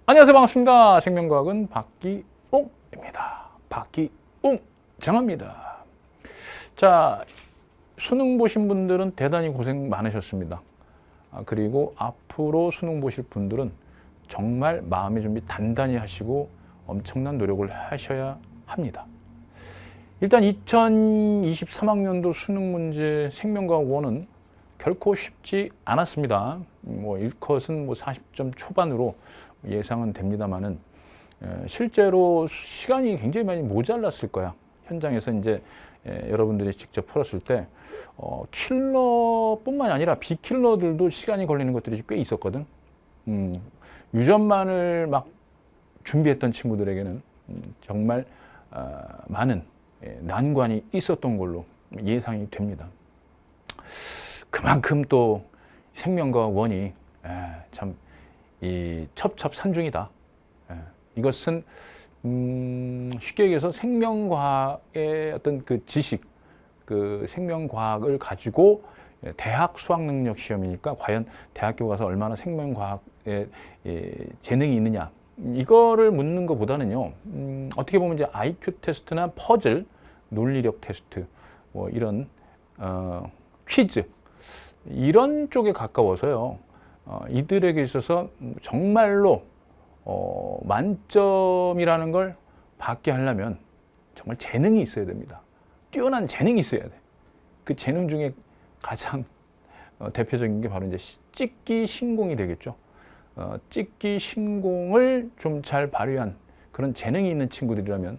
안녕하세요. 반갑습니다. 생명과학은 박기웅입니다. 박기웅 장합니다. 자, 수능 보신 분들은 대단히 고생 많으셨습니다. 그리고 앞으로 수능 보실 분들은 정말 마음의 준비 단단히 하시고 엄청난 노력을 하셔야 합니다. 일단 2023학년도 수능 문제 생명과학 1은 결코 쉽지 않았습니다. 일컷은 40점 초반으로 예상은 됩니다만은 실제로 시간이 굉장히 많이 모자랐을 거야. 현장에서 이제 여러분들이 직접 풀었을 때 킬러뿐만이 아니라 비킬러들도 시간이 걸리는 것들이 꽤 있었거든. 유전만을 막 준비했던 친구들에게는 정말 많은 난관이 있었던 걸로 예상이 됩니다. 그만큼 또 생명과학 1이 참 이 첩첩산중이다. 이것은 쉽게 얘기해서 생명과학의 어떤 그 지식, 그 생명과학을 가지고 대학 수학 능력 시험이니까 과연 대학교 가서 얼마나 생명과학에 재능이 있느냐, 이거를 묻는 것보다는요, 어떻게 보면 이제 IQ 테스트나 퍼즐, 논리력 테스트, 뭐 이런 퀴즈, 이런 쪽에 가까워서요. 이들에게 있어서 정말로 만점이라는 걸 받게 하려면 정말 재능이 있어야 됩니다. 뛰어난 재능이 있어야 돼. 그 재능 중에 가장 대표적인 게 바로 이제 찍기 신공이 되겠죠. 찍기 신공을 좀 잘 발휘한 그런 재능이 있는 친구들이라면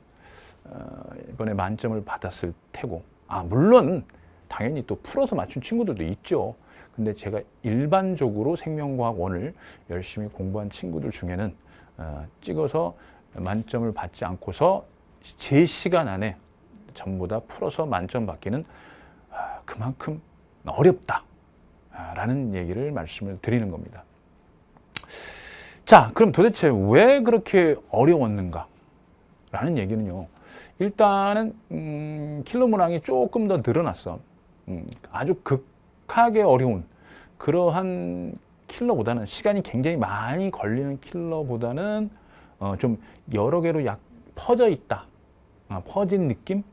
이번에 만점을 받았을 테고, 물론 당연히 또 풀어서 맞춘 친구들도 있죠. 근데 제가 일반적으로 생명과학 1을 열심히 공부한 친구들 중에는 찍어서 만점을 받지 않고서 제 시간 안에 전부 다 풀어서 만점 받기는 그만큼 어렵다라는 얘기를 말씀을 드리는 겁니다. 자, 그럼 도대체 왜 그렇게 어려웠는가? 라는 얘기는요. 일단은 킬러 문항이 조금 더 늘어났어. 아주 극하게 어려운 그러한 킬러보다는, 시간이 굉장히 많이 걸리는 킬러보다는 좀 여러 개로 퍼져 있다, 퍼진 느낌,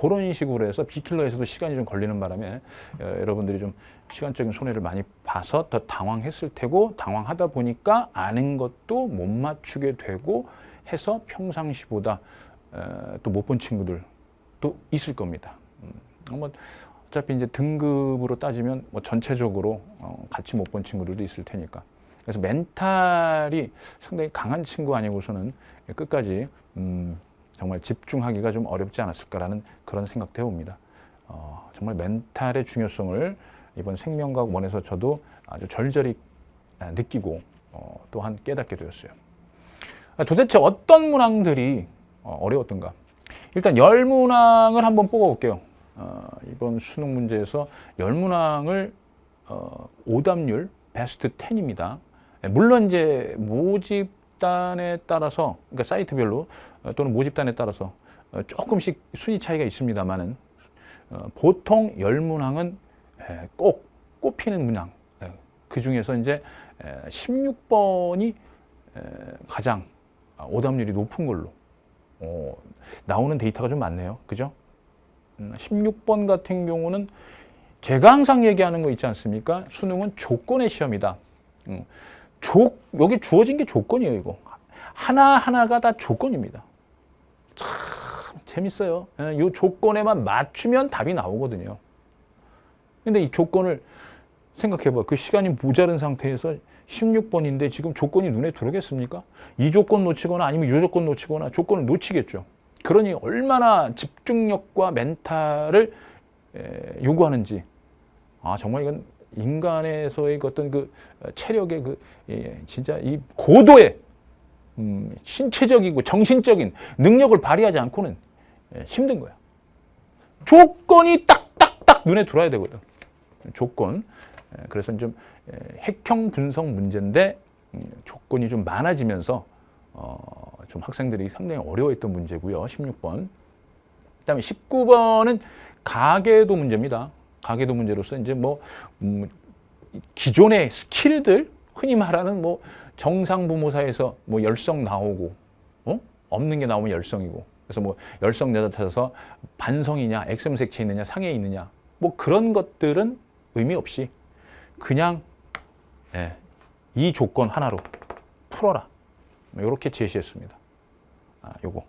그런 식으로 해서 비킬러에서도 시간이 좀 걸리는 바람에 여러분들이 좀 시간적인 손해를 많이 봐서 더 당황했을 테고, 당황하다 보니까 아는 것도 못 맞추게 되고 해서 평상시보다 또 못 본 친구들도 있을 겁니다. 어차피 이제 등급으로 따지면 전체적으로 같이 못 본 친구들도 있을 테니까. 그래서 멘탈이 상당히 강한 친구 아니고서는 끝까지 정말 집중하기가 좀 어렵지 않았을까라는 그런 생각도 해봅니다. 정말 멘탈의 중요성을 이번 생명과학 1에서 저도 아주 절절히 느끼고 또한 깨닫게 되었어요. 도대체 어떤 문항들이 어려웠던가? 일단 10문항을 한번 뽑아볼게요. 이번 수능 문제에서 10문항을 오답률 베스트 10입니다. 물론 이제 모집단에 따라서, 그러니까 사이트별로 또는 모집단에 따라서 조금씩 순위 차이가 있습니다만은 보통 10문항은 꼭 꼽히는 문항, 그 중에서 이제 16번이 가장 오답률이 높은 걸로 나오는 데이터가 좀 많네요. 그죠? 16번 같은 경우는 제가 항상 얘기하는 거 있지 않습니까? 수능은 조건의 시험이다. 여기 주어진 게 조건이에요, 이거. 하나하나가 다 조건입니다. 참 재밌어요. 이 조건에만 맞추면 답이 나오거든요. 근데 이 조건을 생각해봐. 그 시간이 모자른 상태에서 16번인데 지금 조건이 눈에 들어오겠습니까? 이 조건 놓치거나 아니면 이 조건 놓치거나 조건을 놓치겠죠. 그러니 얼마나 집중력과 멘탈을 요구하는지. 정말 이건 인간에서의 어떤 그 체력의 진짜 이 고도의 신체적이고 정신적인 능력을 발휘하지 않고는 힘든 거야. 조건이 딱딱딱 눈에 들어와야 되거든. 조건. 그래서 좀 핵형 분석 문제인데 조건이 좀 많아지면서 좀 학생들이 상당히 어려워했던 문제고요. 16번. 그다음에 19번은 가계도 문제입니다. 가계도 문제로서 이제 기존의 스킬들, 흔히 말하는 정상 부모사에서 뭐 열성 나오고, 없는 게 나오면 열성이고, 그래서 뭐 열성 여자 찾아서 반성이냐, X염색체 있느냐, 상해 있느냐, 뭐 그런 것들은 의미 없이 그냥 이 조건 하나로 풀어라. 이렇게 제시했습니다. 요거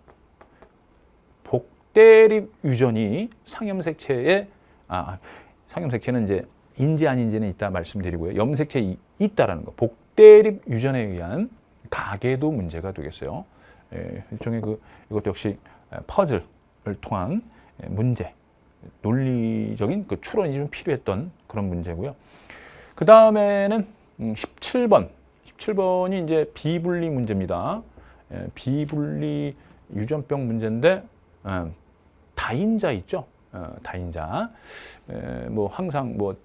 복대립 유전이 상염색체에 상염색체는 이제 인지 아닌지는 이따 말씀드리고요. 염색체에 있다라는 거. 복대립 유전에 의한 가계도 문제가 되겠어요. 일종의 이것도 역시 퍼즐을 통한 문제, 논리적인 그 추론이 좀 필요했던 그런 문제고요. 그 다음에는 17번. 17번이 이제 비분리 문제입니다. 비분리 유전병 문제인데, 다인자 있죠? 다인자. 뭐 항상 뭐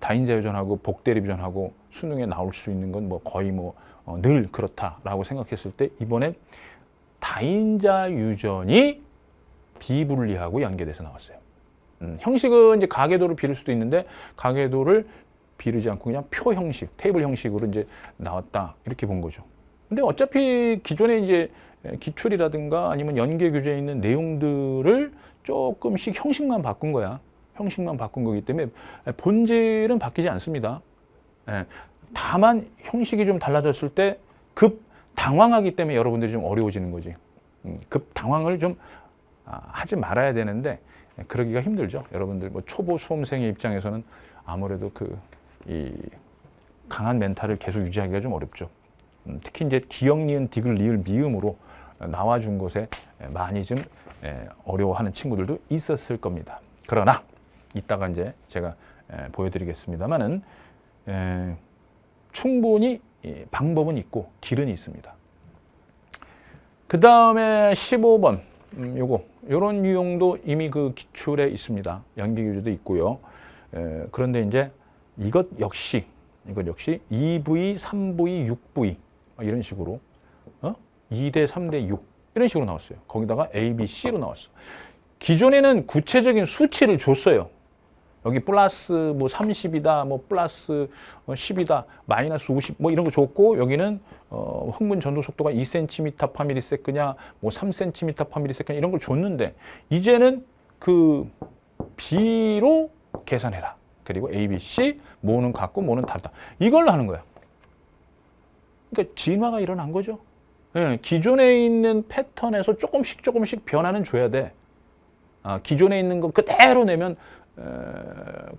다인자 유전하고 복대립 유전하고 수능에 나올 수 있는 건 뭐 거의 늘 그렇다라고 생각했을 때 이번에 다인자 유전이 비분리하고 연계돼서 나왔어요. 형식은 이제 가계도를 빌을 수도 있는데 가계도를 비르지 않고 그냥 표 형식, 테이블 형식으로 이제 나왔다 이렇게 본 거죠. 근데 어차피 기존에 이제 기출이라든가 아니면 연계 교재에 있는 내용들을 조금씩 형식만 바꾼 거야. 형식만 바꾼 거기 때문에 본질은 바뀌지 않습니다. 다만 형식이 좀 달라졌을 때 급 당황하기 때문에 여러분들이 좀 어려워지는 거지. 급 당황을 좀 하지 말아야 되는데 그러기가 힘들죠. 여러분들 뭐 초보 수험생의 입장에서는 아무래도 이 강한 멘탈을 계속 유지하기가 좀 어렵죠. 특히 이제 기역, 니은, 디귿, 리을, 미음으로 나와준 곳에 많이 좀 어려워하는 친구들도 있었을 겁니다. 그러나 이따가 이제 제가 보여드리겠습니다만은 충분히 방법은 있고 길은 있습니다. 그 다음에 15번 요런 유형도 이미 그 기출에 있습니다. 연계 교재도 있고요. 그런데 이제 이것 역시 2V, 3V, 6V 이런 식으로 2대 3대 6 이런 식으로 나왔어요. 거기다가 A, B, C로 나왔어. 기존에는 구체적인 수치를 줬어요. 여기 플러스 뭐 30이다, 뭐 플러스 10이다, 마이너스 50, 뭐 이런 거 줬고, 여기는 흥분 전도 속도가 2cm per ms냐, 뭐 3cm per ms냐 이런 걸 줬는데, 이제는 그 B로 계산해라. 그리고 A, B, C, 뭐는 같고 뭐는 다르다. 이걸로 하는 거야. 그러니까 진화가 일어난 거죠. 기존에 있는 패턴에서 조금씩 변화는 줘야 돼. 기존에 있는 거 그대로 내면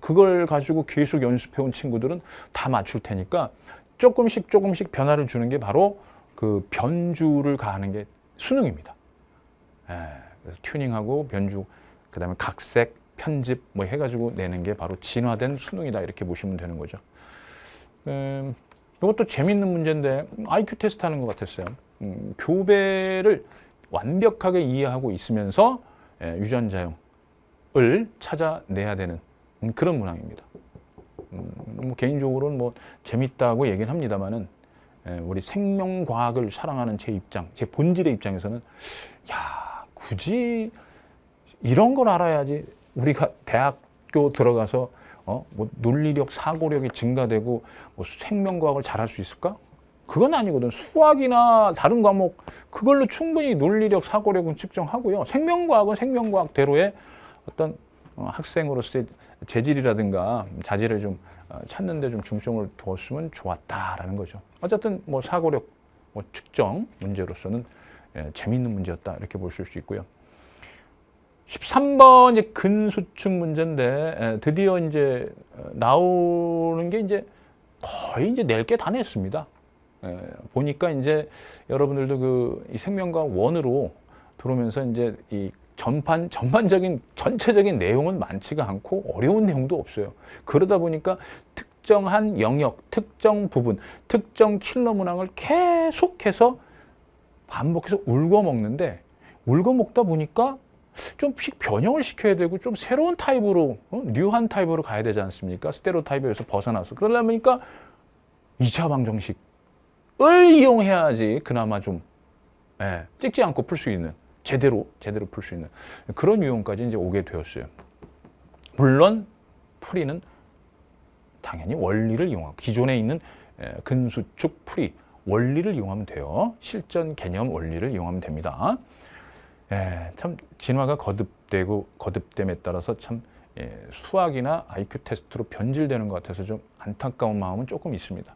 그걸 가지고 계속 연습해온 친구들은 다 맞출 테니까 조금씩 변화를 주는 게 바로 그 변주를 가하는 게 수능입니다. 그래서 튜닝하고 변주, 그 다음에 각색, 편집 뭐 해가지고 내는 게 바로 진화된 수능이다 이렇게 보시면 되는 거죠. 이것도 재밌는 문제인데 IQ 테스트 하는 것 같았어요. 교배를 완벽하게 이해하고 있으면서 유전자형을 찾아내야 되는 그런 문항입니다. 뭐 개인적으로는 뭐 재밌다고 얘기는 합니다만은 우리 생명과학을 사랑하는 제 입장, 제 본질의 입장에서는 야, 굳이 이런 걸 알아야지 우리가 대학교 들어가서 뭐 논리력, 사고력이 증가되고 뭐 생명과학을 잘할 수 있을까? 그건 아니거든. 수학이나 다른 과목 그걸로 충분히 논리력, 사고력은 측정하고요. 생명과학은 생명과학대로의 어떤 학생으로서의 재질이라든가 자질을 좀 찾는 데 좀 중점을 두었으면 좋았다라는 거죠. 어쨌든 뭐 사고력 뭐 측정 문제로서는 재미있는 문제였다 이렇게 보실 수 있고요. 13번 이제 근수축 문제인데 드디어 이제 나오는 게 이제 거의 이제 낼 게 다 냈습니다. 보니까 이제 여러분들도 이 생명과학 원으로 들어오면서 이제 이 전반적인 전체적인 내용은 많지가 않고 어려운 내용도 없어요. 그러다 보니까 특정한 영역, 특정 부분, 특정 킬러 문항을 계속해서 반복해서 울고먹는데 울고먹다 보니까 좀씩 변형을 시켜야 되고 좀 새로운 타입으로 뉴한 타입으로 가야 되지 않습니까? 스테레오타입에서 벗어나서 그러다 보니까 2차 방정식을 이용해야지 그나마 좀 찍지 않고 풀 수 있는 제대로 풀 수 있는 그런 유형까지 이제 오게 되었어요. 물론 풀이는 당연히 원리를 이용하고 기존에 있는 근수축 풀이 원리를 이용하면 돼요. 실전 개념 원리를 이용하면 됩니다. 참 진화가 거듭됨에 따라서 참 수학이나 IQ 테스트로 변질되는 것 같아서 좀 안타까운 마음은 조금 있습니다.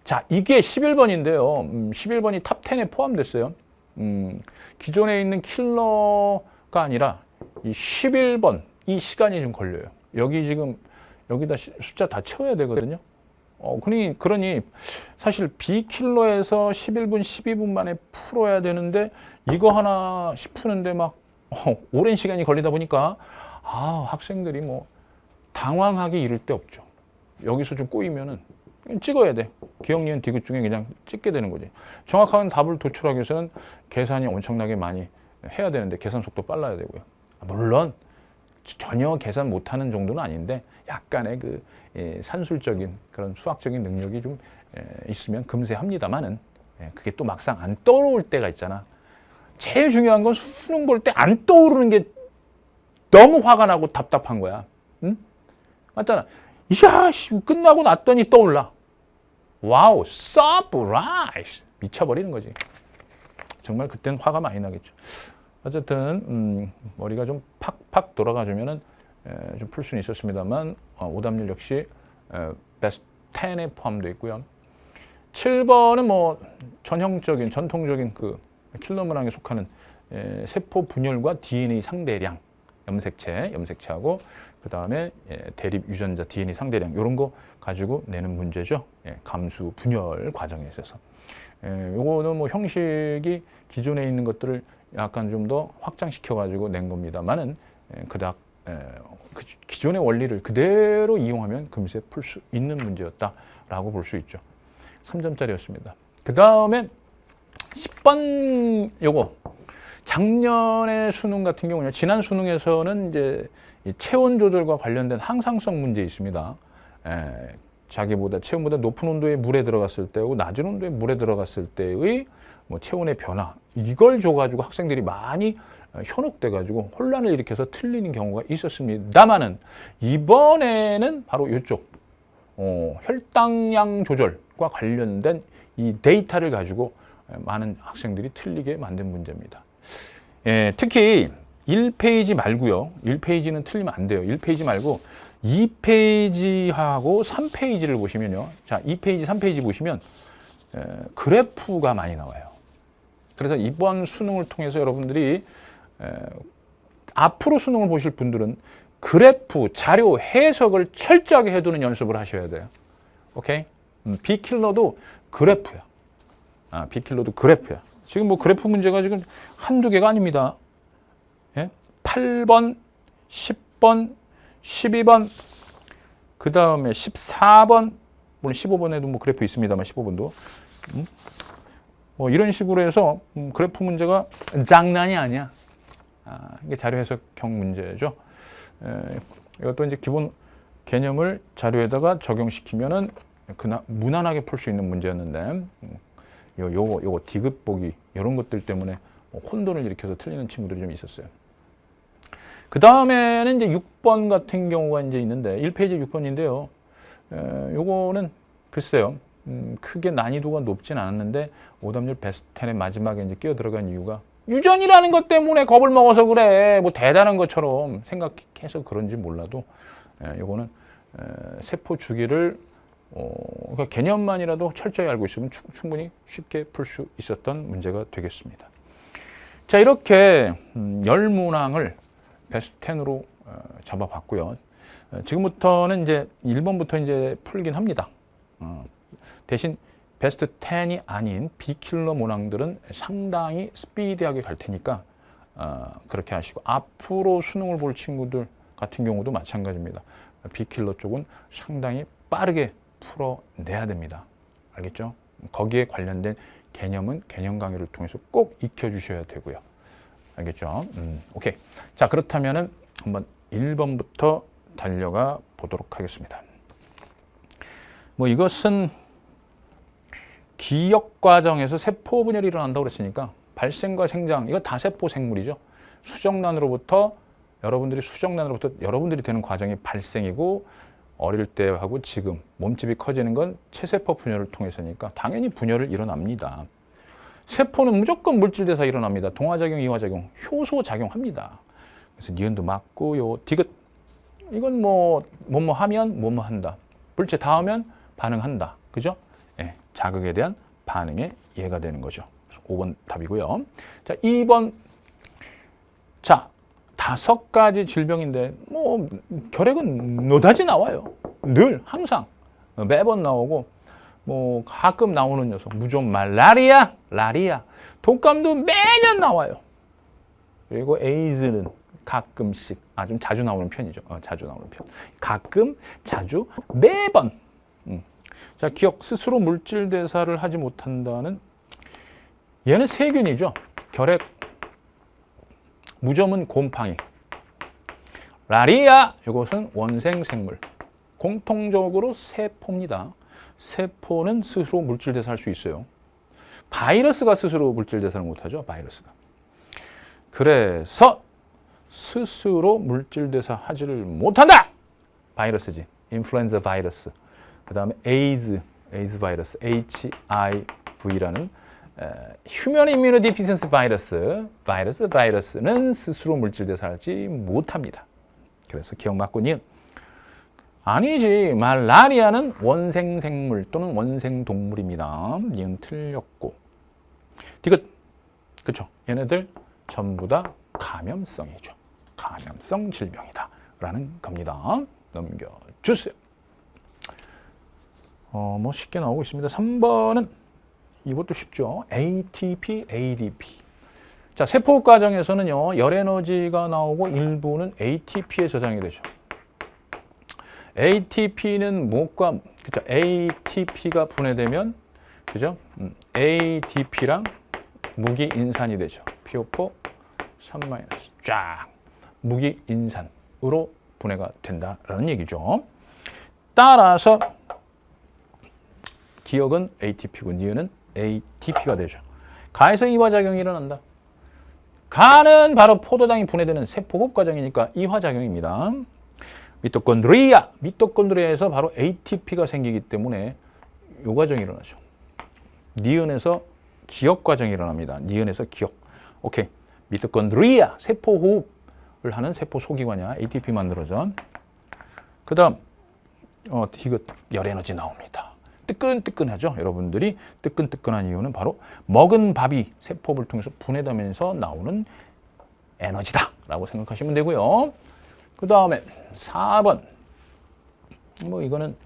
자, 이게 11번인데요. 11번이 탑 10에 포함됐어요. 기존에 있는 킬러가 아니라 이 11번, 이 시간이 좀 걸려요. 여기다 숫자 다 채워야 되거든요. 그러니 사실 B킬러에서 11분, 12분 만에 풀어야 되는데 이거 하나 푸는데 막 오랜 시간이 걸리다 보니까 학생들이 뭐 당황하기 이를 데 없죠. 여기서 좀 꼬이면은 찍어야 돼. 기억, 니은, 디귿 중에 그냥 찍게 되는 거지. 정확한 답을 도출하기 위해서는 계산이 엄청나게 많이 해야 되는데 계산 속도 빨라야 되고요. 물론 전혀 계산 못하는 정도는 아닌데 약간의 그 산술적인 그런 수학적인 능력이 좀 있으면 금세 합니다만은 그게 또 막상 안 떠오를 때가 있잖아. 제일 중요한 건 수능 볼 때 안 떠오르는 게 너무 화가 나고 답답한 거야. 응? 맞잖아. 이야, 끝나고 났더니 떠올라. 와우, 서프라이즈! 미쳐버리는 거지. 정말 그땐 화가 많이 나겠죠. 어쨌든 머리가 좀 팍팍 돌아가주면은 좀 풀 수는 있었습니다만 오답률 역시 베스트 10에 포함되어 있고요. 7번은 뭐 전통적인 그 킬러 문항에 속하는 세포 분열과 DNA 상대량 염색체하고 그 다음에 대립 유전자 DNA 상대량 이런 거 가지고 내는 문제죠. 감수 분열 과정에 있어서. 요거는 뭐 형식이 기존에 있는 것들을 약간 좀 더 확장시켜 가지고 낸 겁니다만은 그닥 기존의 원리를 그대로 이용하면 금세 풀 수 있는 문제였다라고 볼 수 있죠. 3점짜리였습니다. 그 다음에 10번 요거 작년의 수능 같은 경우는 지난 수능에서는 이제 이 체온 조절과 관련된 항상성 문제 있습니다. 체온보다 높은 온도의 물에 들어갔을 때하고 낮은 온도의 물에 들어갔을 때의 뭐 체온의 변화 이걸 줘가지고 학생들이 많이 현혹돼가지고 혼란을 일으켜서 틀리는 경우가 있었습니다만은 이번에는 바로 이쪽 혈당량 조절과 관련된 이 데이터를 가지고 많은 학생들이 틀리게 만든 문제입니다. 특히 1페이지 말고요. 1페이지는 틀리면 안 돼요. 1페이지 말고 2페이지하고 3페이지를 보시면요. 자, 2페이지, 3페이지 보시면 그래프가 많이 나와요. 그래서 이번 수능을 통해서 여러분들이 앞으로 수능을 보실 분들은 그래프, 자료, 해석을 철저하게 해두는 연습을 하셔야 돼요. 오케이? B킬러도 그래프야. B킬러도 그래프야. 지금 뭐 그래프 문제가 지금 한두 개가 아닙니다. 8번, 10번, 12번, 그 다음에 14번, 물론 15번에도 뭐 그래프 있습니다만 15번도. 이런 식으로 해서 그래프 문제가 장난이 아니야. 이게 자료 해석형 문제죠. 이것도 이제 기본 개념을 자료에다가 적용시키면은 무난하게 풀 수 있는 문제였는데, 요거 디귿 보기 이런 것들 때문에 혼돈을 일으켜서 틀리는 친구들이 좀 있었어요. 그 다음에는 이제 6번 같은 경우가 이제 있는데 1페이지 6번인데요. 요거는 글쎄요. 크게 난이도가 높진 않았는데 오답률 베스트 10의 마지막에 이제 끼어 들어간 이유가 유전이라는 것 때문에 겁을 먹어서 그래. 뭐 대단한 것처럼 생각해서 그런지 몰라도 요거는 세포 주기를 그러니까 개념만이라도 철저히 알고 있으면 충분히 쉽게 풀 수 있었던 문제가 되겠습니다. 자, 이렇게 10문항을 베스트 10으로 잡아봤고요. 지금부터는 이제 1번부터 이제 풀긴 합니다. 대신 베스트 10이 아닌 B킬러 문항들은 상당히 스피디하게 갈 테니까 그렇게 하시고 앞으로 수능을 볼 친구들 같은 경우도 마찬가지입니다. B킬러 쪽은 상당히 빠르게 풀어내야 됩니다. 알겠죠? 거기에 관련된 개념은 개념 강의를 통해서 꼭 익혀주셔야 되고요. 알겠죠? 오케이. 자, 그렇다면은 한번 1번부터 달려가 보도록 하겠습니다. 뭐 이것은 기억 과정에서 세포 분열이 일어난다고 그랬으니까 발생과 생장, 이거 다 세포 생물이죠. 수정란으로부터 여러분들이 되는 과정이 발생이고 어릴 때하고 지금 몸집이 커지는 건 체세포 분열을 통해서니까 당연히 분열을 일어납니다. 세포는 무조건 물질대사 일어납니다. 동화작용, 이화작용, 효소 작용합니다. 그래서 니은도 맞고요. 디귿. 이건 뭐뭐 하면 뭐뭐 한다. 물체 닿으면 반응한다. 그죠? 예, 자극에 대한 반응에 이해가 되는 거죠. 5번 답이고요. 자, 2번. 자, 5가지 질병인데 결핵은 노다지 나와요. 늘 항상 매번 나오고 가끔 나오는 녀석 무좀 말라리아, 라리아, 독감도 매년 나와요. 그리고 에이즈는 가끔씩 좀 자주 나오는 편이죠. 자주 나오는 편. 가끔, 자주, 매번. 자, 기억 스스로 물질 대사를 하지 못한다는 얘는 세균이죠. 결핵. 무좀은 곰팡이. 라리아, 이것은 원생 생물. 공통적으로 세포입니다. 세포는 스스로 물질 대사할 수 있어요. 바이러스가 스스로 물질 대사를 못하죠. 바이러스가. 그래서 스스로 물질 대사하지를 못한다. 바이러스지. 인플루엔자 바이러스. 그 다음에 에이즈 바이러스. HIV라는 휴먼 이뮤노 디피션시 바이러스는 스스로 물질 대사하지 못합니다. 그래서 기억 맞고 니은. 아니지. 말라리아는 원생생물 또는 원생동물입니다. 니은 틀렸고. 디귿. 그쵸. 얘네들 전부 다 감염성이죠. 감염성 질병이다. 라는 겁니다. 넘겨주세요. 쉽게 나오고 있습니다. 3번은 이것도 쉽죠. ATP, ADP. 자, 세포 과정에서는요, 열에너지가 나오고 일부는 ATP에 저장이 되죠. ATP는 그죠? ATP가 분해되면, 그죠? ADP랑 무기인산이 되죠. PO4, 3- 쫙. 무기인산으로 분해가 된다라는 얘기죠. 따라서 기억은 ATP고 니은은 ATP가 되죠. 가에서 이화작용이 일어난다. 가는 바로 포도당이 분해되는 세포호흡 과정이니까 이화작용입니다. 미토콘드리아에서 바로 ATP가 생기기 때문에 이 과정이 일어나죠. 니은에서 기억 과정이 일어납니다. 니은에서 기억. 오케이. 미토콘드리아, 세포호흡을 하는 세포 소기관이야. ATP 만들어져. 그 다음 디귿 열에너지 나옵니다. 뜨끈뜨끈하죠. 여러분들이 뜨끈뜨끈한 이유는 바로 먹은 밥이 세포를 통해서 분해되면서 나오는 에너지다 라고 생각하시면 되고요. 그 다음에 4번. 이거는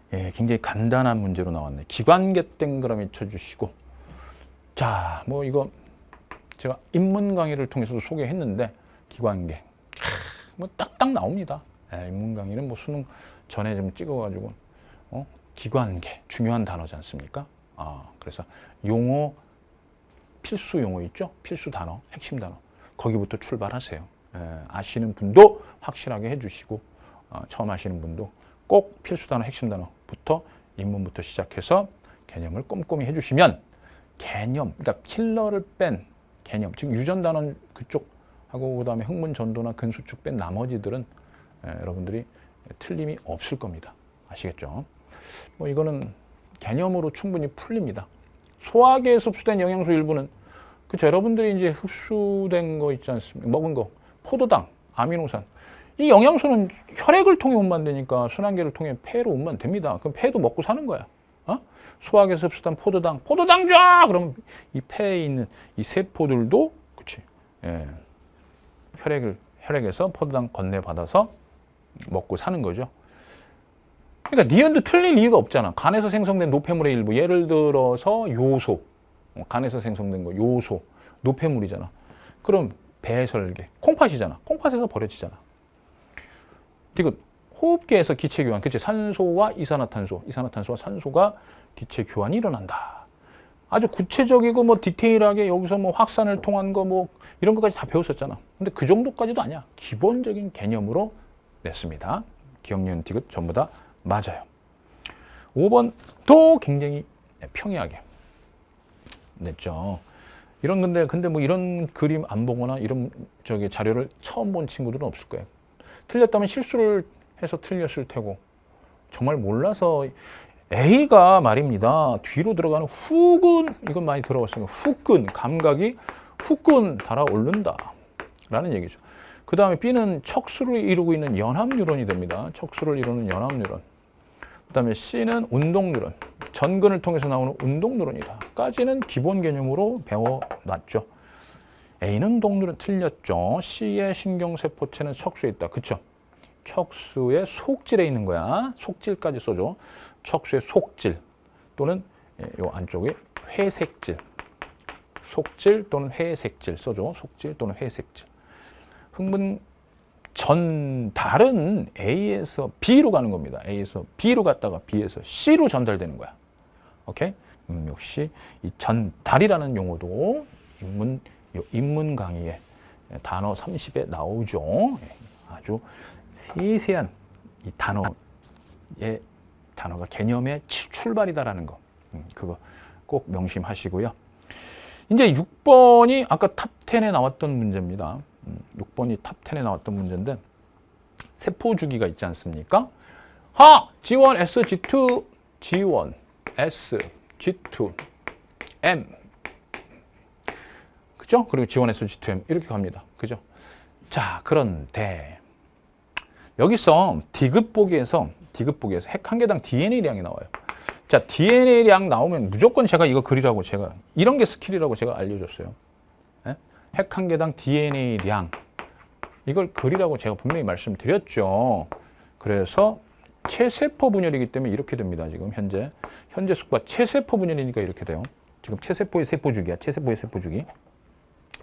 굉장히 간단한 문제로 나왔네. 기관계 땡그라미 쳐주시고. 자, 이거 제가 인문 강의를 통해서도 소개했는데 기관계. 딱딱 나옵니다. 인문 강의는 수능 전에 좀 찍어가지고 기관계 중요한 단어지 않습니까? 그래서 용어 필수 용어 있죠? 필수 단어, 핵심 단어. 거기부터 출발하세요. 아시는 분도 확실하게 해주시고 처음 하시는 분도 꼭 필수 단어, 핵심 단어부터 입문부터 시작해서 개념을 꼼꼼히 해주시면 그러니까 킬러를 뺀 개념, 즉 유전 단원 그쪽하고 그 다음에 흥문 전도나 근수축 뺀 나머지들은 여러분들이 틀림이 없을 겁니다. 아시겠죠? 이거는 개념으로 충분히 풀립니다. 소화기에서 흡수된 영양소 일부는 그쵸, 여러분들이 이제 흡수된 거 있지 않습니까? 먹은 거, 포도당, 아미노산. 이 영양소는 혈액을 통해 운반되니까 순환계를 통해 폐로 운반됩니다. 그럼 폐도 먹고 사는 거야. 소화기에서 흡수된 포도당 줘! 그럼 이 폐에 있는 이 세포들도 그치, 혈액에서 포도당 건네받아서 먹고 사는 거죠. 그러니까 니은도 틀릴 이유가 없잖아. 간에서 생성된 노폐물의 일부, 예를 들어서 요소, 간에서 생성된 거 요소, 노폐물이잖아. 그럼 배설계, 콩팥이잖아. 콩팥에서 버려지잖아. 그리고 호흡기에서 기체 교환, 그치? 산소와 이산화탄소와 산소가 기체 교환이 일어난다. 아주 구체적이고 디테일하게 여기서 확산을 통한 거 이런 것까지 다 배웠었잖아. 근데 그 정도까지도 아니야. 기본적인 개념으로 냈습니다. 기억, 니은, 디귿 전부 다 맞아요. 5번도 굉장히 평이하게 냈죠. 근데 이런 그림 안 보거나 이런 자료를 처음 본 친구들은 없을 거예요. 틀렸다면 실수를 해서 틀렸을 테고, 정말 몰라서 A가 말입니다. 뒤로 들어가는 후근, 이건 많이 들어봤습니다. 후근, 감각이 후근 달아오른다 라는 얘기죠. 그 다음에 B는 척수를 이루고 있는 연합뉴런이 됩니다. 척수를 이루는 연합뉴런. 그 다음에 C는 운동뉴런, 전근을 통해서 나오는 운동뉴런이다 까지는 기본 개념으로 배워놨죠. A는 운동뉴런 틀렸죠. C의 신경세포체는 척수에 있다. 그쵸? 척수의 속질에 있는 거야. 속질까지 써줘. 척수의 속질 또는 요 안쪽에 회색질, 속질 또는 회색질 써줘. 속질 또는 회색질. 흥분 전달은 A에서 B로 가는 겁니다. A에서 B로 갔다가 B에서 C로 전달되는 거야. 오케이? 역시 이 전달이라는 용어도 인문 강의에 단어 30에 나오죠. 아주 세세한 이 단어가 개념의 출발이다라는 거. 그거 꼭 명심하시고요. 이제 6번이 아까 탑 10에 나왔던 문제입니다. 6번이 탑 10에 나왔던 문제인데 세포 주기가 있지 않습니까? G1, S, G2, G1, S, G2, M. 그죠? 그리고 G1, S, G2, M 이렇게 갑니다. 그죠? 자, 그런데 여기서 디귿보기에서 핵 한 개당 DNA량이 나와요. 자, DNA량 나오면 무조건 제가 이거 그리라고 이런 게 스킬이라고 제가 알려줬어요. 네? 핵 한 개당 DNA량 이걸 그리라고 제가 분명히 말씀드렸죠. 그래서 체세포 분열이기 때문에 이렇게 됩니다. 지금 현재 속과 체세포 분열이니까 이렇게 돼요. 지금 체세포의 세포 주기야. 체세포의 세포 주기.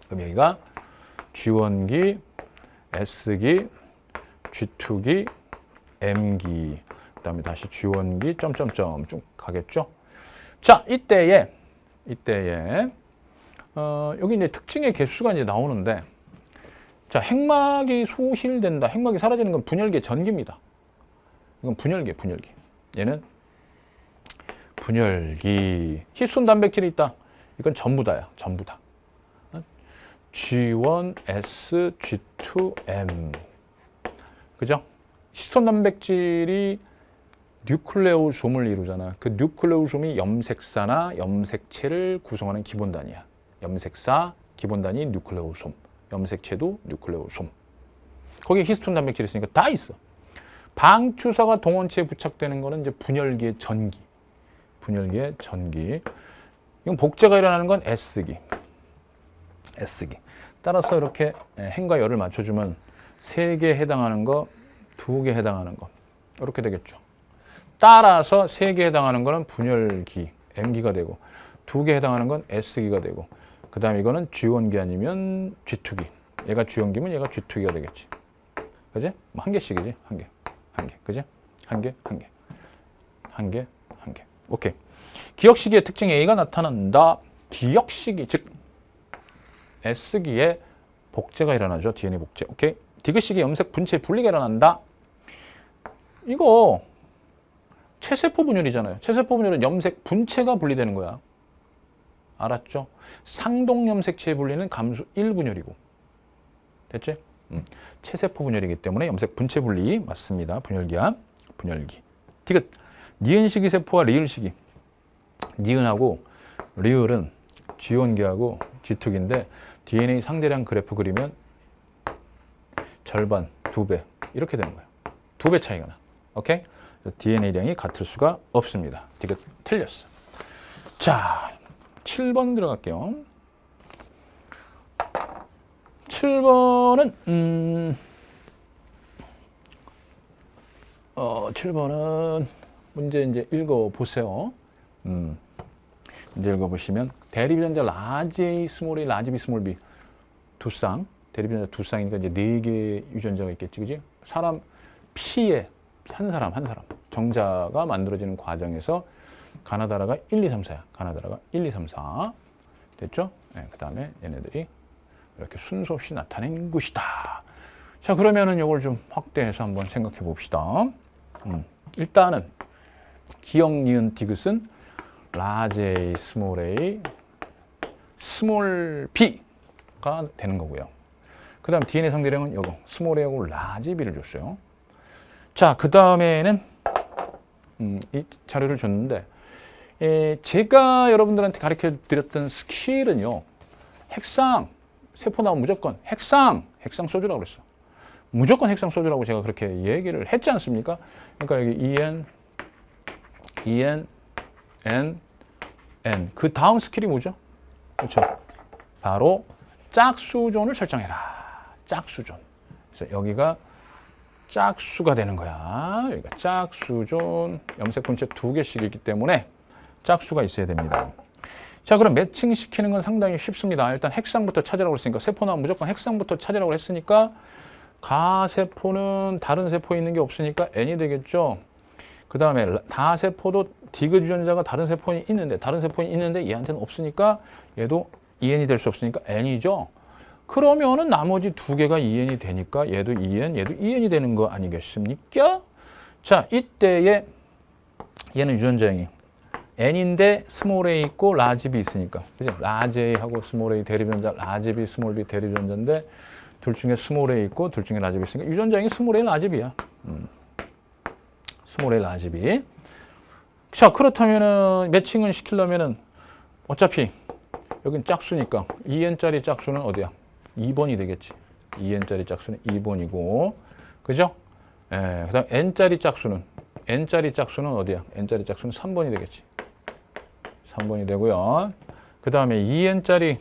그럼 여기가 G1기, S기, G2기, M기. 그다음에 다시 G1기 점점점 쭉 가겠죠. 자, 이때에 여기 이제 특징의 개수가 이제 나오는데, 자, 핵막이 소실된다. 핵막이 사라지는 건 분열계 전기입니다. 이건 분열계. 얘는 분열기. 히스톤 단백질이 있다. 이건 전부 다야. 전부 다. G1, S, G2, M. 그죠? 히스톤 단백질이 뉴클레오솜을 이루잖아. 그 뉴클레오솜이 염색사나 염색체를 구성하는 기본 단위야. 염색사, 기본 단위 뉴클레오솜. 염색체도 뉴클레오솜. 거기에 히스톤 단백질이 있으니까 다 있어. 방추사가 동원체에 부착되는 거는 이제 분열기의 전기. 이건 복제가 일어나는 건 S기. 따라서 이렇게 행과 열을 맞춰주면 3개 해당하는 거, 2개 해당하는 거 이렇게 되겠죠. 따라서 3개 해당하는 거는 분열기, M기가 되고 2개 해당하는 건 S기가 되고 그 다음에 이거는 G1기 아니면 G2기. 얘가 G1기면 얘가 G2기가 되겠지. 그지? 뭐 한 개씩이지. 한 개. 그지? 한 개. 오케이. 기억시기의 특징 A가 나타난다. 기억시기, 즉 S기에 복제가 일어나죠. DNA 복제. 오케이. 디귿시기 염색 분체 분리가 일어난다. 이거 체세포 분열이잖아요. 체세포 분열은 염색 분체가 분리되는 거야. 알았죠? 상동 염색체의 분리는 감수 1분열이고. 됐지? 체세포 분열이기 때문에 염색 분체 분리 맞습니다. 분열기야. 분열기. 디귿. 니은시기 세포와 리을시기. 니은하고 리을은 G1기하고 G2기인데 DNA 상대량 그래프 그리면 절반, 2배 이렇게 되는 거예요. 2배 차이가 나. 오케이? DNA량이 같을 수가 없습니다. 디귿 틀렸어. 자, 7번 들어갈게요. 7번은 7번은 문제 이제 읽어보세요. 문제 읽어보시면 대립유전자 라지 A, 스몰 A, 라지 B, 스몰 B 두 쌍, 대립유전자 두 쌍이니까 이제 4개 유전자가 있겠지, 그지? 사람 피에 한 사람 정자가 만들어지는 과정에서 가나다라가 1, 2, 3, 4야. 가나다라가 1, 2, 3, 4 됐죠? 네, 그 다음에 얘네들이 이렇게 순서 없이 나타낸 것이다. 자, 그러면은 이걸 좀 확대해서 한번 생각해 봅시다. 일단은 기억 니은 디귿은 라지 A, 스몰 A, 스몰 B가 되는 거고요. 그 다음 DNA 상대량은 이거 스몰 A하고 라지 B를 줬어요. 자, 그 다음에는 이 자료를 줬는데 제가 여러분들한테 가르쳐 드렸던 스킬은요. 핵상 세포 나오면 무조건 핵상 써주라고 그랬어. 무조건 핵상 써주라고 제가 그렇게 얘기를 했지 않습니까? 그러니까 여기 EN, N 그 다음 스킬이 뭐죠? 그렇죠. 바로 짝수존을 설정해라. 짝수존. 그래서 여기가 짝수가 되는 거야. 여기가 짝수존 염색 분체 2개씩 있기 때문에 짝수가 있어야 됩니다. 자, 그럼 매칭시키는 건 상당히 쉽습니다. 일단 핵상부터 찾으라고 했으니까 세포 나오면 무조건 핵상부터 찾으라고 했으니까 가세포는 다른 세포에 있는 게 없으니까 N이 되겠죠. 그 다음에 다세포도 디귿 유전자가 다른 세포에 있는데 얘한테는 없으니까 얘도 EN이 될 수 없으니까 N이죠. 그러면은 나머지 두 개가 EN이 되니까 얘도 EN이 되는 거 아니겠습니까? 자, 이때에 얘는 유전자형이 N인데 스몰 a 있고 라지 b 있으니까 그죠? 라지 a하고 스몰 a 대립유전자, 라지 b 스몰 b 대립유전자인데 둘 중에 스몰 a 있고 둘 중에 라지 b 있으니까 유전자형이 스몰 a 라지 b야. 스몰 a 라지 b. 자, 그렇다면은 매칭을 시키려면은 어차피 여긴 짝수니까 2n짜리 짝수는 어디야? 2번이 되겠지. 2n짜리 짝수는 2번이고, 그죠? 예, 그다음 n짜리 짝수는 어디야? n짜리 짝수는 3번이 되겠지. 3번이 되고요. 그 다음에 2n짜리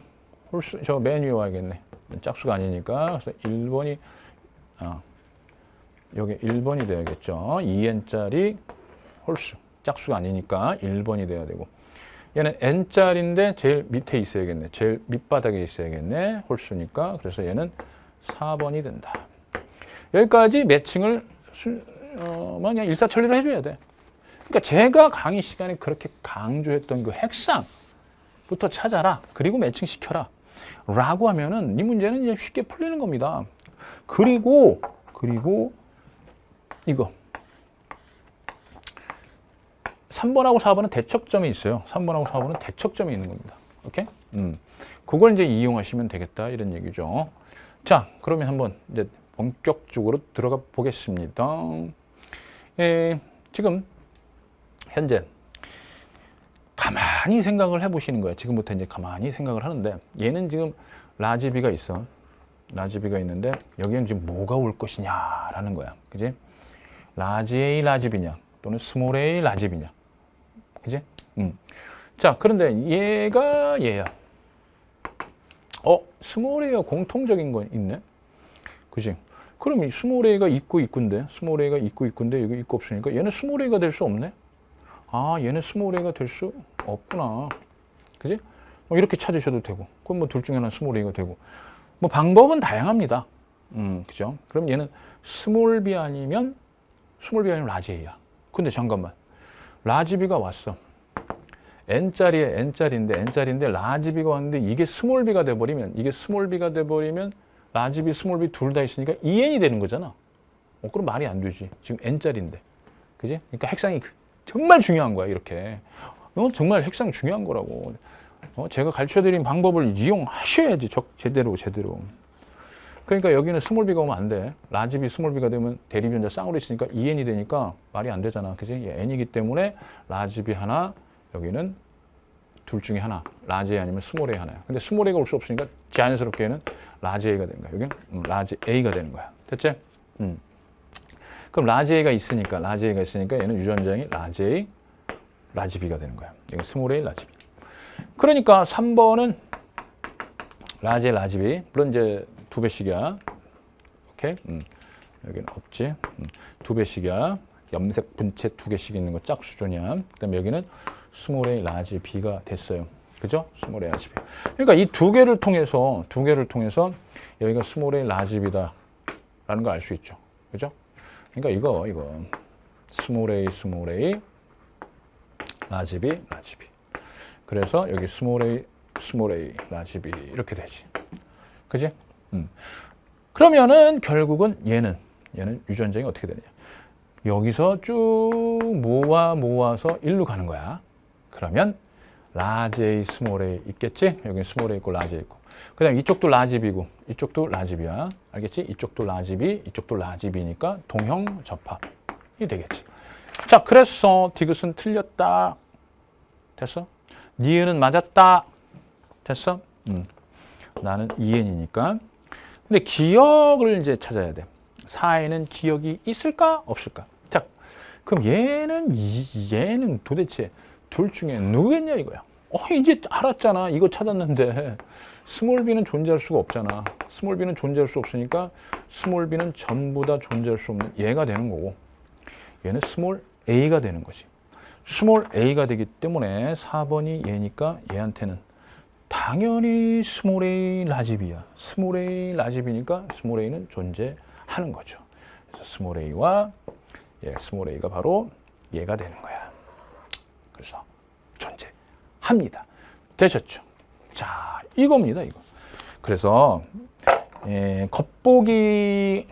홀수, 저 맨 위에 와야겠네. 짝수가 아니니까. 그래서 1번이, 여기 1번이 돼야겠죠. 2n짜리 홀수. 짝수가 아니니까 1번이 돼야 되고. 얘는 n짜리인데 제일 밑에 있어야겠네. 제일 밑바닥에 있어야겠네. 홀수니까. 그래서 얘는 4번이 된다. 여기까지 매칭을 그냥 일사천리로 해줘야 돼. 그러니까 제가 강의 시간에 그렇게 강조했던 그 핵상부터 찾아라. 그리고 매칭시켜라. 라고 하면은 이 문제는 이제 쉽게 풀리는 겁니다. 그리고 이거 3번하고 4번은 대척점이 있어요. 3번하고 4번은 대척점이 있는 겁니다. 오케이? 그걸 이제 이용하시면 되겠다. 이런 얘기죠. 자, 그러면 한번 이제 본격적으로 들어가 보겠습니다. 지금 현재 가만히 생각을 해보시는 거예요. 지금부터 이제 가만히 생각을 하는데 얘는 지금 라지비가 있어. 라지비가 있는데 여기는 지금 뭐가 올 것이냐라는 거야. 그지? 라지 A 라지비냐 또는 스몰 A 라지비냐. 그지? 자, 그런데 얘가 얘야. 스몰 A와 공통적인 건 있네. 그지? 그럼 이 스몰 A가 있고 있군데, 스몰 A가 있고 있군데 여기 있고 없으니까 얘는 스몰 A가 될 수 없네. 얘는 스몰 A가 될 수 없구나. 그지? 이렇게 찾으셔도 되고, 그럼 뭐 둘 중에 하나 스몰 A가 되고, 뭐 방법은 다양합니다. 그죠? 그럼 얘는 스몰 B 아니면 라지 A야. 근데 잠깐만, 라지 B가 왔어. N짜리에 N짜리인데 라지 B가 왔는데 이게 스몰 B가 돼버리면 라지 B, 스몰 B 둘 다 있으니까 EN이 되는 거잖아. 그럼 말이 안 되지. 지금 N짜리인데. 그지? 그러니까 핵상이 정말 중요한 거야, 이렇게. 정말 핵상 중요한 거라고. 제가 가르쳐드린 방법을 이용하셔야지, 제대로. 그러니까 여기는 스몰 B가 오면 안 돼. 라지 B, 스몰 B가 되면 대립유전자 쌍으로 있으니까 EN이 되니까 말이 안 되잖아. 그지? N이기 때문에 라지 B 하나, 여기는 둘 중에 하나. 라지 A 아니면 스몰 A 하나야. 근데 스몰 A가 올 수 없으니까 자연스럽게 얘는 라지 A가 되는 거야. 여기는 라지 A가 되는 거야. 됐지? 그럼 라지 A가 있으니까 얘는 유전자형이 라지 A, 라지 B가 되는 거야. 여기 스몰 A, 라지 B. 그러니까 3번은 라지 A, 라지 B. 물론 이제 2배씩이야. 오케이? 여기는 없지. 2배씩이야. 염색 분체 2개씩 있는 거 짝수조냐. 그다음에 여기는 스몰 A, 라지 B가 됐어요. 그죠? 스몰 A, 라지 B. 그러니까 이 두 개를 통해서 여기가 스몰 A, 라지 B다 라는 걸 알 수 있죠. 그죠? 그러니까 이거 스몰 A, 라지 B. 그래서 여기 스몰 A, 라지 B 이렇게 되지. 그지? 그러면은 결국은 얘는 유전자형이 어떻게 되느냐? 여기서 쭉 모아서 일로 가는 거야. 그러면 라지 A, 스몰 A 있겠지? 여기 스몰 A 있고 라지 A 있고. 그 다음에 이쪽도 라지 B고 이쪽도 라지 B야. 알겠지? 이쪽도 라지 B, 이쪽도 라지 B니까 동형 접합이 되겠지. 자, 그래서 디귿은 틀렸다. 됐어? 니은은 맞았다. 됐어? 나는 EN이니까. 근데 기억을 이제 찾아야 돼. 4에는 기억이 있을까? 없을까? 자, 그럼 얘는 도대체 둘 중에 누구겠냐 이거야. 이제 알았잖아. 이거 찾았는데 스몰 b는 존재할 수가 없잖아. 스몰 b는 존재할 수 없으니까 스몰 b는 전부 다 존재할 수 없는 얘가 되는 거고, 얘는 스몰 a가 되는 거지. 스몰 a가 되기 때문에 4번이 얘니까 얘한테는 당연히 스몰 a 라지 b야. 스몰 a 라지 b니까 스몰 a는 존재하는 거죠. 그래서 스몰 a와 스몰 a가 바로 얘가 되는 거야. 그래서 존재합니다. 되셨죠? 자, 이겁니다, 이거. 그래서 겉보기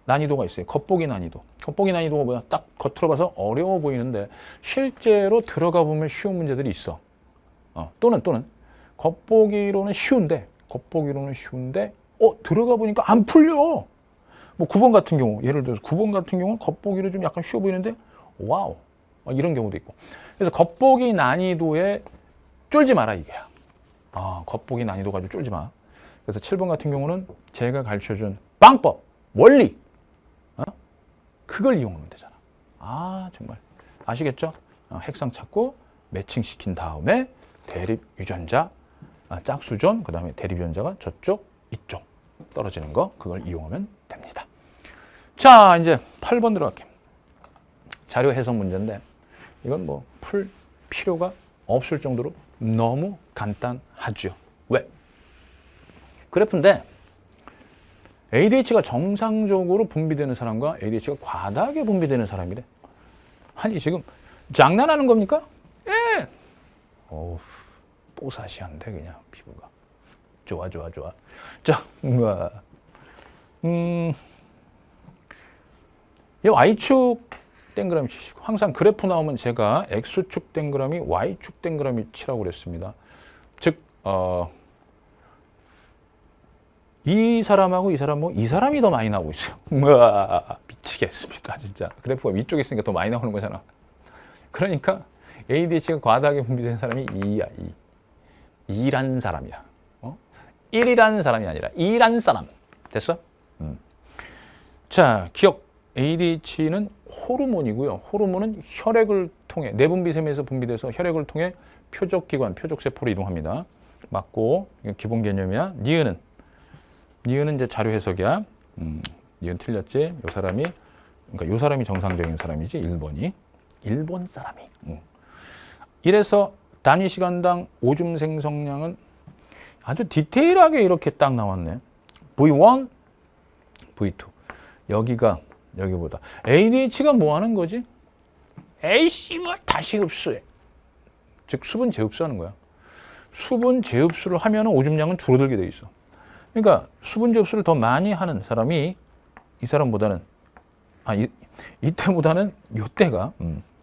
난이도가 있어요. 겉보기 난이도. 겉보기 난이도가 뭐야? 딱 겉으로 봐서 어려워 보이는데 실제로 들어가 보면 쉬운 문제들이 있어. 또는 겉보기로는 쉬운데 들어가 보니까 안 풀려. 뭐 9번 같은 경우, 예를 들어서 9번 같은 경우는 겉보기로 좀 약간 쉬워 보이는데 와우, 이런 경우도 있고. 그래서 겉보기 난이도에 쫄지 마라 이게야. 겉보기 난이도 가지고 쫄지 마. 그래서 7번 같은 경우는 제가 가르쳐준 방법, 원리, 그걸 이용하면 되잖아. 정말 아시겠죠? 핵상 찾고 매칭시킨 다음에 대립 유전자, 짝수전, 그 다음에 대립 유전자가 저쪽, 이쪽 떨어지는 거, 그걸 이용하면 됩니다. 자, 이제 8번 들어갈게요. 자료 해석 문제인데 이건 뭐 풀 필요가 없을 정도로 너무 간단하죠. 왜? 그래프인데 ADH가 정상적으로 분비되는 사람과 ADH가 과다하게 분비되는 사람이래. 아니 지금 장난하는 겁니까? 예. 뽀사시한데 그냥 피부가. 좋아. 자, 이 Y축 땡그라미 치시고, 항상 그래프 나오면 제가 X축 땡그라미, Y축 땡그라미 치라고 그랬습니다. 즉, 이 사람하고 이 사람이 더 많이 나오고 있어요. 미치겠습니다, 진짜. 그래프가 위쪽에 있으니까 더 많이 나오는 거잖아. 그러니까 ADH가 과다하게 분비된 사람이 2야, 2. 2란 사람이야. 1이라는 사람이 아니라 2란 사람. 됐어? 자, 기억. ADH는 호르몬이고요. 호르몬은 혈액을 통해, 내분비샘에서 분비돼서 혈액을 통해 표적기관, 표적세포로 이동합니다. 맞고, 이건 기본 개념이야. 니은은 이제 자료 해석이야. 니은 틀렸지? 요 사람이, 그러니까 요 사람이 정상적인 사람이지, 1번이. 1번 사람이. 이래서 단위 시간당 오줌 생성량은 아주 디테일하게 이렇게 딱 나왔네. V1, V2. 여기보다. ADH가 뭐 하는 거지? 에이씨발 다시 흡수해. 즉 수분 재흡수하는 거야. 수분 재흡수를 하면 오줌량은 줄어들게 돼 있어. 그러니까 수분 재흡수를 더 많이 하는 사람이 이 사람보다는 이때보다는 요때가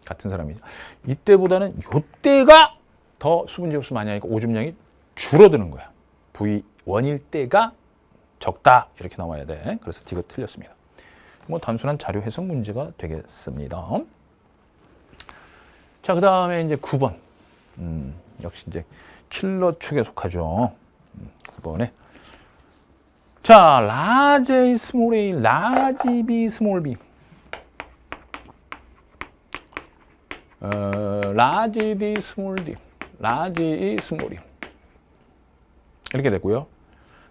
같은 사람이죠. 이때보다는 요때가 더 수분 재흡수 많이 하니까 오줌량이 줄어드는 거야. V1일 때가 적다 이렇게 나와야 돼. 그래서 D가 틀렸습니다. 뭐 단순한 자료 해석 문제가 되겠습니다. 자, 그 다음에 이제 9번. 역시 이제 킬러 축에 속하죠. 9번에. 자, 라지 A, 스몰 a, 라지 B, 스몰 b. 라지 D, 스몰 d, 라지 E, 스몰 e. 이렇게 됐고요.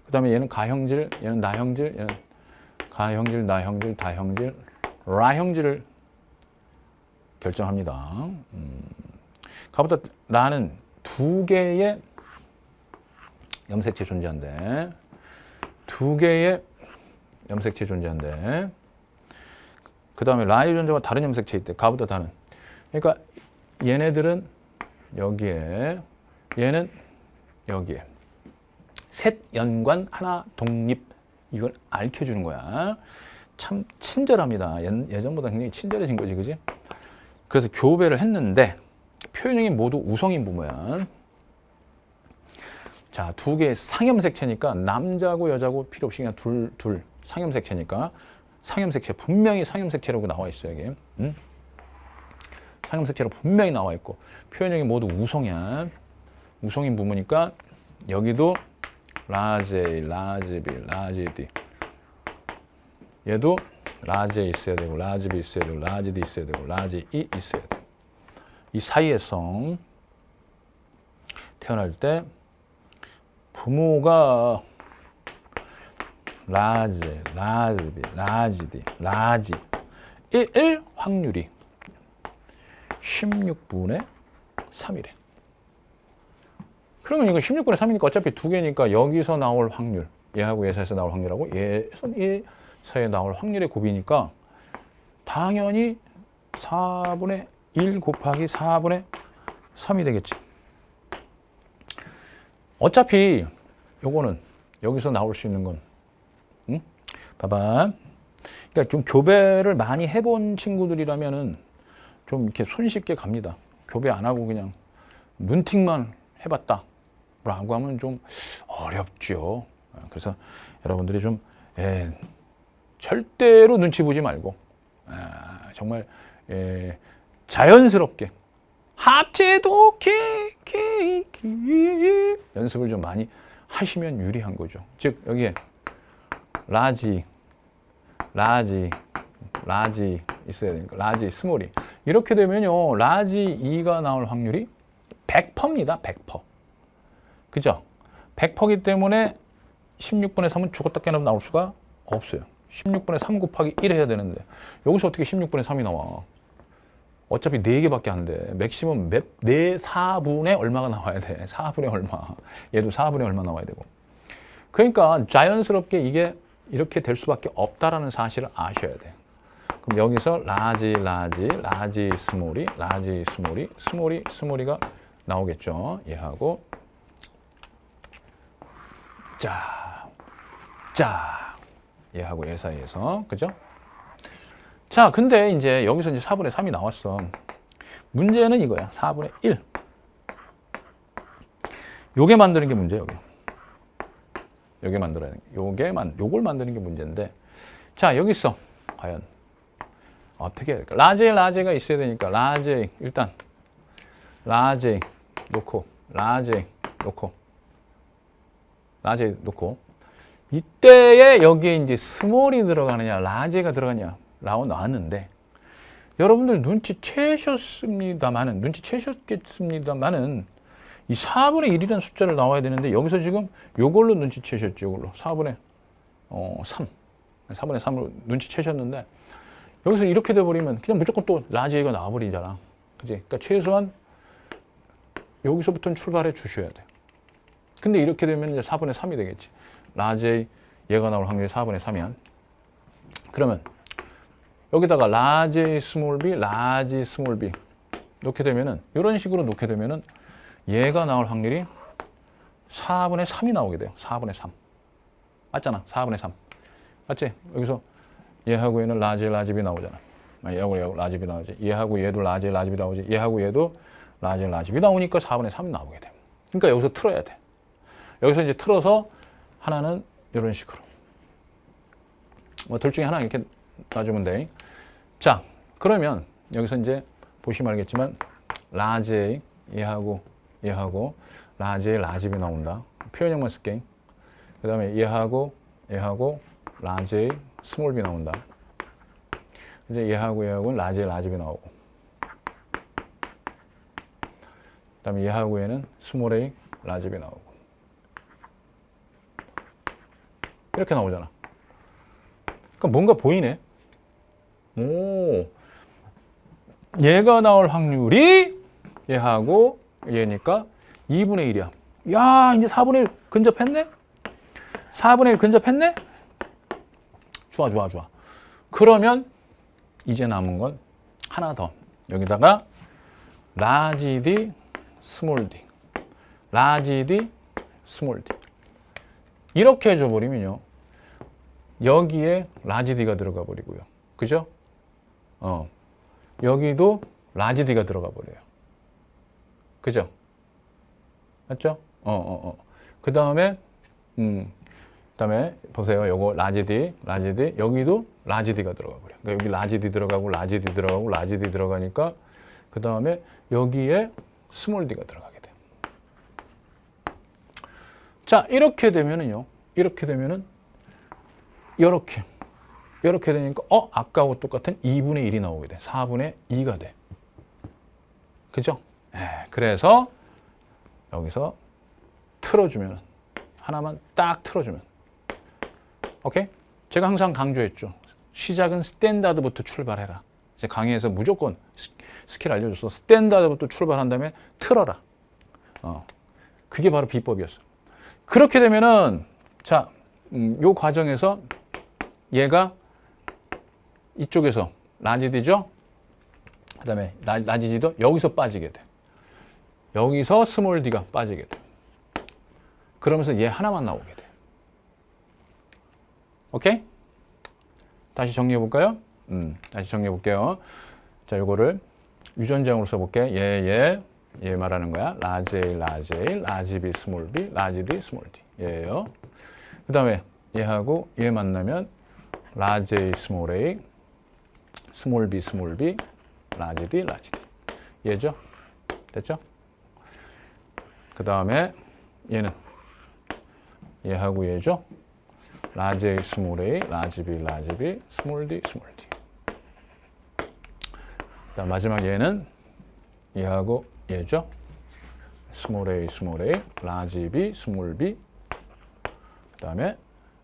그 다음에 얘는 가형질, 얘는 나형질, 얘는 가형질, 나형질, 다형질, 라형질을 결정합니다. 가보다 라는 두 개의 염색체 존재한데, 그 다음에 라 유전자와 다른 염색체 있대. 가보다 다는. 그러니까 얘네들은 여기에, 얘는 여기에. 셋 연관, 하나 독립. 이걸 알려주는 거야. 참 친절합니다. 예전보다 굉장히 친절해진 거지, 그지? 그래서 교배를 했는데 표현형이 모두 우성인 부모야. 자, 두 개의 상염색체니까 남자고 여자고 필요 없이 그냥 둘 상염색체니까 상염색체, 분명히 상염색체라고 나와 있어요, 여기. 상형색채로 분명히 나와 있고 표현형이 모두 우성이야. 우성인 부분이니까 여기도 라지 A, 라지 B, 라지 D. 얘도 라지 A 있어야 되고 라지 B 있어야 되고 라지 D 있어야 되고 라지 E 있어야 돼. 이 사이의 성 태어날 때 부모가 라지, 라지 B, 라지 D, 라지 1 확률이 16분의 3이래. 그러면 이거 16분의 3이니까 어차피 두 개니까 여기서 나올 확률, 얘하고 얘 사이에서 나올 확률하고 얘 사이에 나올 확률의 곱이니까 당연히 4분의 1 곱하기 4분의 3이 되겠지. 어차피 요거는 여기서 나올 수 있는 건 응? 봐봐. 그러니까 좀 교배를 많이 해본 친구들이라면은 좀 이렇게 손쉽게 갑니다. 교배 안 하고 그냥 눈팅만 해봤다 라고 하면 좀 어렵죠. 그래서 여러분들이 좀 절대로 눈치 보지 말고 정말 자연스럽게 합체도 연습을 좀 많이 하시면 유리한 거죠. 즉 여기에 라지 있어야 되니까 라지 스몰이 이렇게 되면요 라지 2가 나올 확률이 100%입니다. 100%. 그죠? 100%이기 때문에 16분의 3은 죽었다 깨어나면 나올 수가 없어요. 16분의 3 곱하기 1 해야 되는데 여기서 어떻게 16분의 3이 나와? 어차피 4개밖에 안 돼. 맥시멈 4분의 얼마가 나와야 돼. 4분의 얼마. 얘도 4분의 얼마 나와야 되고. 그러니까 자연스럽게 이게 이렇게 될 수밖에 없다라는 사실을 아셔야 돼. 그럼 여기서 라지 스몰이가 나오겠죠. 얘하고 얘하고 얘 사이에서 그죠? 자, 근데 이제 여기서 이제 4분의 3이 나왔어. 문제는 이거야. 4분의 1. 요게 만드는 게 문제야, 여기. 요게 만들어야 돼. 요걸 만드는 게 문제인데. 자, 여기 있어. 과연 어떻게 해야 될까? 라지가 있어야 되니까 라지 일단 라지 놓고 이때에 여기에 이제 스몰이 들어가느냐 라지가 들어가냐 나왔는데 여러분들 눈치채셨겠습니다만은 이 4분의 1이라는 숫자를 나와야 되는데 여기서 지금 요걸로 눈치채셨죠. 요걸로 4분의 3으로 눈치채셨는데 여기서 이렇게 돼버리면 그냥 무조건 또 라지가 나와버리잖아. 그지? 그러니까 최소한 여기서부터는 출발해 주셔야 돼. 근데 이렇게 되면 이제 4분의 3이 되겠지. 라지 얘가 나올 확률이 4분의 3이야. 그러면 여기다가 라지 스몰 b 놓게 되면은 이런 식으로 놓게 되면은 얘가 나올 확률이 4분의 3이 나오게 돼요. 4분의 3. 맞잖아. 4분의 3. 맞지? 여기서 얘하고 얘는 라지 b 나오잖아. 얘하고 라지 b 나오지. 얘하고 얘도 라지 b 나오지. 얘하고 얘도 라지 b 나오니까 4분의 3이 나오게 돼. 그러니까 여기서 틀어야 돼. 여기서 이제 틀어서 하나는 이런 식으로. 뭐 둘 중에 하나 이렇게 놔주면 돼. 자, 그러면 여기서 이제 보시면 알겠지만 라지 얘하고 라지 b 나온다. 표현형만 쓸게. 그 다음에 얘하고 라지 스몰 b 나온다. 이제 얘하고는 라지 b 나오고. 그 다음에 얘하고 얘는 스몰 a 라지 b 나오고. 이렇게 나오잖아. 그러니까 뭔가 보이네. 오, 얘가 나올 확률이 얘하고 얘니까 2분의 1이야. 야, 이제 4분의 1 근접했네? 4분의 1 근접했네? 좋아. 그러면 이제 남은 건 하나 더. 여기다가 라지 D, 스몰 d. 라지 D, 스몰 d. 이렇게 해줘버리면요. 여기에 라지 D가 들어가 버리고요. 그죠? 여기도 라지 D가 들어가 버려요. 그죠? 맞죠? 그 다음에 보세요. 요거 라지 D, 여기도 라지 D가 들어가 버려요. 그러니까 여기 라지 D 들어가고 라지 D 들어가니까 그 그 다음에 여기에 스몰 d가 들어가게 돼. 자, 이렇게 되면은요. 이렇게 되면은 이렇게 되니까 아까하고 똑같은 2분의 1이 나오게 돼. 4분의 2가 돼. 그죠? 그래서 여기서 틀어주면 하나만 딱 틀어주면 오케이? 제가 항상 강조했죠. 시작은 스탠다드부터 출발해라. 이제 강의에서 무조건 스킬 알려줬어. 스탠다드부터 출발한 다음에 틀어라. 그게 바로 비법이었어. 그렇게 되면은 자, 요 과정에서 얘가 이쪽에서 라지 D죠? 그 다음에 라지 D도 여기서 빠지게 돼. 여기서 스몰 D가 빠지게 돼. 그러면서 얘 하나만 나오게 돼. 오케이? 다시 정리해 볼까요? 다시 정리해 볼게요. 자, 요거를 유전자형으로 써볼게. 얘 말하는 거야. 라지 A, 라지 B, 스몰 B, 라지 D, 스몰 D. 얘예요. 그 다음에 얘하고 얘 만나면 라지 A, 스몰 A, 스몰 B, 라지 D, 라지 D. 얘죠? 됐죠? 그 다음에 얘는 얘하고 얘죠? 라지 A, 스몰 A, 라지 B, 스몰 D, 스몰 D. 그다음 마지막 얘는 얘하고 얘죠? 스몰 A, 라지 B, 스몰 B. 그다음에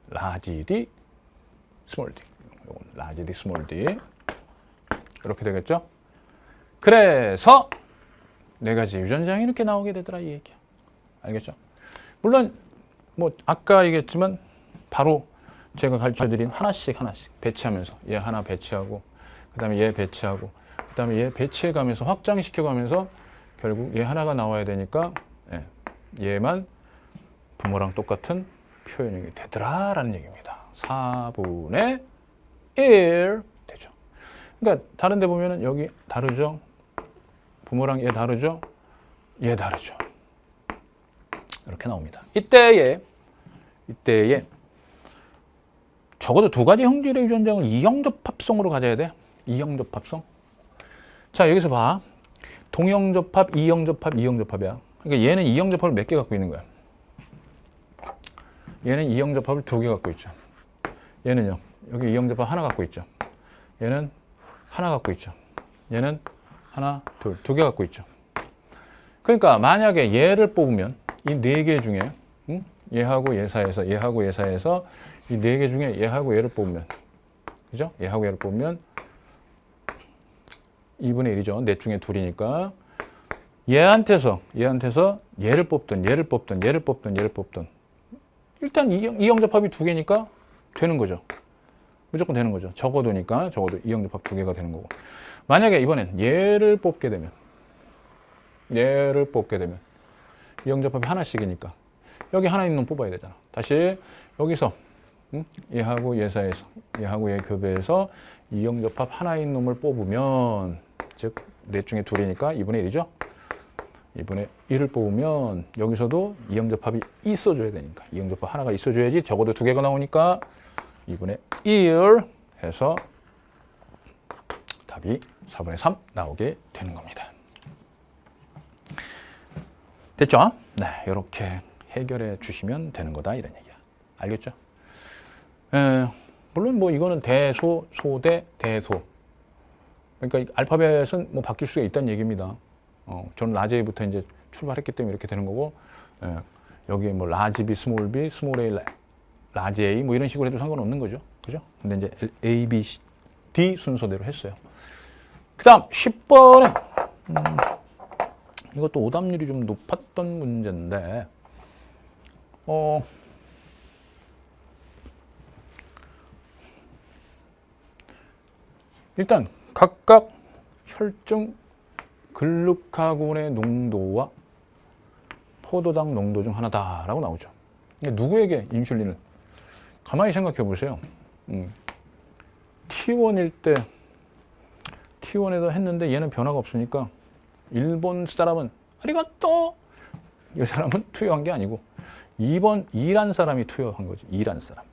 라지 D, 스몰 D. 이건 라지 D, 스몰 D. 이렇게 되겠죠? 그래서 네 가지 유전자형이 이렇게 나오게 되더라 이 얘기야. 알겠죠? 물론 뭐 아까 얘기했지만 바로 제가 가르쳐드린 하나씩 배치하면서 얘 하나 배치하고 그 다음에 얘 배치하고 그 다음에 얘 배치해가면서 확장시켜가면서 결국 얘 하나가 나와야 되니까 얘만 부모랑 똑같은 표현이 되더라 라는 얘기입니다. 4분의 1 되죠. 그러니까 다른 데 보면은 여기 다르죠. 부모랑 얘 다르죠. 얘 다르죠. 이렇게 나옵니다. 이때에 적어도 두 가지 형질의 유전자를 이형접합성으로 가져야 돼. 이형접합성. 자, 여기서 봐. 동형접합, 이형접합, 이형접합이야. 그러니까 얘는 이형접합을 몇 개 갖고 있는 거야. 얘는 이형접합을 2개 갖고 있죠. 얘는요. 여기 이형접합 하나 갖고 있죠. 얘는 하나 갖고 있죠. 얘는 하나, 둘, 2개 갖고 있죠. 그러니까 만약에 얘를 뽑으면 이 4개 중에 얘하고 얘 사이에서 얘하고 얘 사이에서 이 4개 중에 얘하고 얘를 뽑으면 그죠? 얘하고 얘를 뽑으면 2분의 1이죠. 넷 중에 둘이니까 얘한테서 얘를 뽑든 일단 이형접합이 2개니까 되는 거죠. 무조건 되는 거죠. 적어도니까 적어도 이형접합 2개가 되는 거고. 만약에 이번엔 얘를 뽑게 되면 이형접합이 하나씩이니까 여기 하나 있는 놈 뽑아야 되잖아. 다시 여기서 얘하고 얘 사이에서 얘하고 얘 교배에서 이형접합 하나 있는 놈을 뽑으면 즉 넷 중에 둘이니까 2분의 1이죠. 2분의 1을 뽑으면 여기서도 이형접합이 있어줘야 되니까 이형접합 하나가 있어줘야지 적어도 2개가 나오니까 2분의 1 해서 답이 4분의 3 나오게 되는 겁니다. 됐죠? 네, 이렇게 해결해 주시면 되는 거다 이런 얘기야. 알겠죠? 물론 뭐 이거는 대소, 소대, 대소. 그러니까 알파벳은 뭐 바뀔 수가 있다는 얘기입니다. 저는 라지 A부터 이제 출발했기 때문에 이렇게 되는 거고, 여기에 뭐 라지 B, 스몰 B, 스몰 A, 라지 A 뭐 이런 식으로 해도 상관없는 거죠. 그죠? 근데 이제 A, B, D 순서대로 했어요. 그 다음 10번은 이것도 오답률이 좀 높았던 문제인데 일단 각각 혈중 글루카곤의 농도와 포도당 농도 중 하나다라고 나오죠. 누구에게 인슐린을 가만히 생각해 보세요. T1일 때 T1에다 했는데 얘는 변화가 없으니까 일본 사람은 아리가또 이 사람은 투여한 게 아니고 2번 이란 사람이 투여한 거지. 이란 사람.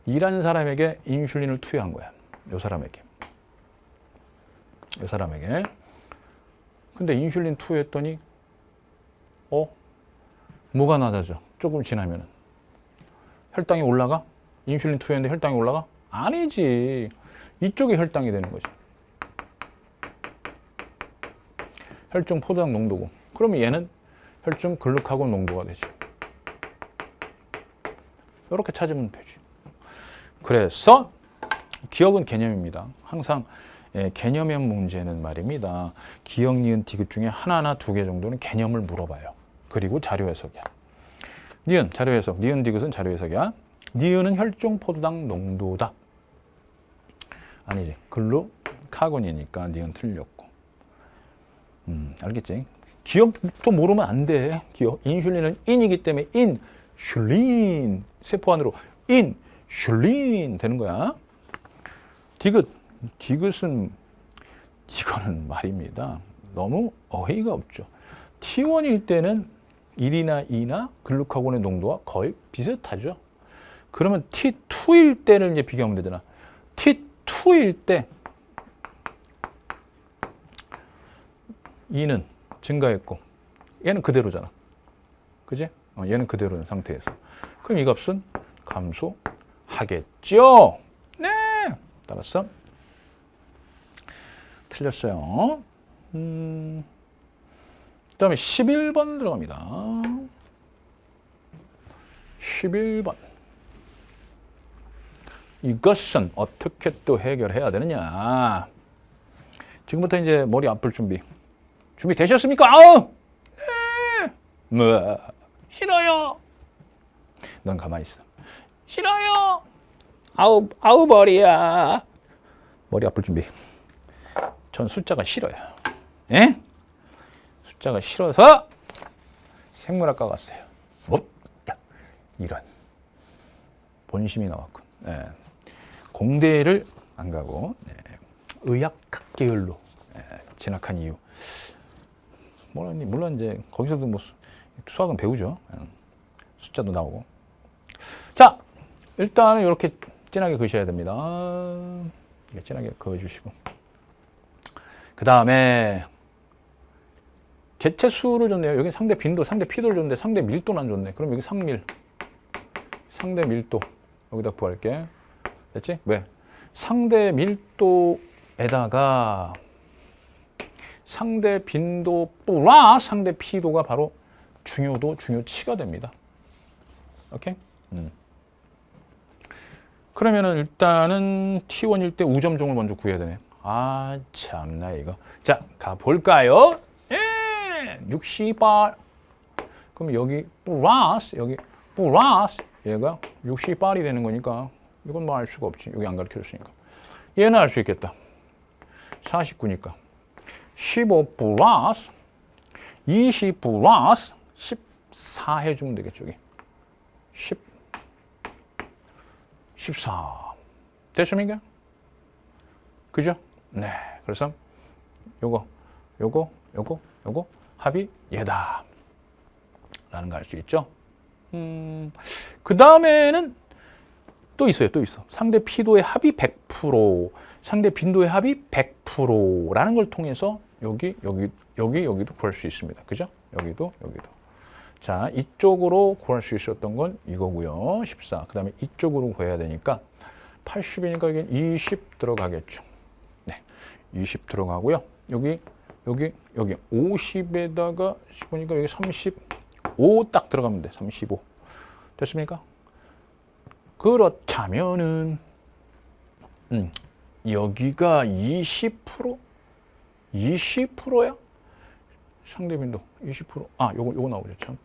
이란 사람에게 인슐린을 투여한 거야. 이 사람에게. 이 사람에게. 근데 인슐린 투여했더니 뭐가 낮아져? 조금 지나면은 혈당이 올라가? 인슐린 투여했는데 혈당이 올라가? 아니지. 이쪽에 혈당이 되는 거지. 혈중 포도당 농도고. 그러면 얘는 혈중 글루카곤 농도가 되지. 이렇게 찾으면 되지. 그래서 기억은 개념입니다. 항상 개념의 문제는 말입니다. 기억, 니은, 디귿 중에 하나나 두 개 정도는 개념을 물어봐요. 그리고 자료 해석이야. 니은, 자료 해석. 니은, 디귿은 자료 해석이야. 니은은 혈중 포도당 농도다. 아니지. 글루카곤이니까 니은 틀렸고. 알겠지? 기억도 모르면 안 돼. 기억. 인슐린은 인이기 때문에 인슐린. 세포 안으로 인슐린 되는 거야. 디귿. 디귿은 이거는 말입니다. 너무 어이가 없죠. T1일 때는 1이나 2나 글루카곤의 농도와 거의 비슷하죠. 그러면 T2일 때를 이제 비교하면 되잖아. T2일 때 2는 증가했고 얘는 그대로잖아. 그지? 얘는 그대로인 상태에서. 그럼 이 값은 감소하겠죠? 네! 따라서 틀렸어요. 그 다음에 11번 들어갑니다. 11번. 이것은 어떻게 또 해결해야 되느냐. 지금부터 이제 머리 아플 준비. 준비되셨습니까? 아우! 네! 뭐, 싫어요. 넌 가만히 있어. 싫어요. 아우 머리야. 머리 아플 준비. 전 숫자가 싫어요. 예? 숫자가 싫어서 생물학과 갔어요. 이런 본심이 나왔군. 네. 공대를 안 가고 의학학 계열로 진학한 이유. 물론 이제 거기서도 뭐 수학은 배우죠. 숫자도 나오고. 자, 일단은 이렇게 진하게 그으셔야 됩니다. 진하게 그어주시고. 그 다음에 개체수를 줬네요. 여기 상대 빈도, 상대 피도를 줬는데 상대 밀도는 안 줬네. 그럼 여기 상밀, 상대 밀도 여기다 구할게. 됐지? 왜? 상대 밀도에다가 상대 빈도 플러스 상대 피도가 바로 중요도, 중요치가 됩니다. 오케이? 그러면은 일단은 T1일 때 우점종을 먼저 구해야 되네. 아, 참나 이거. 자, 가볼까요? 60발. 그럼 여기 플러스, 여기 플러스 얘가 60발이 되는 거니까 이건 뭐 알 수가 없지. 여기 안 가르쳐줬으니까. 얘는 알 수 있겠다. 49니까 15 플러스 20 플러스 14 해주면 되겠죠. 여기 14 됐습니까? 그죠? 네. 그래서 요거 합이 얘다 라는 거 알 수 있죠. 그 다음에는 또 있어요. 또 있어. 상대 피도의 합이 100%, 상대 빈도의 합이 100%라는 걸 통해서 여기도 구할 수 있습니다. 그죠? 여기도. 자, 이쪽으로 구할 수 있었던 건 이거고요. 14. 그 다음에 이쪽으로 구해야 되니까 80이니까 여기 20 들어가겠죠. 네. 20 들어가고요. 여기 50에다가 보니까 여기 35 딱 들어가면 돼. 35. 됐습니까? 그렇다면은 여기가 20%? 20%야? 상대 빈도 20%. 아, 요거 나오죠. 참.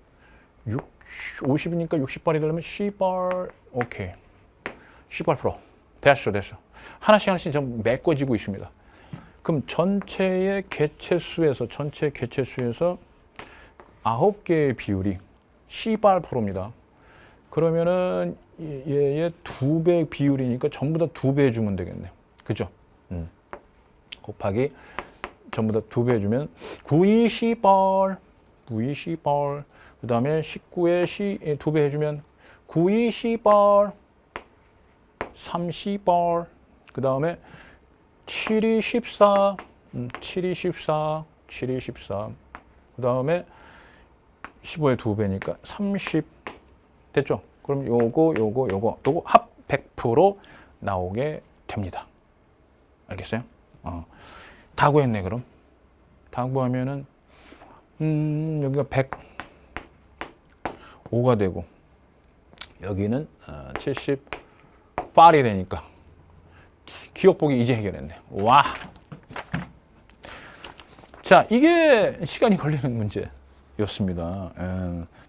50이니까 60발이 되려면 10발. 오케이. 18%. 됐어. 하나씩 좀 메꿔지고 있습니다. 그럼 전체 개체수에서 9개의 비율이 18%입니다. 그러면은 얘의 2배 비율이니까 전부 다 2배 해주면 되겠네요. 그죠? 곱하기 전부 다 2배 해주면 920발. 그 다음에 19에 2배 해주면 920발. 30발. 그 다음에 7이 14. 7이 14, 7이 14. 그 다음에 15의 2배니까 30 됐죠? 그럼 요거 합 100% 나오게 됩니다. 알겠어요? 다 구했네, 그럼. 다 구하면은, 여기가 105가 되고, 여기는 78이 되니까, 기억보기 이제 해결했네. 와! 자, 이게 시간이 걸리는 문제였습니다.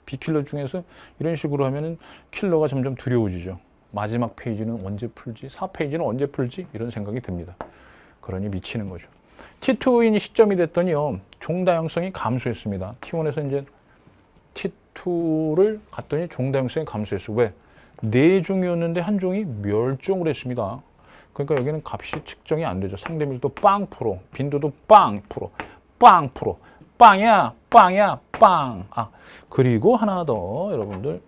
B킬러 중에서 이런 식으로 하면은 킬러가 점점 두려워지죠. 마지막 페이지는 언제 풀지? 4페이지는 언제 풀지? 이런 생각이 듭니다. 그러니 미치는 거죠. T2인 시점이 됐더니요, 종다양성이 감소했습니다. T1에서 이제 T2를 갔더니 종다양성이 감소했어. 왜? 4종이었는데 한 종이 멸종을 했습니다. 그러니까 여기는 값이 측정이 안 되죠. 상대 밀도 빵 프로, 빈도도 빵 프로, 빵 프로, 빵이야, 빵이야, 빵. 그리고 하나 더 여러분들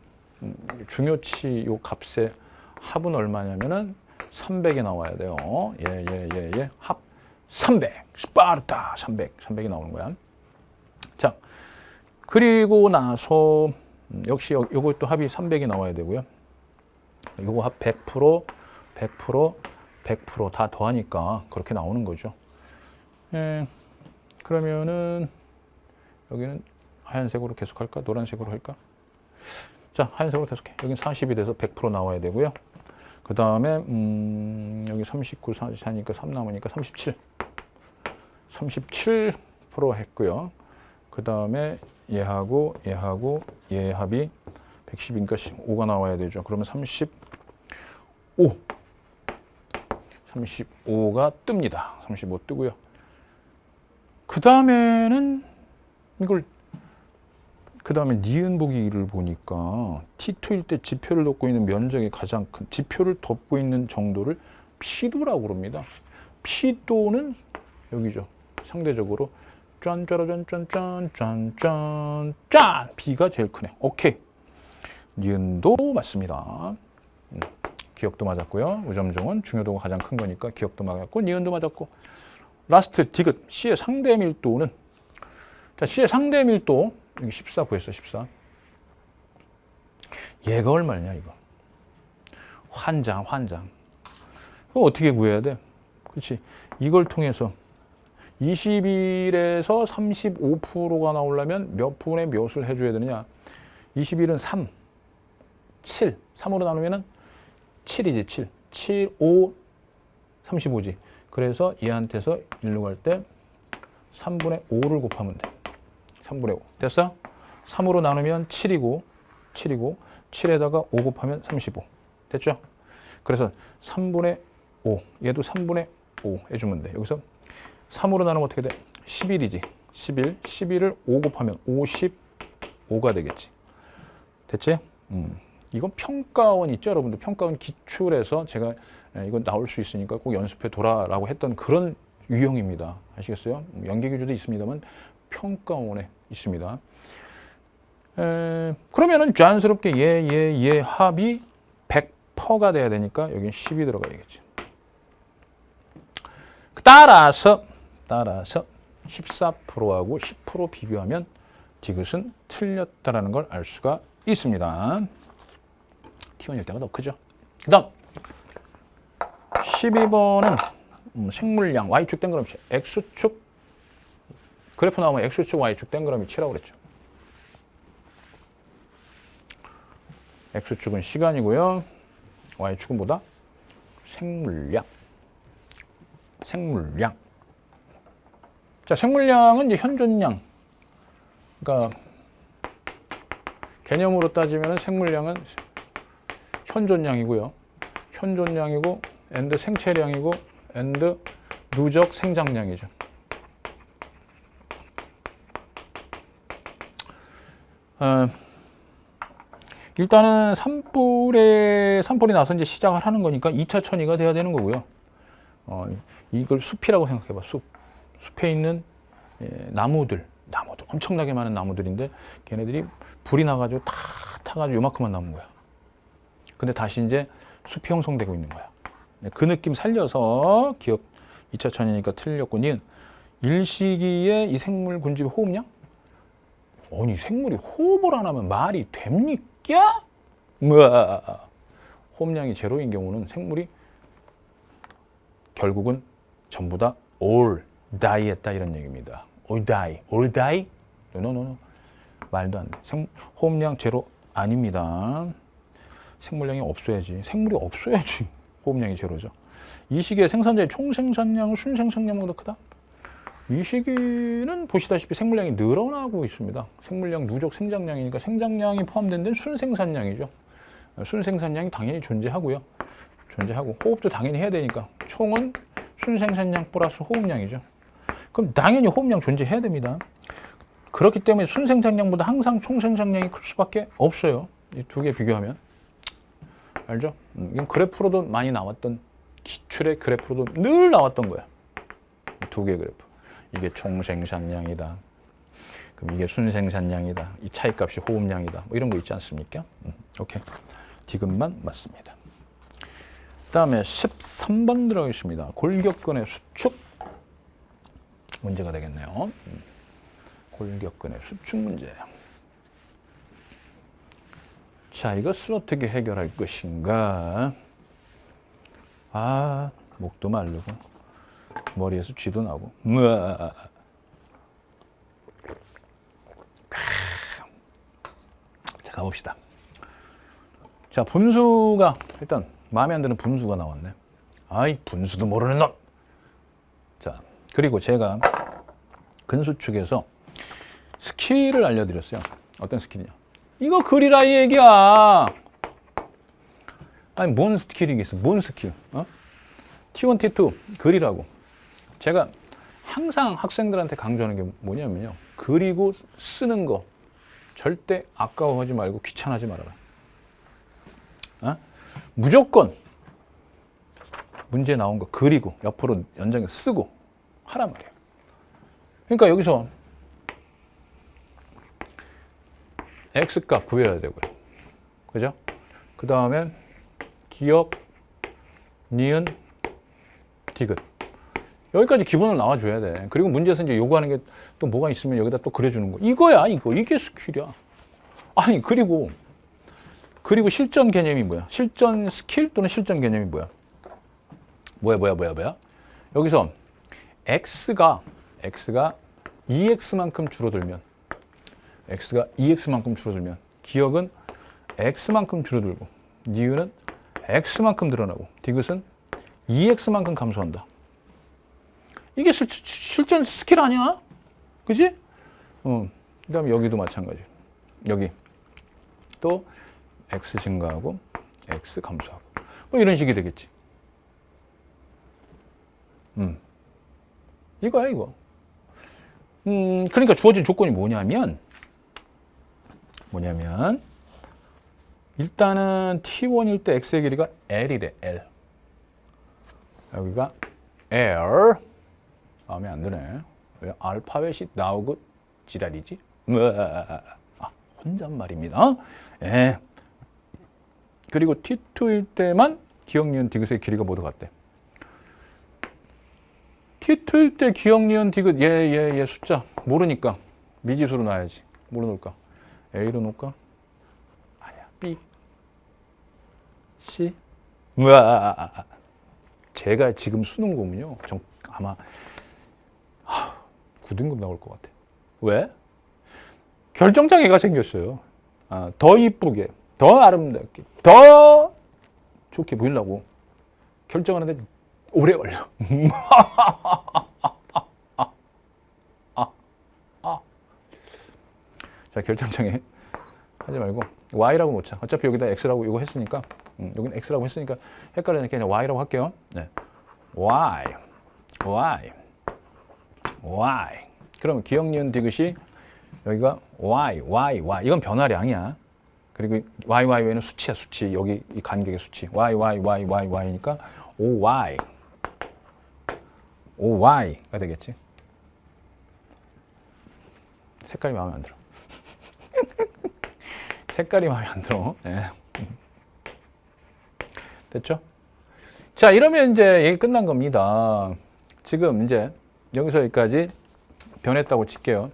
중요치 요 값의 합은 얼마냐면은 300이 나와야 돼요. 예. 합 300. 스파르타 300이 나오는 거야. 자, 그리고 나서 역시 요것도 합이 300이 나와야 되고요. 요거 합 100%, 100% 다 더하니까 그렇게 나오는 거죠. 그러면은 여기는 하얀색으로 계속 할까? 노란색으로 할까? 자, 하얀색으로 계속해. 여기는 40이 돼서 100% 나와야 되고요. 그 다음에 여기 39, 44니까 3 남으니까 37% 했고요. 그 다음에 얘하고 얘 합이 110이니까 5가 나와야 되죠. 그러면 35가 뜹니다. 35 뜨고요. 그 다음에는 그 다음에 니은 보기를 보니까 T2일 때 지표를 덮고 있는 면적이 가장 큰, 지표를 덮고 있는 정도를 P도라고 그럽니다. P도는 여기죠. 상대적으로 짠 B가 제일 크네. 오케이. 니은도 맞습니다. 기억도 맞았고요. 우점종은 중요도가 가장 큰 거니까 기억도 맞았고 니은도 맞았고. 라스트 디귿 C의 상대 밀도는, 자, C의 상대 밀도 여기 14 구했어. 14. 얘가 얼마냐 이거. 환장. 그거 어떻게 구해야 돼? 그렇지. 이걸 통해서 21에서 35%가 나오려면 몇 분의 몇을 해줘야 되느냐. 21은 3, 7. 3으로 나누면은 7이지. 7. 7, 5, 35지. 그래서 얘한테서 일로 갈 때 3분의 5를 곱하면 돼. 3분의 5. 됐어? 3으로 나누면 7이고 7에다가 5 곱하면 35. 됐죠? 그래서 3분의 5. 얘도 3분의 5 해주면 돼. 여기서 3으로 나누면 어떻게 돼? 11이지. 11. 11을 5 곱하면 55가 되겠지. 됐지? 이건 평가원 있죠, 여러분들. 평가원 기출에서 제가 이거 나올 수 있으니까 꼭 연습해 둬라라고 했던 그런 유형입니다. 아시겠어요? 연계 교재도 있습니다만 평가원에 있습니다. 그러면은 자연스럽게 얘 합이 100%가 돼야 되니까 여기는 10이 들어가야겠지. 따라서 14%하고 10% 비교하면 디귿은 틀렸다라는 걸 알 수가 있습니다. T1일 때가 더 크죠. 그 다음 12번은 생물량 Y축 땡그라미치, X축 그래프 나오면 X축 Y축 땡그라미치라고 그랬죠. X축은 시간이고요. Y축은 뭐다? 생물량. 자, 생물량은 이제 현존량. 그러니까 개념으로 따지면 생물량은 현존량이고요. 현존량이고 and 생체량이고 and 누적 생장량이죠. 일단은 산불이 나서 이제 시작을 하는 거니까 2차 천이가 돼야 되는 거고요. 이걸 숲이라고 생각해봐. 숲에 있는 나무들 엄청나게 많은 나무들인데 걔네들이 불이 나가지고 다 타가지고 요만큼만 남은 거야. 근데 다시 이제 숲이 형성되고 있는 거야. 그 느낌 살려서 기억 2차 천이니까 틀렸고 니은 일시기에 이 생물 군집의 호흡량? 아니 생물이 호흡을 안 하면 말이 됩니까? 호흡량이 제로인 경우는 생물이 결국은 전부 다 all die 했다 이런 얘기입니다. all die, all die? no. 말도 안 돼. 호흡량 제로 아닙니다. 생물량이 없어야지. 생물이 없어야지 호흡량이 제로죠. 이 시기에 생산자의 총 생산량은 순생산량보다 크다? 이 시기는 보시다시피 생물량이 늘어나고 있습니다. 생물량 누적 생장량이니까 생장량이 포함된 데는 순생산량이죠. 순생산량이 당연히 존재하고요. 존재하고 호흡도 당연히 해야 되니까 총은 순생산량 플러스 호흡량이죠. 그럼 당연히 호흡량 존재해야 됩니다. 그렇기 때문에 순생산량보다 항상 총생산량이 클 수밖에 없어요. 이 두 개 비교하면. 알죠? 이건 그래프로도 많이 나왔던, 기출의 그래프로도 늘 나왔던 거야. 두 개 그래프. 이게 총생산량이다. 그럼 이게 순생산량이다. 이 차이값이 호흡량이다. 뭐 이런 거 있지 않습니까? 오케이. 디귿만 맞습니다. 그 다음에 13번 들어가겠습니다. 골격근의 수축 문제가 되겠네요. 골격근의 수축 문제. 자, 이것을 어떻게 해결할 것인가? 아, 목도 마르고 머리에서 쥐도 나고. 자, 가봅시다. 자, 분수가 일단 마음에 안 드는 분수가 나왔네. 아이, 분수도 모르는 놈. 자, 그리고 제가 근수축에서 스킬을 알려드렸어요. 어떤 스킬이냐? 이거 그리라 이 얘기야. 아니, 뭔 스킬이겠어? 뭔 스킬? T1, T2 그리라고. 제가 항상 학생들한테 강조하는 게 뭐냐면요. 그리고 쓰는 거 절대 아까워하지 말고 귀찮아하지 말아라. 무조건 문제 나온 거 그리고 옆으로 연장해서 쓰고 하란 말이에요. 그러니까 여기서 X값 구해야 되고요. 그죠? 그 다음에 기억, 니은, 디귿. 여기까지 기본으로 나와줘야 돼. 그리고 문제에서 이제 요구하는 게 또 뭐가 있으면 여기다 또 그려주는 거. 이거야, 이거. 이게 스킬이야. 아니, 그리고 실전 개념이 뭐야? 실전 스킬 또는 실전 개념이 뭐야? 뭐야? 여기서 X가 2X만큼 줄어들면 기억은 X만큼 줄어들고 니은은 X만큼 늘어나고 디귿은 2X만큼 감소한다. 이게 실전 스킬 아니야? 그지? 그 다음에 여기도 마찬가지. 여기 또 X 증가하고 X 감소하고 뭐 이런 식이 되겠지. 이거야 이거. 그러니까 주어진 조건이 뭐냐면 일단은 T1일 때 X의 길이가 L이래. L. 여기가 L. 마음에 안 드네. 왜 알파벳이 나오고 지랄이지? 혼잣말입니다. 예. 그리고 T2일 때만 기억, 니은, 디귿의 길이가 모두 같대. T2일 때 기억, 니은, 디귿 얘 숫자 모르니까 미지수로 놔야지. 뭐로 놓을까? A로 놓을까? 아니야. B, C. 제가 지금 수능 보면요. 아마 9등급 나올 것 같아. 왜? 결정장애가 생겼어요. 더 이쁘게, 더 아름답게, 더 좋게 보이려고 결정하는데 오래 걸려. 자, 결정장애 하지 말고 Y라고 놓자. 어차피 여기다 X라고 이거 했으니까 여기는 X라고 했으니까 헷갈리니까 그냥 Y라고 할게요. 네. Y. 그러면 기억, 니은, 디귿이 여기가 Y. 이건 변화량이야. 그리고 YY는 수치야, 수치. 여기 이 간격의 수치. YY니까 OY가 되겠지. 색깔이 마음에 안 들어. 색깔이 마음에 안 들어. 네. 됐죠? 자, 이러면 이제 얘기 끝난 겁니다. 지금 이제 여기서 여기까지 변했다고 칠게요.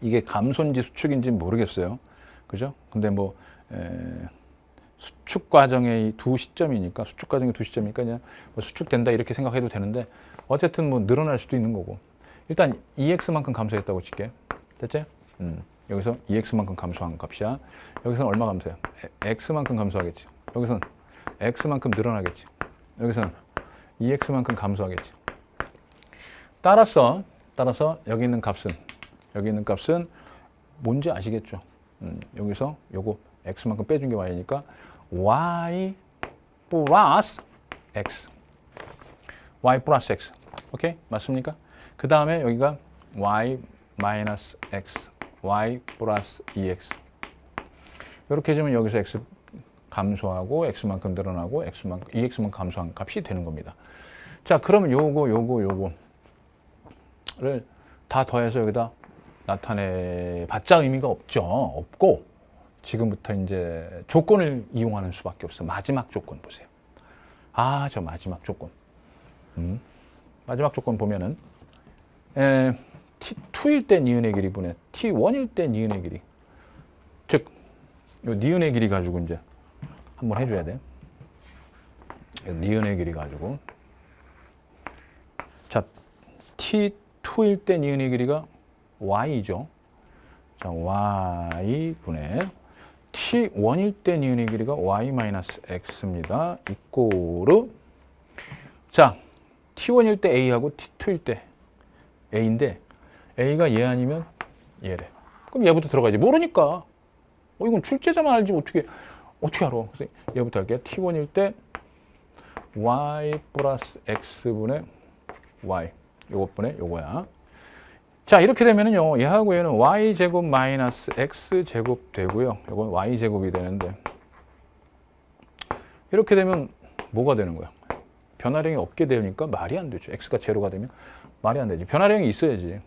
이게 감소인지 수축인지 모르겠어요. 그죠? 근데 뭐 수축 과정의 두 시점이니까 그냥 뭐 수축된다 이렇게 생각해도 되는데 어쨌든 뭐 늘어날 수도 있는 거고. 일단 EX만큼 감소했다고 칠게요. 됐지? 여기서 EX만큼 감소한 값이야. 여기서는 얼마 감소야? X만큼 감소하겠지. 여기서는 X만큼 늘어나겠지. 여기서는 EX만큼 감소하겠지. 따라서 여기 있는 값은 뭔지 아시겠죠? 여기서 요거 X만큼 빼준 게 Y니까 Y 플러스 X. Y 플러스 X. 오케이? 맞습니까? 그 다음에 여기가 Y 마이너스 X. Y 플러스 EX. 이렇게 해주면 여기서 X 감소하고 X만큼 늘어나고 EX만큼 감소한 값이 되는 겁니다. 자, 그러면 요거를 다 더해서 여기다 나타내봤자 의미가 없고 지금부터 이제 조건을 이용하는 수밖에 없어. 마지막 조건 보세요. 저 마지막 조건. 마지막 조건 보면은 T2일 때 니은의 길이 분의 T1일 때 니은의 길이. 즉, 요 니은의 길이 가지고 이제 한번 해줘야 돼. 니은의 길이 가지고. 자, T2일 때 니은의 길이가 Y죠. 자, Y 분의 T1일 때 니은의 길이가 Y-X입니다. 이꼬르. 자, T1일 때 A하고 T2일 때 A인데 A가 얘 아니면 얘래. 그럼 얘부터 들어가야지. 모르니까. 이건 출제자만 알지 어떻게 알아. 그래서 얘부터 할게요. T1일 때 Y 플러스 X분의 Y. 요것분의 요거야. 자, 이렇게 되면은요, 얘하고 얘는 Y제곱 마이너스 X제곱 되고요. 요건 Y제곱이 되는데, 이렇게 되면 뭐가 되는 거야? 변화량이 없게 되니까 말이 안 되죠. X가 제로가 되면 말이 안 되지. 변화량이 있어야지.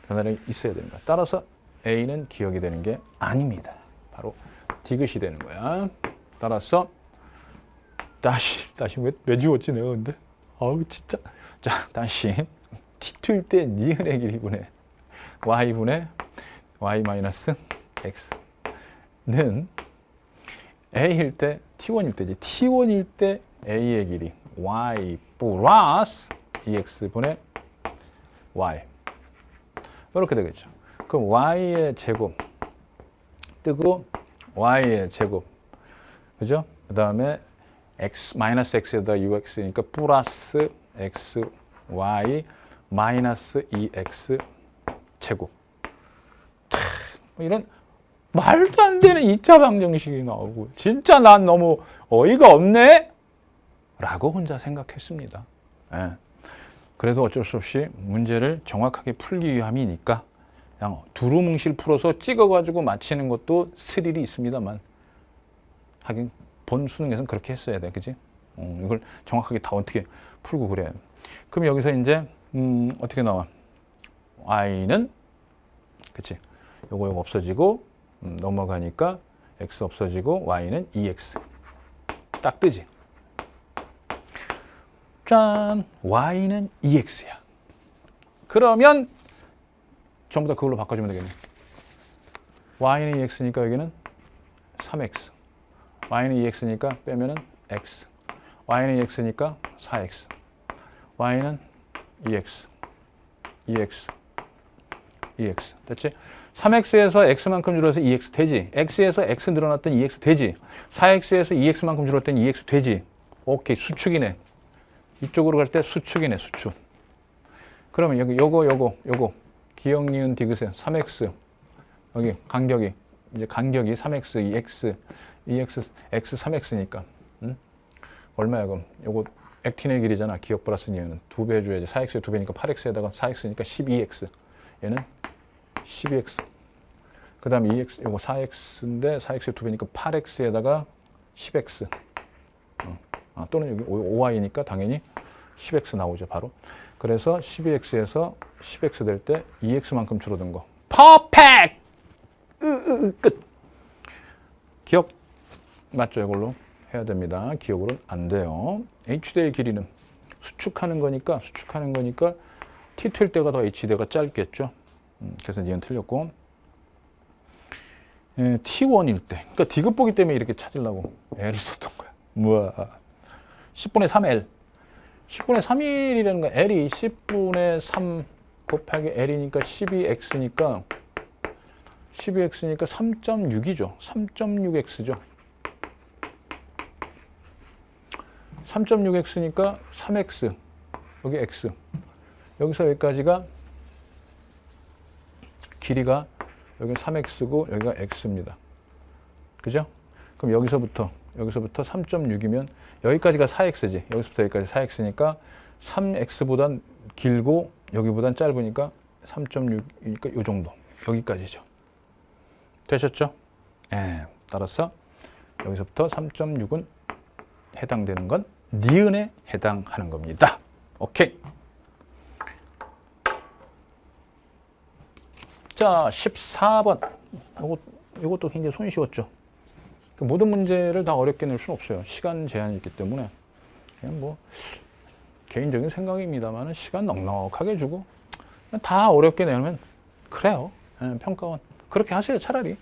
변화량이 있어야 됩니다. 따라서 A는 기억이 되는 게 아닙니다. 바로 디귿이 되는 거야. 따라서 다시 왜 지웠지 내가 근데? 아우 진짜. 자, 다시 T2일 때 니은의 길이분의 Y분의 Y 마이너스 X는 A일 때 T1일 때지. T1일 때 A의 길이 Y 플러스 EX분의 Y. 이렇게 되겠죠. 그럼 Y의 제곱 뜨고 Y의 제곱. 그죠? 그 다음에 X, 마이너스 X에다 UX니까 플러스 X, Y, 마이너스 2X 제곱. 이런 말도 안 되는 2차 방정식이 나오고 진짜 난 너무 어이가 없네? 라고 혼자 생각했습니다. 예. 그래도 어쩔 수 없이 문제를 정확하게 풀기 위함이니까 그냥 두루뭉실 풀어서 찍어가지고 맞히는 것도 스릴이 있습니다만 하긴 본 수능에서는 그렇게 했어야 돼. 그지? 이걸 정확하게 다 어떻게 풀고 그래. 그럼 여기서 이제 어떻게 나와? Y는 그치? 요거 없어지고 넘어가니까 X 없어지고 Y는 2X 딱 뜨지? 짠! Y는 2X야. 그러면 전부 다 그걸로 바꿔주면 되겠네. Y는 2X니까 여기는 3X. Y는 2X니까 빼면은 X. Y는 2X니까 4X. Y는 2X. 2X. 2X. 됐지? 3X에서 X만큼 줄어서 2X 되지? X에서 X 늘어났더니 2X 되지? 4X에서 2X만큼 줄었더니 2X 되지? 오케이. 수축이네. 이쪽으로 갈 때 수축이네. 수축. 그러면 여기 요거 기억, 니은, 디귿에 3X. 여기 간격이 이제 간격이 3X, 2X, 2X, X 3X니까. 얼마야 그럼? 요거 액틴의 길이잖아. 기억 플러스 니은은 2배 해줘야지. 4X에 2배니까 8X에다가 4X니까 12X. 얘는 12X. 그 다음에 2X, 요거 4X인데 4X에 2배니까 8X에다가 10X. 또는 여기 5Y니까 당연히 10X 나오죠. 바로. 그래서 12X에서 10X 될 때 2X만큼 줄어든 거. 퍼펙트! 끝! 기억 맞죠? 이걸로 해야 됩니다. 기억으로는 안 돼요. H대의 길이는 수축하는 거니까 T2일 때가 더 H대가 짧겠죠. 그래서 니은 틀렸고. T1일 때. 그러니까 디귿 보기 때문에 이렇게 찾으려고 L을 썼던 거야. 뭐야. 10분의 3L. 10분의 3일이라는 거 L이 10분의 3 곱하기 L이니까 12X니까 3.6이죠. 3.6X죠. 3.6X니까 3X. 여기 X. 여기서 여기까지가 길이가 여기 3X고 여기가 X입니다. 그죠? 그럼 여기서부터 3.6이면 여기까지가 4X지. 여기서부터 여기까지 4X니까 3X보단 길고 여기보단 짧으니까 3.6이니까 이 정도. 여기까지죠. 되셨죠? 예. 따라서 여기서부터 3.6은 해당되는 건 니은에 해당하는 겁니다. 오케이. 자, 14번. 이것도 굉장히 손쉬웠죠. 모든 문제를 다 어렵게 낼 수는 없어요. 시간 제한이 있기 때문에. 그냥 뭐, 개인적인 생각입니다만, 시간 넉넉하게 주고, 다 어렵게 내면, 그래요. 예, 평가원. 그렇게 하세요, 차라리.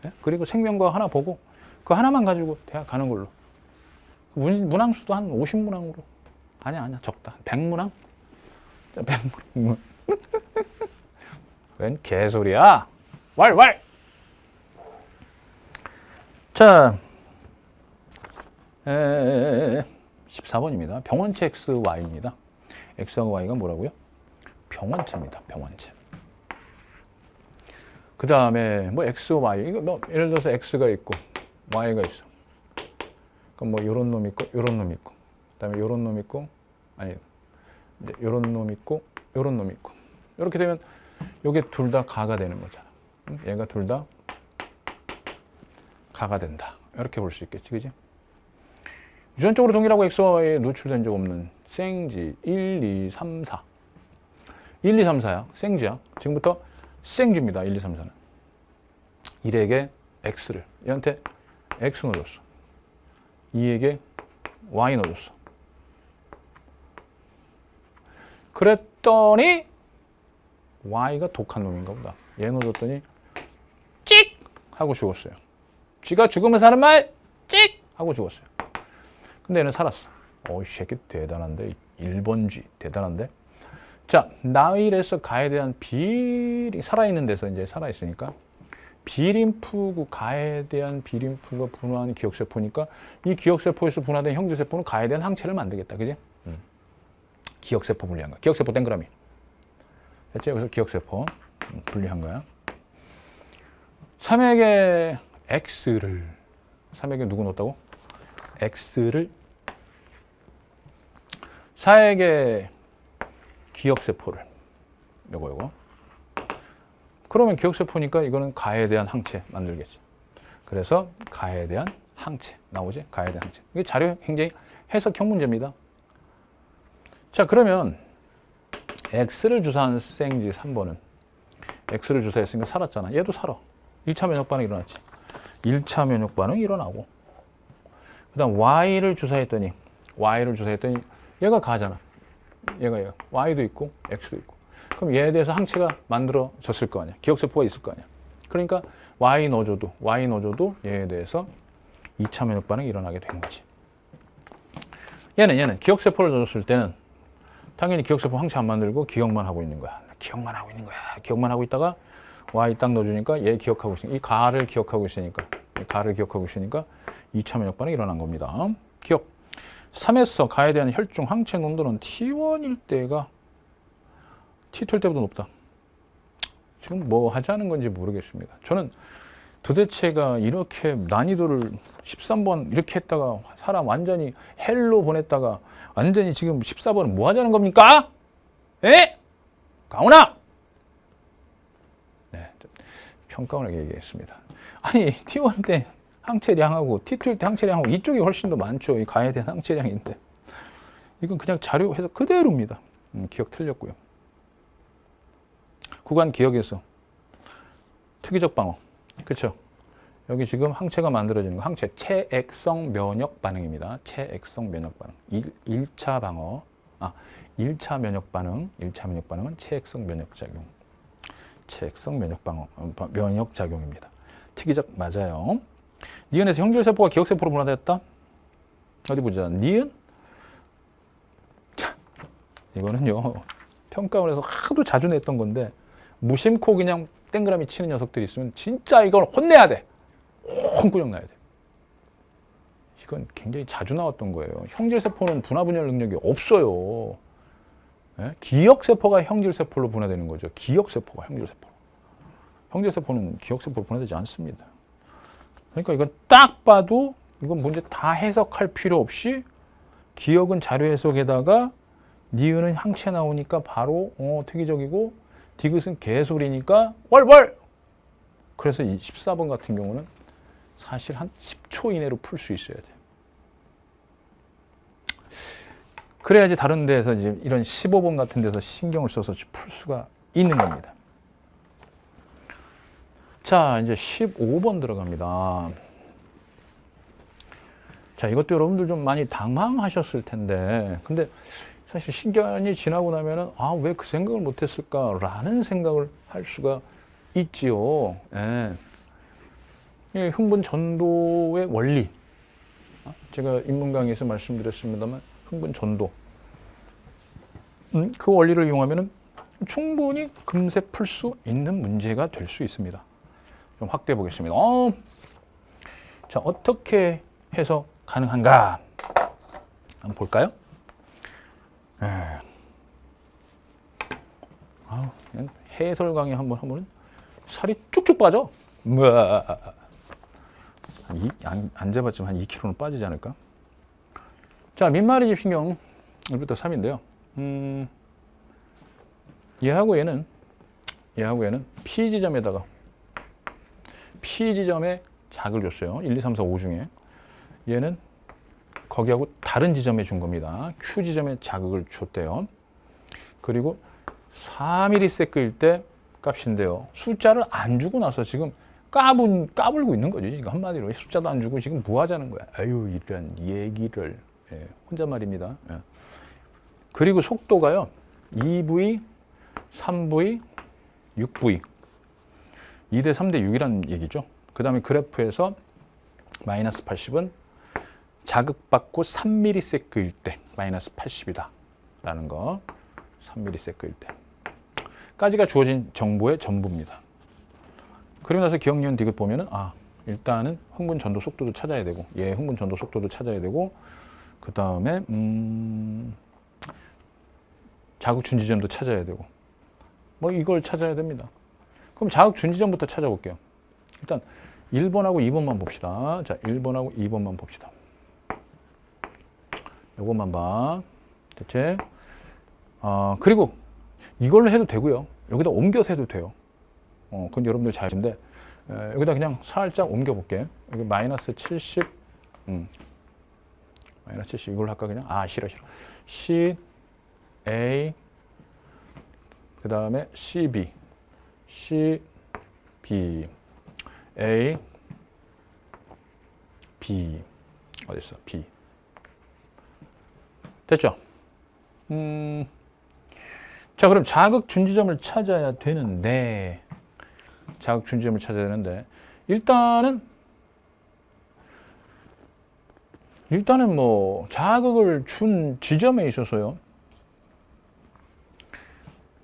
예? 그리고 생명과학 하나 보고, 그 하나만 가지고 대학 가는 걸로. 문항수도 한 50문항으로. 아니야, 적다. 100문항? 100문항. 웬 개소리야? 왈! 자, 14번입니다. 병원체 XY입니다. X하고 Y가 뭐라고요? 병원체입니다. 병원체. 그 다음에 뭐 X, Y. 이거 뭐 예를 들어서 X가 있고 Y가 있어. 그럼 뭐 요런 놈 있고 요런 놈 있고. 그 다음에 요런 놈 있고 아니 요런 놈 있고 요런 놈 있고. 이렇게 되면 요게 둘 다 가가 되는 거잖아. 얘가 둘 다 가가 된다. 이렇게 볼 수 있겠지, 그지? 유전적으로 동일하고 X와 Y에 노출된 적 없는 생지 1, 2, 3, 4. 1, 2, 3, 4야. 생지야. 지금부터 생지입니다. 1, 2, 3, 4는. 1에게 X를. 얘한테 X 넣어줬어. 2에게 Y 넣어줬어. 그랬더니 Y가 독한 놈인가 보다. 얘 넣어줬더니 찍! 하고 죽었어요. 쥐가 죽으면서 하는 말 찍! 하고 죽었어요. 근데 얘는 살았어. 이 새끼 대단한데. 1번 쥐 대단한데. 자, 나일에서 가에 대한 살아있는 데서 이제 살아있으니까 비림프구 가에 대한 비림프가 분화하는 기억세포니까 이 기억세포에서 분화된 형제세포는 가에 대한 항체를 만들겠다. 그지? 기억세포 분리한 거야. 기억세포 땡그라미. 됐지? 여기서 기억세포 분리한 거야. 3에게 X를 3에게 누구 넣었다고? X를 4에게 기억세포를 요거 그러면 기억세포니까 이거는 가에 대한 항체 만들겠지. 그래서 가에 대한 항체 나오지? 가에 대한 항체. 이게 자료 굉장히 해석형 문제입니다. 자, 그러면 X를 주사한 생지 3번은 X를 주사했으니까 살았잖아. 얘도 살아. 1차 면역 반응이 일어났지. 1차 면역 반응이 일어나고 그 다음 Y를 주사했더니 얘가 가잖아. 얘가 Y도 있고 X도 있고. 그럼 얘에 대해서 항체가 만들어졌을 거 아니야. 기억세포가 있을 거 아니야. 그러니까 Y 넣어줘도 얘에 대해서 2차 면역 반응이 일어나게 된 거지. 얘는 기억세포를 넣었을 때는 당연히 기억세포 항체 안 만들고 기억만 하고 있는 거야. 기억만 하고 있다가 Y 딱 넣어주니까 얘 기억하고 있으니까 이 가를 기억하고 있으니까 2차 면역 반응이 일어난 겁니다. 기억. 3에서 가에 대한 혈중 항체 농도는 T1일 때가 T2일 때보다 높다. 지금 뭐 하자는 건지 모르겠습니다. 저는 도대체가 이렇게 난이도를 13번 이렇게 했다가 사람 완전히 헬로 보냈다가 완전히 지금 14번은 뭐 하자는 겁니까? 에? 가오나! 네, 평가원에게 얘기했습니다. 아니 T1 때 항체량하고 T2일 때 항체량하고 이쪽이 훨씬 더 많죠. 이 가에 대한 항체량인데 이건 그냥 자료 해서 그대로입니다. 기억 틀렸고요. 구간 기억에서 특이적 방어. 그렇죠? 여기 지금 항체가 만들어지는 거 체액성 면역 반응입니다. 체액성 면역 반응. 1차 방어. 1차 면역 반응. 1차 면역 반응은 체액성 면역 작용. 체액성 면역 작용입니다. 특이적 맞아요. 니은에서 형질세포가 기억세포로 분화됐다. 어디 보자. 니은? 자, 이거는요. 평가원에서 하도 자주 냈던 건데 무심코 그냥 땡그라미 치는 녀석들이 있으면 진짜 이걸 혼내야 돼. 홍구역 나야 돼. 이건 굉장히 자주 나왔던 거예요. 형질세포는 분화분열 능력이 없어요. 예? 기억세포가 형질세포로 분화되는 거죠. 기억세포가 형질세포로. 형질세포는 기억세포로 분화되지 않습니다. 그러니까 이건 딱 봐도 이건 문제 다 해석할 필요 없이 기억은 자료 해석에다가 니은은 항체 나오니까 바로 특이적이고 디귿은 개소리니까 월월. 그래서 이 14번 같은 경우는 사실 한 10초 이내로 풀 수 있어야 돼요. 그래야지 다른 데서 이제 이런 15번 같은 데서 신경을 써서 풀 수가 있는 겁니다. 자, 이제 15번 들어갑니다. 자, 이것도 여러분들 좀 많이 당황하셨을 텐데, 근데 사실 신경이 지나고 나면은, 왜 그 생각을 못했을까라는 생각을 할 수가 있지요. 예. 이 흥분 전도의 원리. 제가 인문 강의에서 말씀드렸습니다만, 흥분 전도. 그 원리를 이용하면은 충분히 금세 풀 수 있는 문제가 될 수 있습니다. 좀 확대해 보겠습니다. 자, 어떻게 해서 가능한가? 한번 볼까요? 그냥 해설 강의 한번 하면 살이 쭉쭉 빠져. 안 재봤지만 한 2kg는 빠지지 않을까? 자, 민마리집 신경 1부터 3인데요. 얘하고 얘는 P 지점에다가 P 지점에 작을 줬어요. 1, 2, 3, 4, 5 중에. 얘는 거기하고 다른 지점에 준 겁니다. Q 지점에 자극을 줬대요. 그리고 4mS일 때 값인데요. 숫자를 안 주고 나서 지금 까불고 있는 거죠. 지금 한마디로 숫자도 안 주고 지금 뭐 하자는 거야. 아유, 이런 얘기를. 혼잣말입니다. 그리고 속도가요. 2V, 3V, 6V. 2대 3대 6이라는 얘기죠. 그 다음에 그래프에서 마이너스 80은 자극받고 3ms일 때 마이너스 80이다. 라는 거. 3ms일 때. 까지가 주어진 정보의 전부입니다. 그리고 나서 기억, 니은, 디귿 보면은, 일단은 흥분 전도 속도도 찾아야 되고, 흥분 전도 속도도 찾아야 되고, 그 다음에, 자극 준지점도 찾아야 되고, 이걸 찾아야 됩니다. 그럼 자극 준지점부터 찾아볼게요. 일단 1번하고 2번만 봅시다. 자, 1번하고 2번만 봅시다. 요것만 봐. 대체. 그리고 이걸로 해도 되고요. 여기다 옮겨서 해도 돼요. 그건 여러분들 잘 아시는데, 여기다 그냥 살짝 옮겨볼게. 여기 마이너스 70, 마이너스 70 이걸로 할까 그냥? 싫어. C, A, 그 다음에 CB, C, B, A, B, 어딨어? B. 됐죠? 자, 그럼 자극 준지점을 찾아야 되는데, 일단은 뭐 자극을 준 지점에 있어서요.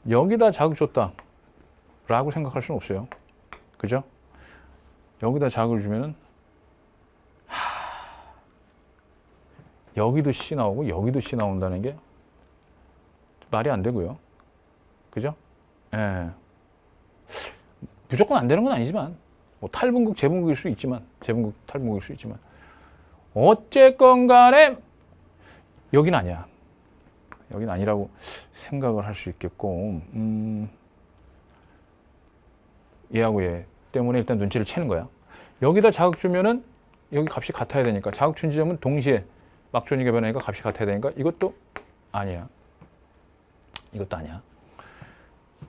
여기다 자극 줬다 라고 생각할 수는 없어요. 그죠? 여기다 자극을 주면은 여기도 C 나오고 여기도 C 나온다는 게 말이 안 되고요. 그죠? 무조건 안 되는 건 아니지만 뭐 탈분극, 재분극일 수 있지만 탈분극일 수 있지만 어쨌건 간에 여긴 아니야. 여긴 아니라고 생각을 할 수 있겠고 얘하고 얘 때문에 일단 눈치를 채는 거야. 여기다 자극 주면은 여기 값이 같아야 되니까 자극 준 지점은 동시에 막존이가 변하니까 값이 같아야 되니까 이것도 아니야. 이것도 아니야.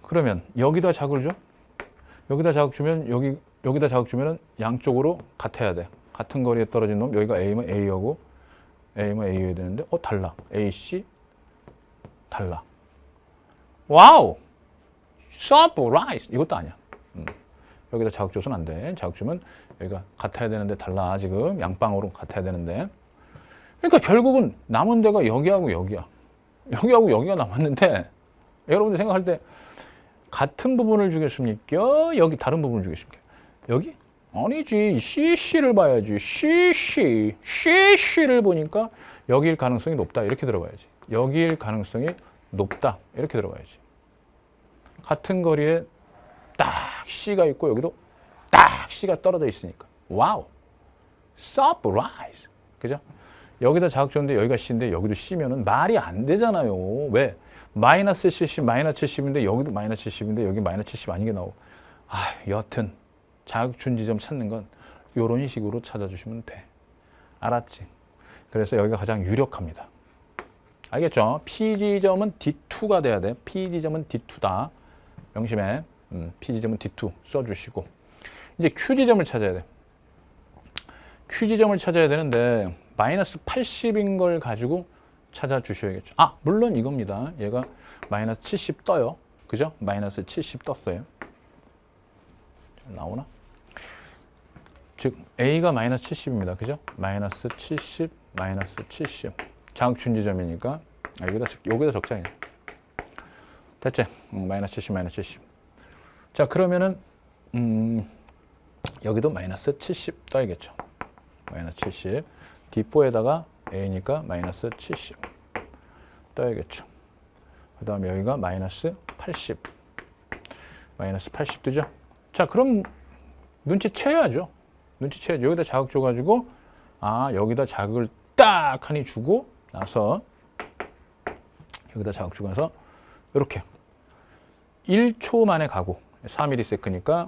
그러면 여기다 자극을 줘? 여기다 자극 주면 여기다 자극 주면은 양쪽으로 같아야 돼. 같은 거리에 떨어진 놈 여기가 A면 A하고 A면 A여야 되는데 달라. AC 달라. 와우! 서프라이즈! 이것도 아니야. 여기다 자극 줘서는 안 돼. 자극 주면 여기가 같아야 되는데 달라. 지금 양방으로 같아야 되는데. 그러니까 결국은 남은 데가 여기하고 여기야. 여기하고 여기가 남았는데 여러분들 생각할 때 같은 부분을 주겠습니까? 여기 다른 부분을 주겠습니까? 여기? 아니지. CC를 봐야지. CC를 보니까 여기일 가능성이 높다. 이렇게 들어봐야지. 여기일 가능성이 높다. 이렇게 들어봐야지. 같은 거리에 딱 C가 있고 여기도 딱 C가 떨어져 있으니까. 와우. 서프라이즈. 그죠? 여기다 자극 줬는데 여기가 C인데 여기도 C면은 말이 안 되잖아요. 왜? 마이너스 70, 마이너스 70인데 여기도 마이너스 70인데 여기 마이너스 70 아닌 게 나오고. 여튼 자극 준 지점 찾는 건 이런 식으로 찾아주시면 돼. 알았지? 그래서 여기가 가장 유력합니다. 알겠죠? P 지점은 D2가 돼야 돼. P 지점은 D2다. 명심해. P 지점은 D2 써주시고. 이제 Q 지점을 찾아야 돼. Q 지점을 찾아야 되는데 마이너스 80인 걸 가지고 찾아주셔야겠죠. 물론 이겁니다. 얘가 마이너스 70 떠요. 그죠? 마이너스 70 떴어요. 나오나? 즉 A가 마이너스 70입니다. 그죠? 마이너스 70, 마이너스 70. 자극준 지점이니까 여기다 적자. 됐지? 마이너스 70, 마이너스 70. 자, 그러면은 여기도 마이너스 70 떠야겠죠. 마이너스 70. D4에다가 A니까 마이너스 70 떠야겠죠. 그 다음에 여기가 마이너스 80. 마이너스 80 뜨죠? 자, 그럼 눈치채야죠. 눈치채야죠. 여기다 자극 줘가지고 여기다 자극을 딱 하니 주고 나서 여기다 자극 주고 나서 이렇게 1초 만에 가고 4ms니까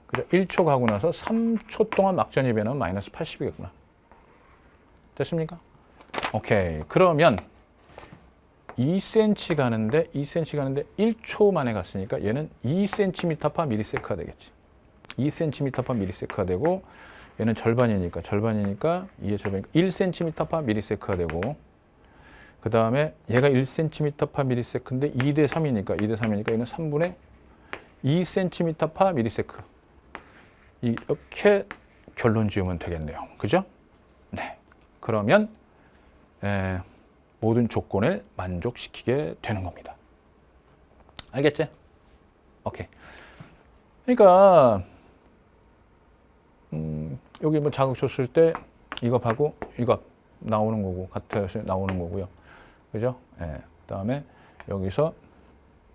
그죠? 1초 가고 나서 3초 동안 막전이 되면 마이너스 80이겠구나. 됐습니까? 오케이. 그러면 2cm 가는데 1초 만에 갔으니까 얘는 2cm/ms가 되겠지. 2cm/ms가 되고 얘는 절반이니까 2의 절반이니까 1cm/ms가 되고 그 다음에 얘가 1cm/ms인데 2대 3이니까 얘는 3분의 2cm/ms. 이렇게 결론 지으면 되겠네요. 그죠? 네. 그러면 모든 조건을 만족시키게 되는 겁니다. 알겠지? 오케이. 그러니까 여기 뭐 자극 줬을 때 이 값하고 이 값 나오는 거고 같아서 나오는 거고요. 그죠? 그다음에 여기서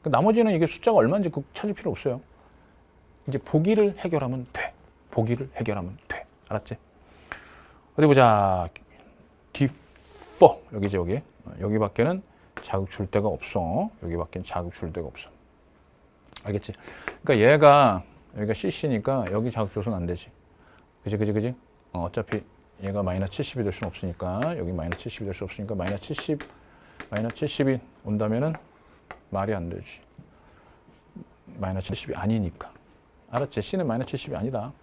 나머지는 이게 숫자가 얼마인지 찾을 필요 없어요. 이제 보기를 해결하면 돼. 보기를 해결하면 돼. 알았지? 어디 보자. D4 여기지 여기. 여기밖에는 자극 줄 데가 없어. 여기밖에는 자극 줄 데가 없어. 알겠지? 그러니까 얘가 여기가 CC니까 여기 자극 줘서는 안 되지. 그지? 어차피 얘가 마이너스 70이 될 수는 없으니까 여기 마이너스 70이 될 수 없으니까 마이너스 70이 온다면은 말이 안 되지. 마이너스 70이 아니니까. 알았지? C는 마이너스 70이 아니다.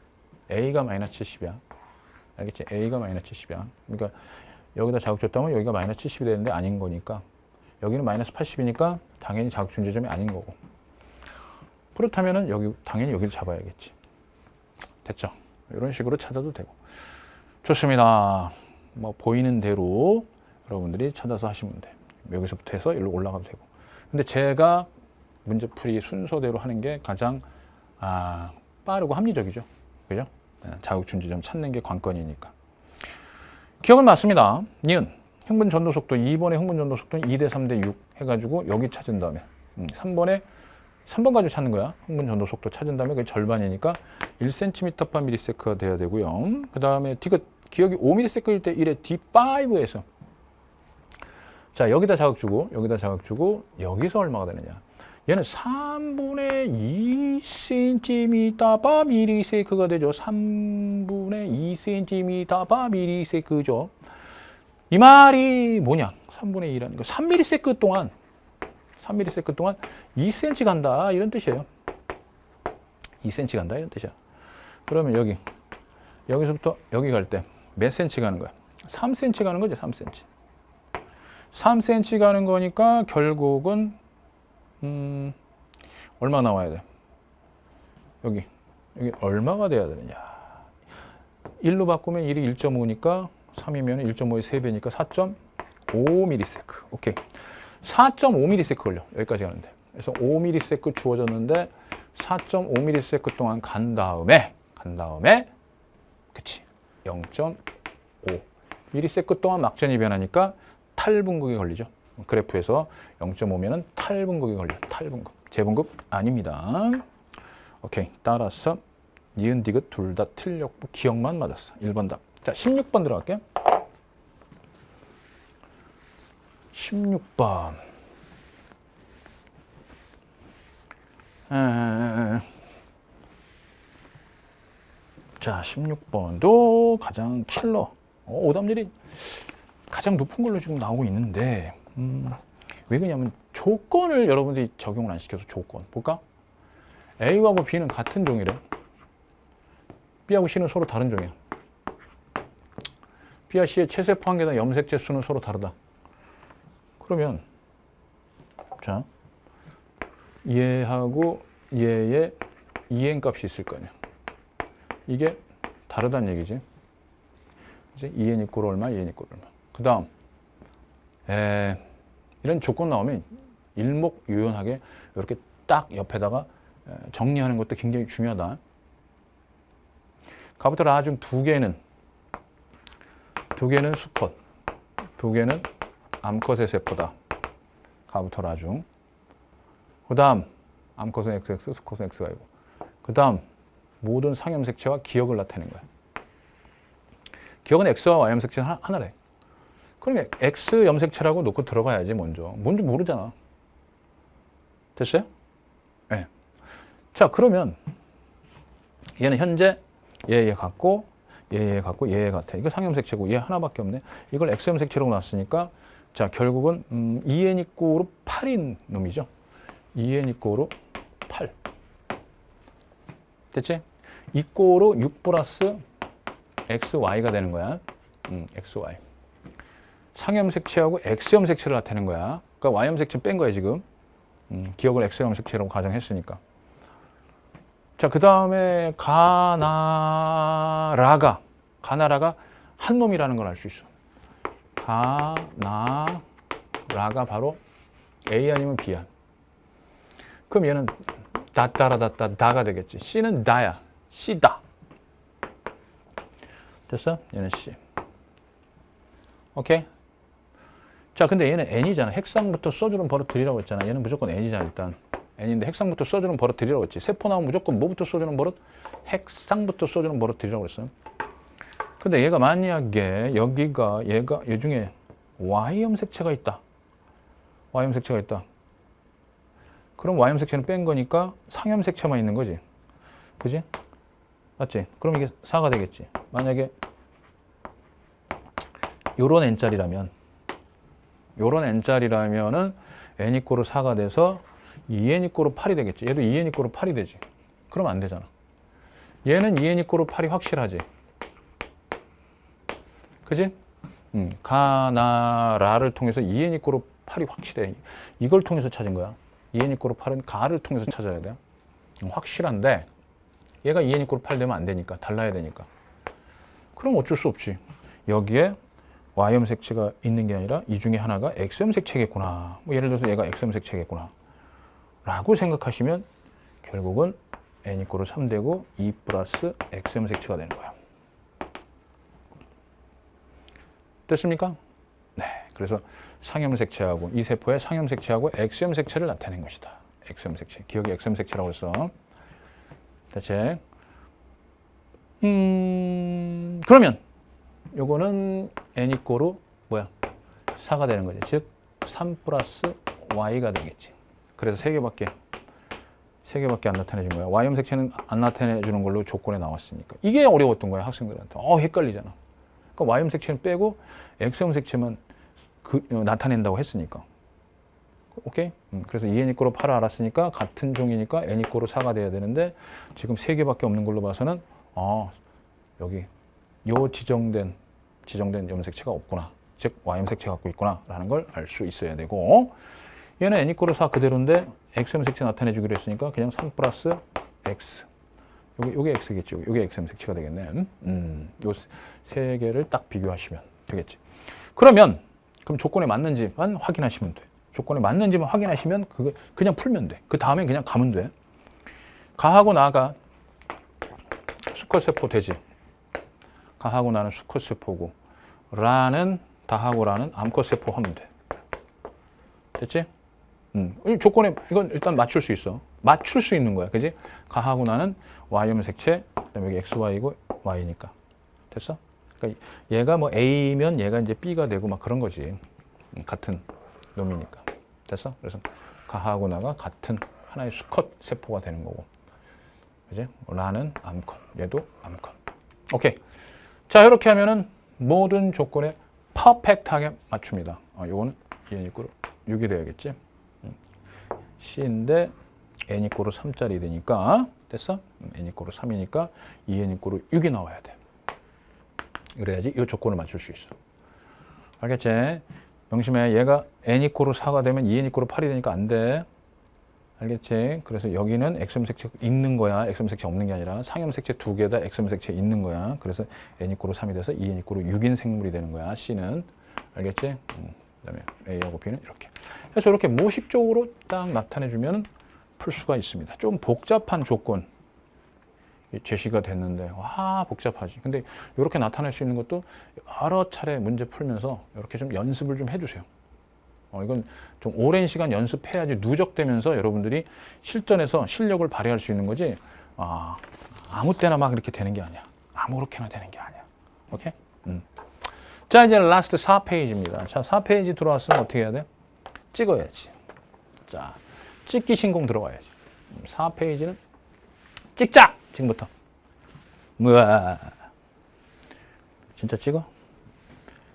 A가 마이너스 70이야. 알겠지? A가 마이너스 70이야. 그러니까 여기다 자극 줬다면 여기가 마이너스 70이 되는데 아닌 거니까 여기는 마이너스 80이니까 당연히 자극 준 지점이 아닌 거고. 그렇다면은 당연히 여기를 잡아야겠지. 됐죠? 이런 식으로 찾아도 되고. 좋습니다. 뭐 보이는 대로 여러분들이 찾아서 하시면 돼. 여기서부터 해서 일로 올라가도 되고. 근데 제가 문제풀이 순서대로 하는 게 가장 빠르고 합리적이죠. 그죠? 자극 준 지점 찾는 게 관건이니까. 기억은 맞습니다. 니은 흥분 전도 속도 2번의 흥분 전도 속도는 2대 3대 6 해가지고 여기 찾은 다음에 3번 가지고 찾는 거야. 흥분 전도 속도 찾은 다음에 그게 절반이니까 1cm/ms가 돼야 되고요. 그 다음에 기억이 5ms일 때 1의 D5에서 자 여기다 자극 주고 여기서 얼마가 되느냐. 얘는 3분의 2cm/ms가 되죠. 3분의 2cm/ms죠. 이 말이 뭐냐? 3분의 2라는 거 3ms 동안 2cm 간다 이런 뜻이에요. 2cm 간다 이런 뜻이야. 그러면 여기서부터 여기 갈 때 몇 cm 가는 거야? 3cm 가는 거죠. 3cm. 3cm 가는 거니까 결국은 얼마 나와야 돼? 여기 얼마가 돼야 되느냐? 1로 바꾸면 1이 1.5니까 3이면 1.5의 3배니까 4.5ms. 오케이. 4.5ms 걸려. 여기까지 가는데. 그래서 5ms 주어졌는데 4.5ms 동안 간 다음에 그치. 0.5ms 동안 막전이 변하니까 탈분극이 걸리죠. 그래프에서 0.5면은 탈분극이 걸려. 탈분극. 재분극 아닙니다. 오케이. 따라서 니은 디귿 둘 다 틀렸고 기억만 맞았어. 1번 답. 자, 16번 들어갈게요. 16번. 자, 16번도 가장 킬러. 오답률이 가장 높은 걸로 지금 나오고 있는데, 왜 그러냐면 조건을 여러분들이 적용을 안 시켜서 조건. 볼까? A하고 B는 같은 종이래. B하고 C는 서로 다른 종이야. B와 C의 체세포 한계나 염색체 수는 서로 다르다. 그러면 자, 얘하고 얘의 EN 값이 있을 거 아니야. 이게 다르다는 얘기지. 이제 EN 이꼴 얼마, EN 이꼴 얼마. 그 다음 이런 조건 나오면 일목요연하게 이렇게 딱 옆에다가 정리하는 것도 굉장히 중요하다. 가부터 라중 두 개는 수컷, 두 개는 암컷의 세포다. 가부터 라중. 그 다음 암컷은 XX, 수컷은 XY고. 그 다음 모든 상염색체와 기억을 나타내는 거야. 기억은 X와 Y 염색체 하나래. 그러면 X 염색체라고 놓고 들어가야지 먼저. 뭔지 모르잖아. 됐어요? 네. 자, 그러면 얘는 현재 얘 같고 얘 같고 얘 같아. 이거 상염색체고 얘 하나밖에 없네. 이걸 X염색체로 놨으니까 자, 결국은 EN 이꼬로 8인 놈이죠. EN 이꼬로 8. 됐지? 이꼬로 6 플러스 XY가 되는 거야. XY. 상염색체하고 X염색체를 나타내는 거야. 그러니까 Y염색체 뺀 거야, 지금. 기억을 X염색체라고 가정했으니까. 자, 그 다음에 가나라가 한 놈이라는 걸 알 수 있어. 가나라가 바로 A 아니면 B야. 그럼 얘는 다가 되겠지. C는 다야. C다. 됐어? 얘는 C. 오케이? 자, 근데 얘는 N이잖아. 핵상부터 써주는 버릇 들이라고 했잖아. 얘는 무조건 N이잖아, 일단. N인데 핵상부터 써주는 버릇 들이라고 했지. 세포 나오면 무조건 뭐부터 써주는 버릇? 핵상부터 써주는 버릇 들이라고 했어요. 근데 얘가 만약에 여기가 얘 중에 Y염색체가 있다. Y염색체가 있다. 그럼 Y염색체는 뺀 거니까 상염색체만 있는 거지. 그지? 맞지? 그럼 이게 4가 되겠지. 만약에 요런 N짜리라면은 N 이꼬로 4가 돼서 2N 이꼬로 8이 되겠지. 얘도 2N 이꼬로 8이 되지. 그러면 안 되잖아. 얘는 2N 이꼬로 8이 확실하지. 그지? 가나라를 통해서 2N 이꼬로 8이 확실해. 이걸 통해서 찾은 거야. 2N 이꼬로 8은 가를 통해서 찾아야 돼. 확실한데 얘가 2N 이꼬로 8 되면 안 되니까. 달라야 되니까. 그럼 어쩔 수 없지. 여기에 Y염색체가 있는 게 아니라 이 중에 하나가 X염색체겠구나. 뭐 예를 들어서 얘가 X염색체겠구나. 라고 생각하시면 결국은 N 이꼬로 3 되고 2 플러스 X염색체가 되는 거야. 됐습니까? 네. 그래서 상염색체하고 이 세포의 상염색체하고 X염색체를 나타낸 것이다. X염색체. 기억이 X염색체라고 했어. 대체. 그러면 요거는 N 이꼬로 뭐야? 4가 되는 거지. 즉 3 플러스 Y가 되겠지. 그래서 3개밖에 안 나타내준 거야. Y염색체는 안 나타내주는 걸로 조건에 나왔으니까. 이게 어려웠던 거야, 학생들한테. 헷갈리잖아. 그러니까 Y염색체는 빼고 X염색체만 나타낸다고 했으니까. 오케이? 그래서 2N 이꼬로 8을 알았으니까 같은 종이니까 N 이꼬로 4가 돼야 되는데 지금 3개밖에 없는 걸로 봐서는 여기 요 지정된 염색체가 없구나. 즉 Ym 색채 갖고 있구나 라는 걸 알 수 있어야 되고, 얘는 n 이퀄 4 그대로인데 xm 색채 나타내 주기로 했으니까 그냥 3 플러스 x, 요게 x겠죠. 요게 xm 색채가 되겠네. 요 세 개를 딱 비교하시면 되겠지. 그럼 조건에 맞는지만 확인하시면 돼. 조건에 맞는지만 확인하시면 그냥 풀면 돼. 그 다음에 그냥 가면 돼. 가하고 나가 수컷 세포 되지. 가하고 나는 수컷 세포고, 라는 다하고 라는 암컷 세포 하면 돼. 됐지? 이 조건에 이건 일단 맞출 수 있어. 맞출 수 있는 거야. 그지? 가하고 나는 Y음 색채, 그다음에 여기 XY고 Y니까. 됐어? 그러니까 얘가 뭐 A면 얘가 이제 B가 되고 막 그런 거지. 같은 놈이니까. 됐어? 그래서 가하고 나가 같은 하나의 수컷 세포가 되는 거고. 그지? 라는 암컷, 얘도 암컷. 오케이. 자, 이렇게 하면은 모든 조건에 퍼펙트하게 맞춥니다. 요거는 n 이퀄 6이 돼야겠지. C인데 n 이퀄 3짜리 되니까, 됐어? n 이퀄 3이니까 2n 이퀄 6이 나와야 돼. 그래야지 이 조건을 맞출 수 있어. 알겠지? 명심해. 얘가 n 이퀄 4가 되면 2n 이퀄 8이 되니까 안 돼. 알겠지? 그래서 여기는 xm 색채 있는 거야. xm 색채 없는 게 아니라 상염 색채 두 개다 xm 색채 있는 거야. 그래서 n 이퀄 3이 돼서 2n 이퀄 6인 생물이 되는 거야. C는. 알겠지? 그다음에 A하고 B는 이렇게. 그래서 이렇게 모식적으로 딱 나타내주면 풀 수가 있습니다. 좀 복잡한 조건 제시가 됐는데 와 복잡하지. 근데 이렇게 나타낼 수 있는 것도 여러 차례 문제 풀면서 이렇게 좀 연습을 좀 해주세요. 이건 좀 오랜 시간 연습해야지 누적되면서 여러분들이 실전에서 실력을 발휘할 수 있는 거지. 아무 때나 막 이렇게 되는 게 아니야. 아무렇게나 되는 게 아니야. 오케이? 자, 이제 라스트 4페이지입니다. 자, 4페이지 들어왔으면 어떻게 해야 돼? 찍어야지. 자, 찍기 신공 들어가야지. 4페이지는 찍자! 지금부터. 뭐야. 진짜 찍어?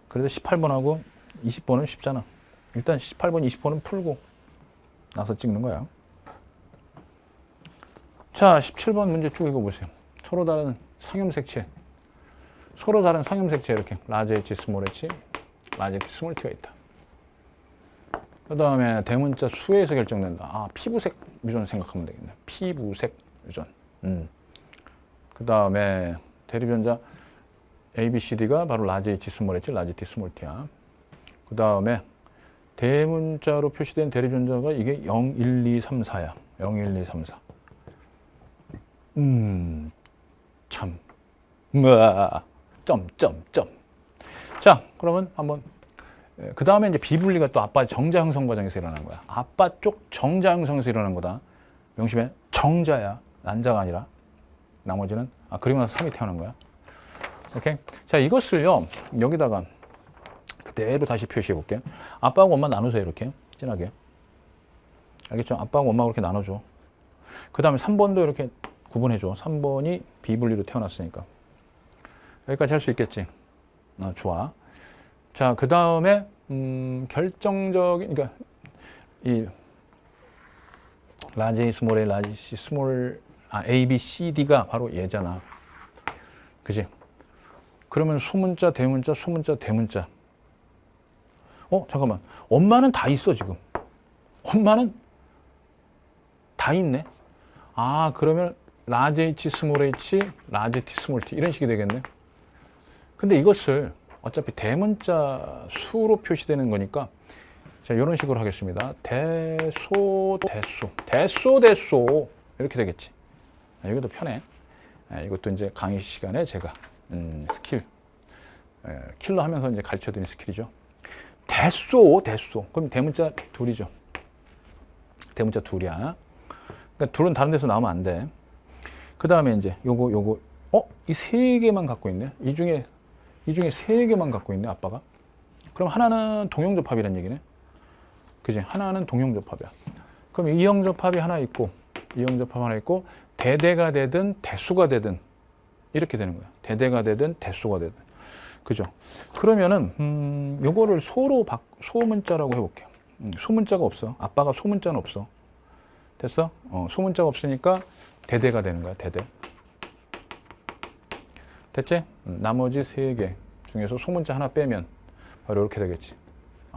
그래도 18번하고 20번은 쉽잖아. 일단 18번, 20번은 풀고 나서 찍는 거야. 자, 17번 문제 쭉 읽어보세요. 서로 다른 상염 색채. 서로 다른 상염 색채 이렇게 라지 H, 스몰 H, 라지 T, 스몰 T가 있다. 그 다음에 대문자 수에서 결정된다. 피부색 유전 생각하면 되겠네. 피부색 유전. 그 다음에 대립전자 A, B, C, D가 바로 라지 H, 스몰 H, 라지 T, 스몰 T야. 그 다음에 대문자로 표시된 대립전자가 이게 0, 1, 2, 3, 4야. 0, 1, 2, 3, 4. 참. 점점점. 자, 그러면 한번 그 다음에 이제 비분리가 또 아빠 정자 형성 과정에서 일어난 거야. 아빠 쪽 정자 형성에서 일어난 거다. 명심해. 정자야. 난자가 아니라. 나머지는 그리고 나서 3이 태어난 거야. 오케이. 자, 이것을요. 여기다가 그대로 다시 표시해 볼게. 아빠하고 엄마 나누세요. 이렇게 진하게. 알겠죠? 아빠하고 엄마하고 이렇게 나눠줘. 그 다음에 3번도 이렇게 구분해줘. 3번이 비분리로 태어났으니까. 여기까지 할 수 있겠지? 좋아. 자, 그 다음에 결정적인, 그러니까 이 라지 A, 스몰 A, 라지 C, 스몰 A, B, C, D가 바로 얘잖아. 그지? 그러면 수문자, 대문자, 수문자, 대문자. 잠깐만. 엄마는 다 있어, 지금. 엄마는 다 있네. 그러면 라지 H, 스몰 H, 라지 T, 스몰 T 이런 식이 되겠네. 근데 이것을 어차피 대문자 수로 표시되는 거니까 자, 이런 식으로 하겠습니다. 대소 이렇게 되겠지. 여기도 편해. 이것도 이제 강의 시간에 제가 스킬 킬러 하면서 이제 가르쳐 드리는 스킬이죠. 대소. 그럼 대문자 둘이죠. 대문자 둘이야. 그러니까 둘은 다른 데서 나오면 안 돼. 그 다음에 이제 요거 이 세 개만 갖고 있네. 이 중에 세 개만 갖고 있네, 아빠가. 그럼 하나는 동형접합이라는 얘기네. 그지? 하나는 동형접합이야. 그럼 이형접합이 하나 있고, 이형접합 하나 있고, 대대가 되든 대수가 되든 이렇게 되는 거야. 대대가 되든 대수가 되든. 그죠? 그러면은 요거를 소문자라고 해볼게요. 소문자가 없어. 아빠가 소문자는 없어. 됐어? 소문자가 없으니까 대대가 되는 거야. 대대. 됐지? 나머지 세 개 중에서 소문자 하나 빼면 바로 이렇게 되겠지.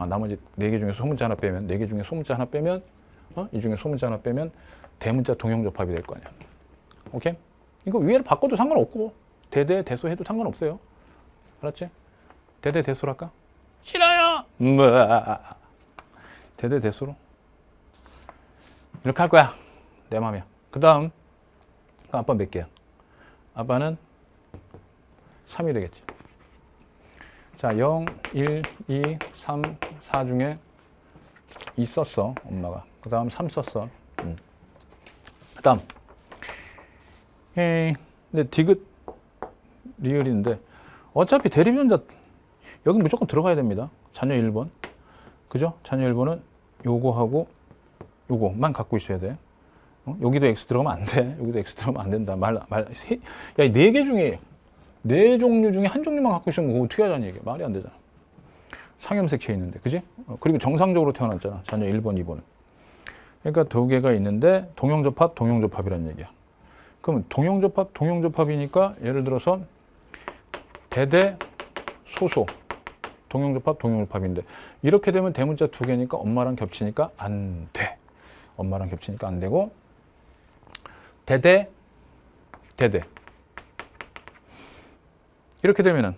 나머지 4개 중에 소문자 하나 빼면, 4개 중에 소문자 하나 빼면, 이 중에 소문자 하나 빼면 대문자 동형접합이 될 거 아니야. 오케이? 이거 위에를 바꿔도 상관없고, 대대, 대소 해도 상관없어요. 알았지? 대대, 대소로 할까? 싫어요! 대대, 대소로. 이렇게 할 거야. 내 맘이야. 그 다음, 아빠 몇 개야? 아빠는 3이 되겠지. 자, 0, 1, 2, 3, 4 중에 2 썼어, 엄마가. 그 다음 3 썼어. 그 다음. 근데 디귿 리을인데, 어차피 대리변자, 여기 무조건 들어가야 됩니다. 자녀 1번. 그죠? 자녀 1번은 요거하고 요거만 갖고 있어야 돼. 여기도 X 들어가면 안 돼. 여기도 X 들어가면 안 된다. 야, 이 4개 중에, 4종류 중에 한 종류만 갖고 있으면 그거 어떻게 하자는 얘기야. 말이 안 되잖아. 상염색체 있는데, 그지? 그리고 정상적으로 태어났잖아. 자녀 1번, 2번은. 그러니까 2개가 있는데, 동형접합, 동형접합이라는 얘기야. 그럼 동형접합, 동형접합이니까, 예를 들어서, 대대, 소소. 동형접합, 동형접합인데, 이렇게 되면 대문자 2개니까 엄마랑 겹치니까 안 돼. 엄마랑 겹치니까 안 되고, 대대, 대대. 이렇게 되면은,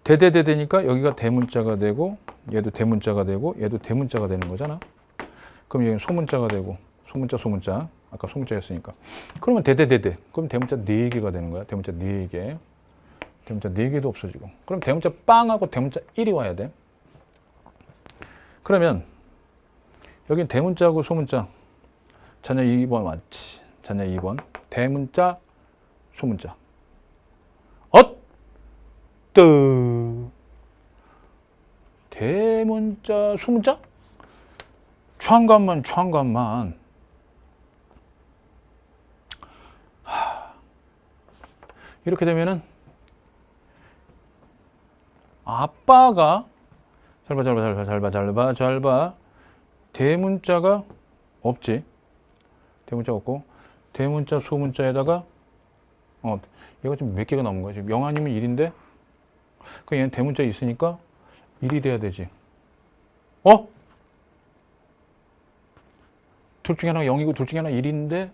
대대대대니까 여기가 대문자가 되고, 얘도 대문자가 되고, 얘도 대문자가 되는 거잖아. 그럼 여기는 소문자가 되고, 소문자, 소문자. 아까 소문자였으니까. 그러면 대대대대. 그럼 대문자 4개가 되는 거야. 대문자 4개. 대문자 4개도 없어지고. 그럼 대문자 빵하고 대문자 1이 와야 돼. 그러면, 여긴 대문자하고 소문자. 자녀 2번 맞지. 자녀 2번. 대문자, 소문자. 대문자, 소문자? 잠깐만. 이렇게 되면은, 아빠가, 잘 봐. 대문자가 없지. 대문자가 없고, 대문자, 소문자에다가, 얘가 지금 몇 개가 남은 거야? 지금 0 아니면 1인데, 그 얘는 대문자 있으니까 1이 돼야 되지. 둘 중에 하나가 0이고 둘 중에 하나가 1인데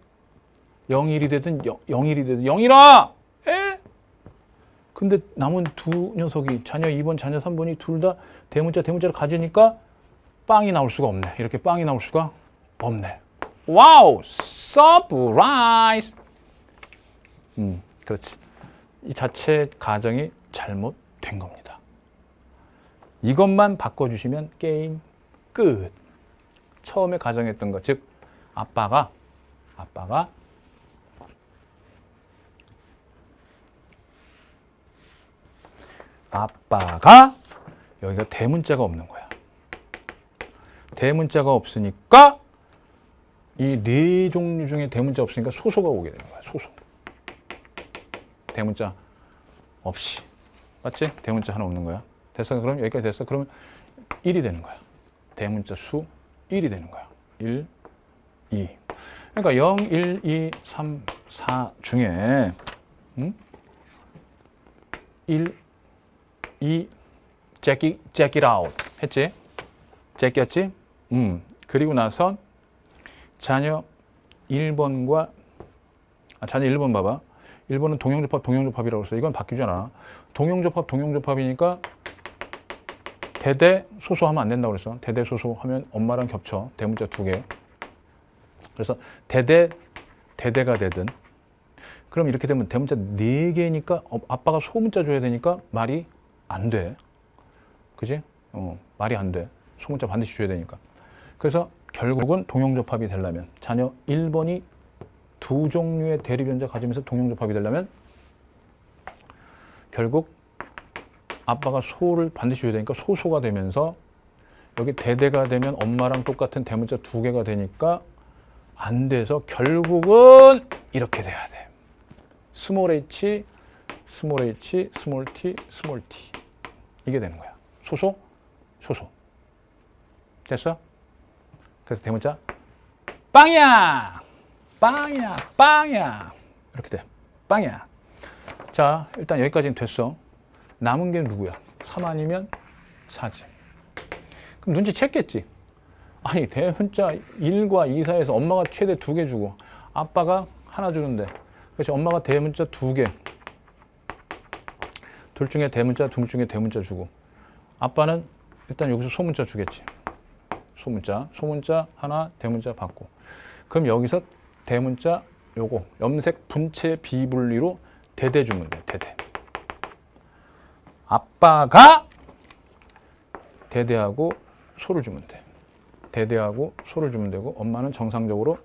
0, 1이 되든 0, 1이 되든 0이라! 근데 남은 두 녀석이 자녀 2번, 자녀 3번이 둘 다 대문자를 가지니까 빵이 나올 수가 없네. 이렇게 빵이 나올 수가 없네. 와우! 서프라이즈! 그렇지. 이 자체 가정이 잘못된 겁니다. 이것만 바꿔주시면 게임 끝. 처음에 가정했던 것, 즉 아빠가 여기가 대문자가 없는 거야. 대문자가 없으니까 이 4종류 중에 대문자 없으니까 소소가 오게 되는 거야. 소소. 대문자 없이. 맞지? 대문자 하나 없는 거야. 됐어? 그럼 여기까지 됐어? 그러면 1이 되는 거야. 대문자 수 1이 되는 거야. 1, 2. 그러니까 0, 1, 2, 3, 4 중에 1, 2, check it out 했지? check였지? 그리고 나서 자녀 1번과 자녀 1번 봐봐. 1번은 동형접합이라고 했어. 이건 바뀌잖아. 동형접합이니까 대대 소소 하면 안 된다고 그랬어. 대대 소소 하면 엄마랑 겹쳐. 대문자 2개. 그래서 대대가 되든. 그럼 이렇게 되면 대문자 4개니까 아빠가 소문자 줘야 되니까 말이 안 돼. 그지? 말이 안 돼. 소문자 반드시 줘야 되니까. 그래서 결국은 동형접합이 되려면 자녀 1번이 2종류의 대리변자 가지면서 동형접합이 되려면 결국 아빠가 소를 반드시 줘야 되니까 소소가 되면서 여기 대대가 되면 엄마랑 똑같은 대문자 2개가 되니까 안 돼서 결국은 이렇게 돼야 돼. 스몰 h, 스몰 t, 스몰 t. 이게 되는 거야. 소소. 됐어? 그래서 대문자 빵이야. 이렇게 돼. 빵이야. 자, 일단 여기까지는 됐어. 남은 게 누구야? 3 아니면 4지. 그럼 눈치챘겠지. 아니 대문자 1과 2 사이에서 엄마가 최대 2개 주고 아빠가 하나 주는데, 그렇지, 엄마가 대문자 2개, 둘 중에 대문자, 둘 중에 대문자 주고 아빠는 일단 여기서 소문자 주겠지. 소문자 하나, 대문자 받고. 그럼 여기서 대문자 요거 염색 분체 비분리로 대대 주면 돼. 대대. 아빠가 대대하고 소를 주면 돼. 대대하고 소를 주면 되고 엄마는 정상적으로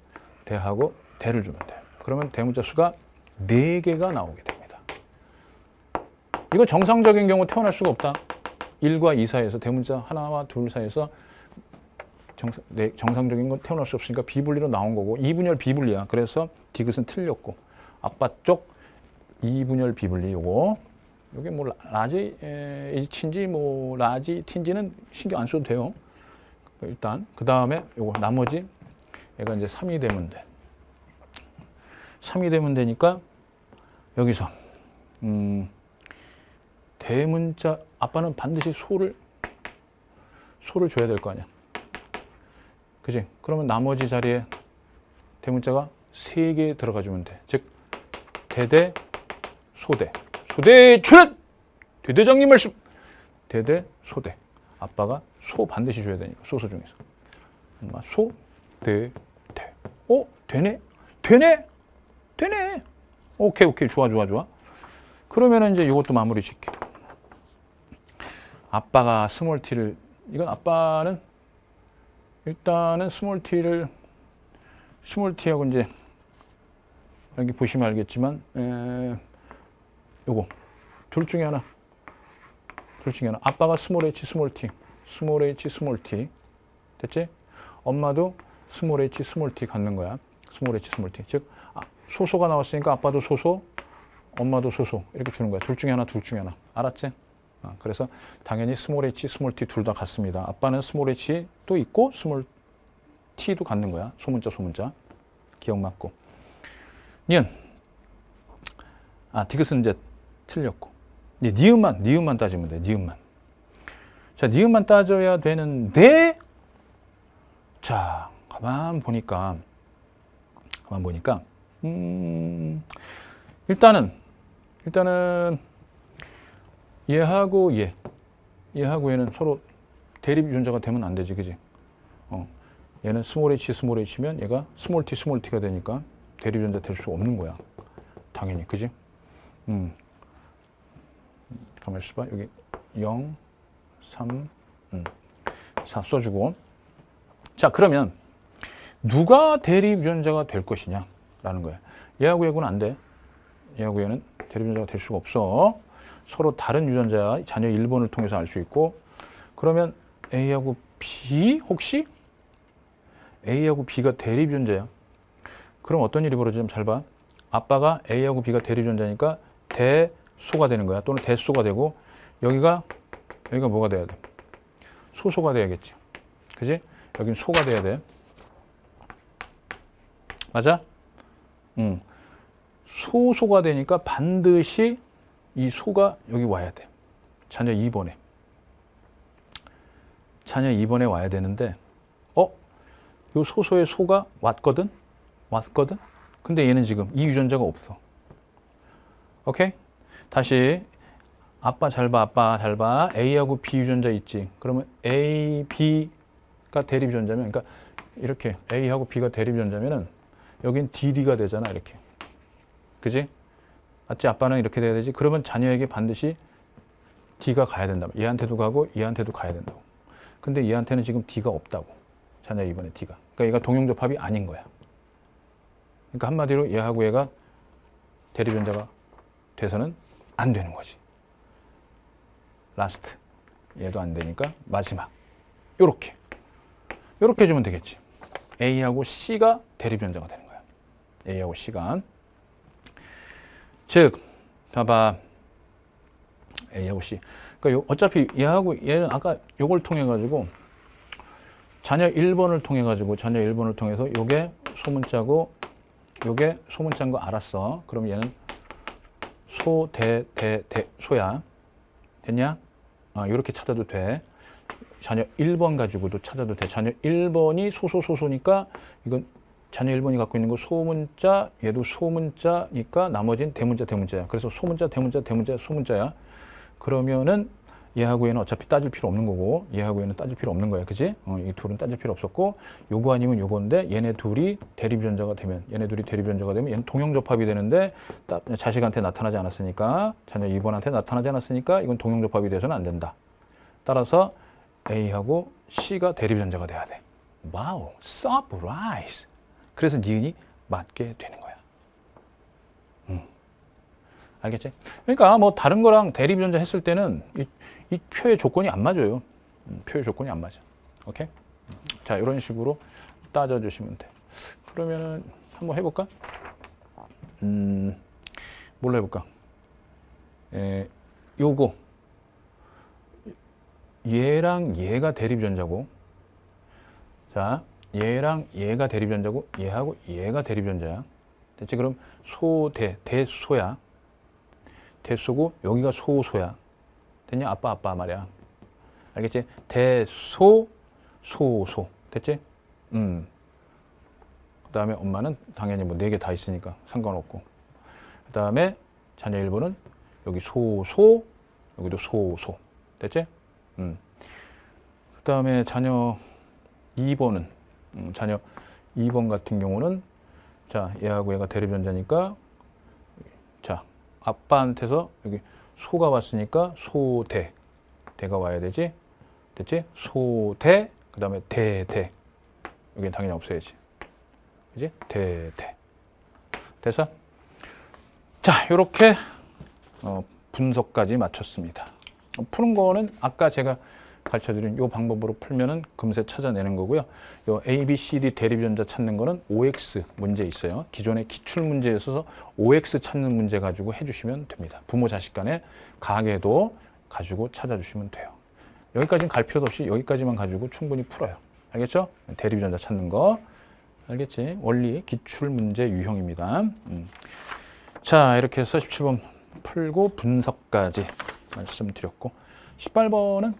대하고 대를 주면 돼. 그러면 대문자 수가 4개가 나오게 됩니다. 이거 정상적인 경우 태어날 수가 없다. 1과 2 사이에서 대문자 하나와 둘 사이에서 정상적인 건 태어날 수 없으니까 비분리로 나온 거고 2분열 비분리야. 그래서 디귿은 틀렸고 아빠 쪽 2분열 비분리 요거 요게 뭐 라지 H인지 뭐 라지 T인지는 신경 안 써도 돼요. 일단 그 다음에 요거 나머지 얘가 이제 3이 되면 돼. 3이 되면 되니까 여기서 대문자 아빠는 반드시 소를 줘야 될 거 아니야. 그지? 그러면 나머지 자리에 대문자가 3개 들어가주면 돼. 즉 대대 소대. 소대 출연! 대대장님 말씀! 대대 소대. 아빠가 소 반드시 줘야 되니까 소소 중에서. 엄마 소, 대, 대. 되네? 되네! 오케이. 좋아. 그러면은 이제 이것도 마무리 짓게. 아빠가 스몰 t를, 이건 아빠는 일단은 스몰 t하고 이제 여기 보시면 알겠지만 요거 둘 중에 하나 아빠가 스몰 h 스몰 t 됐지? 엄마도 스몰 h 스몰 t 갖는 거야. 스몰 h 스몰 t 즉 소소가 나왔으니까 아빠도 소소 엄마도 소소 이렇게 주는 거야. 둘 중에 하나 알았지? 그래서 당연히 스몰 h 스몰 t 둘 다 같습니다. 아빠는 스몰 h도 있고 스몰 t도 갖는 거야. 소문자 기억 맞고. 니은 디귿은 이제 틀렸고 니은만 따지면 돼. 니은만. 자, 니은만 따져야 되는데 자, 가만 보니까 일단은 얘하고 얘는 서로 대립 유전자가 되면 안 되지, 그지? 얘는 스몰 h면 얘가 스몰 t가 되니까 대립 유전자 될 수 없는 거야. 당연히, 그지? 가만 있어봐. 여기 0, 3, 4 써주고. 자, 그러면 누가 대립 유전자가 될 것이냐라는 거야. 얘하고 얘는 안 돼. 얘하고 얘는 대립 유전자가 될 수가 없어. 서로 다른 유전자야. 자녀 1번을 통해서 알 수 있고. 그러면 A하고 B 혹시? A하고 B가 대립 유전자야. 그럼 어떤 일이 벌어지냐면 잘 봐. 아빠가 A하고 B가 대립 유전자니까 대소가 되는 거야. 또는 대소가 되고 여기가 뭐가 돼야 돼? 소소가 돼야겠지. 그지? 여긴 소가 돼야 돼. 맞아? 소소가 되니까 반드시 이 소가 여기 와야 돼. 자녀 2번에 와야 되는데 요 소소의 소가 왔거든? 근데 얘는 지금 이 유전자가 없어. 오케이? 다시 아빠 잘 봐. A하고 B 유전자 있지. 그러면 A, B가 대립 유전자면 그러니까 이렇게 A하고 B가 대립 유전자면은 여긴 DD가 되잖아, 이렇게. 그지? 맞지? 아빠는 이렇게 돼야 되지. 그러면 자녀에게 반드시 D가 가야 된다. 얘한테도 가고 얘한테도 가야 된다고. 근데 얘한테는 지금 D가 없다고. 자녀 2번에 D가. 그러니까 얘가 동용접합이 아닌 거야. 그러니까 한마디로 얘하고 얘가 대립 유전자가 돼서는 안 되는 거지. 라스트. 얘도 안 되니까 마지막. 요렇게 해주면 되겠지. A하고 C가 대립 유전자가 되는 거야. A하고 C가. 즉, 봐봐. A하고 C. 그러니까 어차피 얘하고 얘는 아까 요걸 통해 가지고 자녀 1번을 통해 서 요게 소문자고 요게 소문자인 거 알았어. 그럼 얘는 소, 대, 소야. 됐냐? 요렇게 찾아도 돼. 자녀 1번 가지고도 찾아도 돼. 자녀 1번이 소소소소니까 이건 자녀 1번이 갖고 있는 거 소문자, 얘도 소문자니까 나머지는 대문자, 대문자야. 그래서 소문자, 대문자, 대문자, 소문자야. 그러면은 얘하고 얘는 어차피 따질 필요 없는 거고 얘하고 얘는 따질 필요 없는 거야. 그지? 이 둘은 따질 필요 없었고 요거 아니면 요건데 얘네 둘이 대립변자가 되면 얘는 동형접합이 되는데 자식한테 나타나지 않았으니까 자녀 2번한테 나타나지 않았으니까 이건 동형접합이 돼서는 안 된다. 따라서 A하고 C가 대립변자가 돼야 돼. 와우, 서프라이즈. 그래서 니은이 맞게 되는 거야. 알겠지? 그러니까 뭐 다른 거랑 대립변자 했을 때는 이 표의 조건이 안 맞아요. 표의 조건이 안 맞아. 오케이? 자, 이런 식으로 따져주시면 돼. 그러면은 한번 해볼까? 뭘로 해볼까? 요거 얘랑 얘가 대립변자고, 자, 얘랑 얘가 대립변자고, 얘하고 얘가 대립변자야. 됐지? 그럼 대소야. 대소고 여기가 소소야. 됐냐? 아빠 말이야. 알겠지? 대소, 소소. 됐지? 그 다음에 엄마는 당연히 뭐 4개 다 있으니까 상관없고. 그 다음에 자녀 1번은 여기 소소, 여기도 소소. 됐지? 그 다음에 자녀 2번은, 자녀 2번 같은 경우는, 자, 얘하고 얘가 대립변자니까, 자, 아빠한테서 여기 소가 왔으니까 소대, 대가 와야 되지? 됐지? 소대, 그 다음에 대대. 여기는 당연히 없어야지. 그지? 대대. 됐어? 자, 요렇게 분석까지 마쳤습니다. 푸는 거는 아까 제가 가르쳐드린 이 방법으로 풀면은 금세 찾아내는 거고요. 요 A, B, C, D 대립변자 찾는 거는 OX 문제 있어요. 기존의 기출 문제에 있어서 OX 찾는 문제 가지고 해주시면 됩니다. 부모 자식 간의 가계도 가지고 찾아주시면 돼요. 여기까지는 갈 필요도 없이 여기까지만 가지고 충분히 풀어요. 알겠죠? 대립변자 찾는 거. 알겠지? 원리 기출 문제 유형입니다. 자, 이렇게 해서 17번 풀고 분석까지 말씀드렸고, 18번은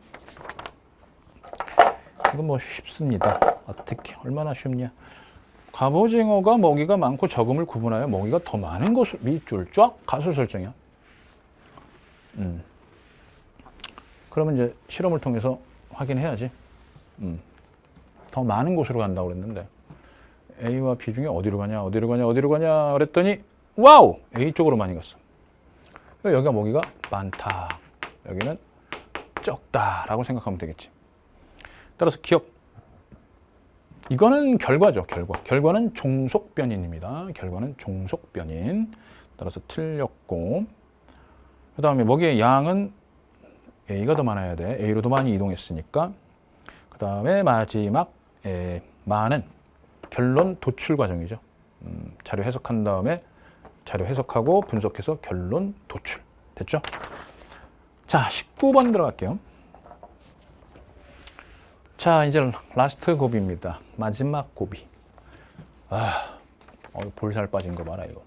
이건 뭐 쉽습니다. 어떻게 얼마나 쉽냐? 갑오징어가 먹이가 많고 적음을 구분하여 먹이가 더 많은 것을 밑줄 쫙 가설 설정이야. 그러면 이제 실험을 통해서 확인해야지. 더 많은 곳으로 간다고 그랬는데 A와 B 중에 어디로 가냐 그랬더니 와우! A 쪽으로 많이 갔어. 여기가 먹이가 많다. 여기는 적다라고 생각하면 되겠지. 따라서 기억. 이거는 결과죠. 결과는 종속변인입니다. 결과는 종속변인. 따라서 틀렸고, 그 다음에 먹이의 양은 A가 더 많아야 돼. A로 더 많이 이동했으니까. 그 다음에 마지막 많은 결론 도출 과정이죠. 자료 해석한 다음에 자료 해석하고 분석해서 결론 도출. 됐죠? 자, 19번 들어갈게요. 자, 이제 라스트 고비입니다. 마지막 고비. 볼살 빠진 거 봐라, 이거.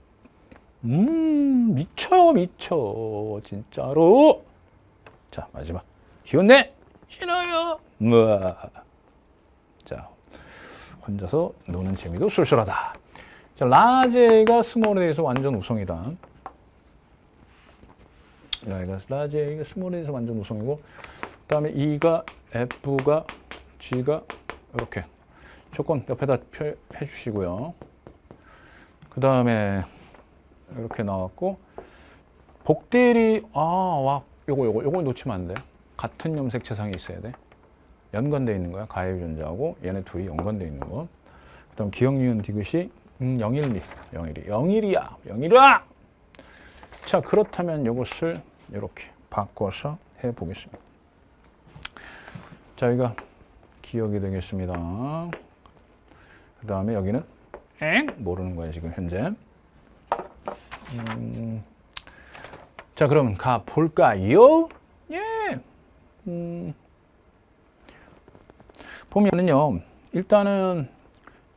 미쳐, 진짜로. 자, 마지막. 희운내! 싫어요! 자, 혼자서 노는 재미도 쏠쏠하다. 자, 라제가 스몰에 대해서 완전 우성이다. 라제가 스몰에 대해서 완전 우성이고, 그 다음에 E가, F가, G가 이렇게 조건 옆에다 해 주시고요. 그 다음에 이렇게 나왔고, 복대리, 요거 놓치면 안 돼. 같은 염색체상에 있어야 돼. 연관되어 있는 거야. 가해유전자하고 얘네 둘이 연관되어 있는 거. 그 다음 기억, 니은, 디귿이 012이야. 자, 그렇다면 이것을 이렇게 바꿔서 해보겠습니다. 자, 여기가 기억이 되겠습니다. 그 다음에 여기는 모르는 거야 지금 현재. 자, 그럼 가 볼까요? 예. 보면은요, 일단은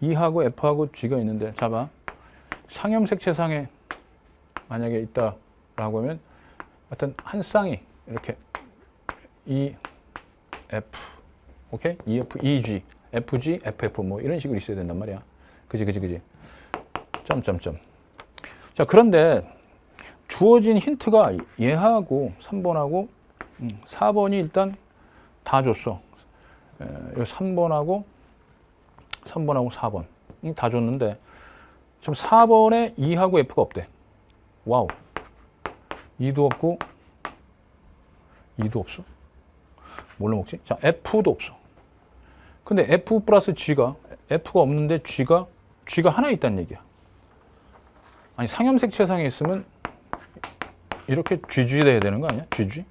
E하고 F하고 G가 있는데, 잡아. 상염색체상에 만약에 있다라고 하면 어떤 한 쌍이 이렇게 E, F 오케이? EF, EG, FG, FF 뭐 이런 식으로 있어야 된단 말이야. 그지. 점점점. 자, 그런데 주어진 힌트가 얘하고 3번하고 4번이 일단 다 줬어. 여기 3번하고 4번 다 줬는데 지금 4번에 2하고 F가 없대. 와우. 2도 없고 2도 없어. 뭘로 먹지? 자, F도 없어. 근데 F 플러스 G가 없는데 G가 하나 있다는 얘기야. 아니, 상염색채상에 있으면 이렇게 GG 돼야 되는 거 아니야? GG?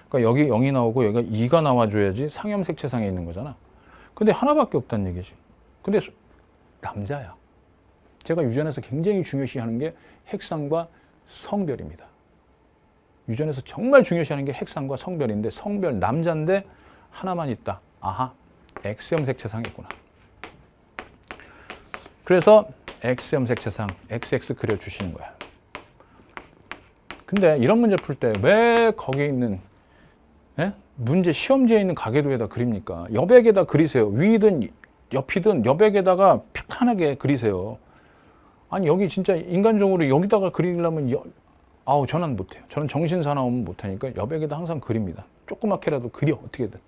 그러니까 여기 0이 나오고 여기가 2가 나와줘야지 상염색채상에 있는 거잖아. 근데 하나밖에 없다는 얘기지. 근데 남자야. 제가 유전에서 굉장히 중요시하는 게 핵상과 성별입니다. 유전에서 정말 중요시하는 게 핵상과 성별인데 성별 남자인데 하나만 있다. 아하, X염색채상이 있구나. 그래서 X염색채상, XX 그려주시는 거야. 근데 이런 문제 풀 때 왜 거기에 있는 문제 시험지에 있는 가계도에다 그립니까? 여백에다 그리세요. 위든 옆이든 여백에다가 편안하게 그리세요. 아니, 여기 진짜 인간적으로 여기다가 그리려면 저는 못해요. 저는 정신사 나오면 못하니까 여백에다 항상 그립니다. 조그맣게라도 그려, 어떻게든.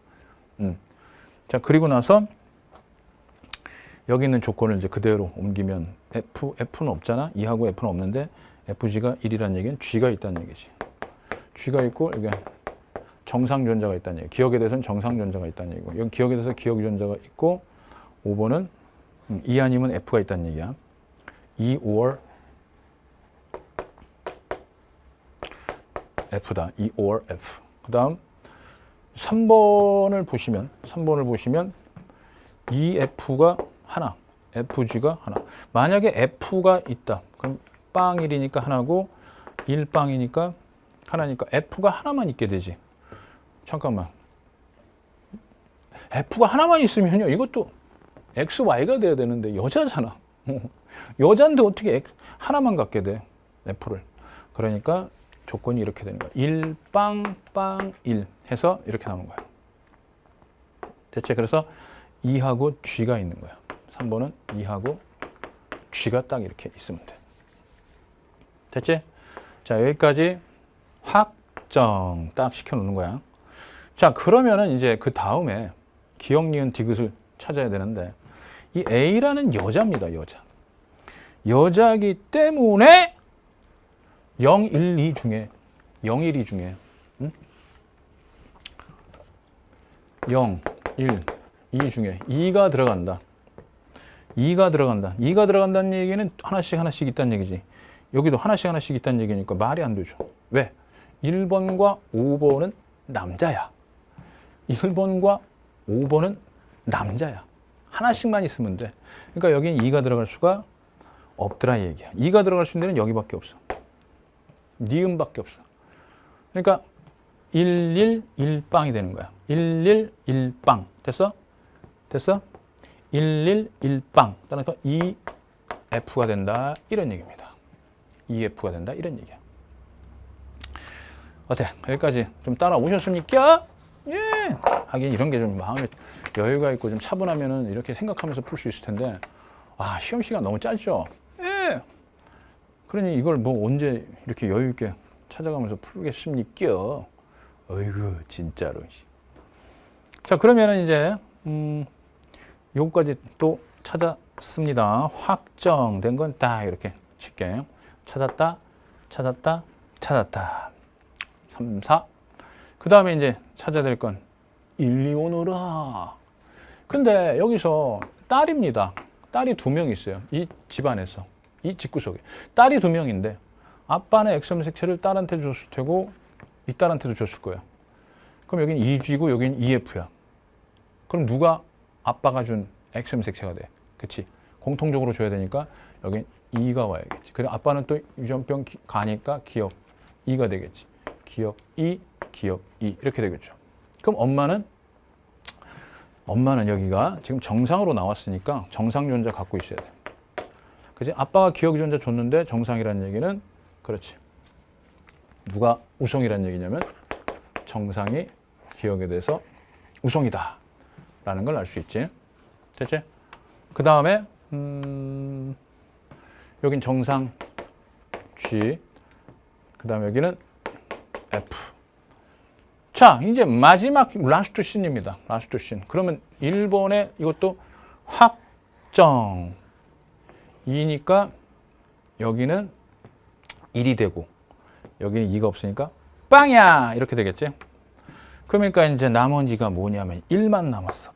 자, 그리고 나서 여기 있는 조건을 이제 그대로 옮기면 F는 없잖아. 2하고 F는 없는데 FG가 1이라는 얘기는 G가 있다는 얘기지. G가 있고 여기 정상유전자가 있다는 얘기. 기억에 대해서는 정상유전자가 있다는 얘기고, 여기 기억에 대해서 기억유전자가 있고, 5번은 2 아니면 F가 있다는 얘기야. 2 or F다. 2 or F. 그 다음 3번을 보시면 2F가 하나, FG가 하나. 만약에 F가 있다. 그럼 빵 1이니까 하나고 1빵이니까 하나니까 F가 하나만 있게 되지. 잠깐만. F가 하나만 있으면요. 이것도 XY가 돼야 되는데 여자잖아. 여자인데 어떻게 하나만 갖게 돼. F를. 그러니까 조건이 이렇게 되는 거야. 1빵 1 해서 이렇게 나오는 거야. 대체 그래서 2하고 G가 있는 거야. 3번은 2하고 G가 딱 이렇게 있으면 돼. 됐지? 자, 여기까지 확정 딱 시켜놓는 거야. 자, 그러면은 이제 그 다음에 기억, 니은, 디귿을 찾아야 되는데 이 A라는 여자입니다. 여자이기 때문에 0, 1, 2 중에 0, 1, 2 중에 0, 1, 2 중에 2가 들어간다. 2가 들어간다는 얘기는 하나씩 있다는 얘기지. 여기도 하나씩 있다는 얘기니까 말이 안 되죠. 왜? 1번과 5번은 남자야. 1번과 5번은 남자야. 하나씩만 있으면 돼. 그러니까 여기는 2가 들어갈 수가 없더라 이 얘기야. 2가 들어갈 수 있는 데는 여기밖에 없어. 니은밖에 없어. 그러니까 11, 1빵이 되는 거야. 11, 1빵. 됐어? 11, 1빵. 따라서 2F가 된다. 이런 얘기입니다. 2F가 된다. 이런 얘기야. 어때? 여기까지 좀 따라오셨습니까? 예! 하긴 이런 게 좀 마음에 여유가 있고 좀 차분하면은 이렇게 생각하면서 풀 수 있을 텐데, 시험 시간 너무 짧죠? 예! 그러니 이걸 뭐 언제 이렇게 여유 있게 찾아가면서 풀겠습니까? 어이구, 진짜로. 자, 그러면은 이제, 요거까지 또 찾았습니다. 확정된 건 딱 이렇게 칠게. 찾았다. 3, 4. 그 다음에 이제 찾아야 될 건 1, 2 오너라. 근데 여기서 딸입니다. 딸이 2명 있어요. 이 집안에서. 이 집구석에. 딸이 2명인데 아빠는 X염색체를 딸한테 줬을 테고 이 딸한테도 줬을 거예요. 그럼 여기는 2G고 여기는 2F야. 그럼 누가 아빠가 준 X염색체가 돼? 그치? 공통적으로 줘야 되니까 여긴 2가 와야겠지. 그래 아빠는 또 유전병 가니까 기억 2가 되겠지. 기억 2, 기억 2 이렇게 되겠죠. 그럼 엄마는 여기가 지금 정상으로 나왔으니까 정상 유전자 갖고 있어야 돼. 그치? 아빠가 기억 유전자 줬는데 정상이라는 얘기는 그렇지. 누가 우성이라는 얘기냐면 정상이 기억에 대해서 우성이다. 라는 걸 알 수 있지. 됐지? 그 다음에 여긴 정상 G, 그 다음에 여기는 F. 자, 이제 마지막 라스트 씬입니다. 라스트 씬. 그러면 1번에 이것도 확정 2니까 여기는 1이 되고 여기는 2가 없으니까 빵이야! 이렇게 되겠지? 그러니까 이제 나머지가 뭐냐면 1만 남았어.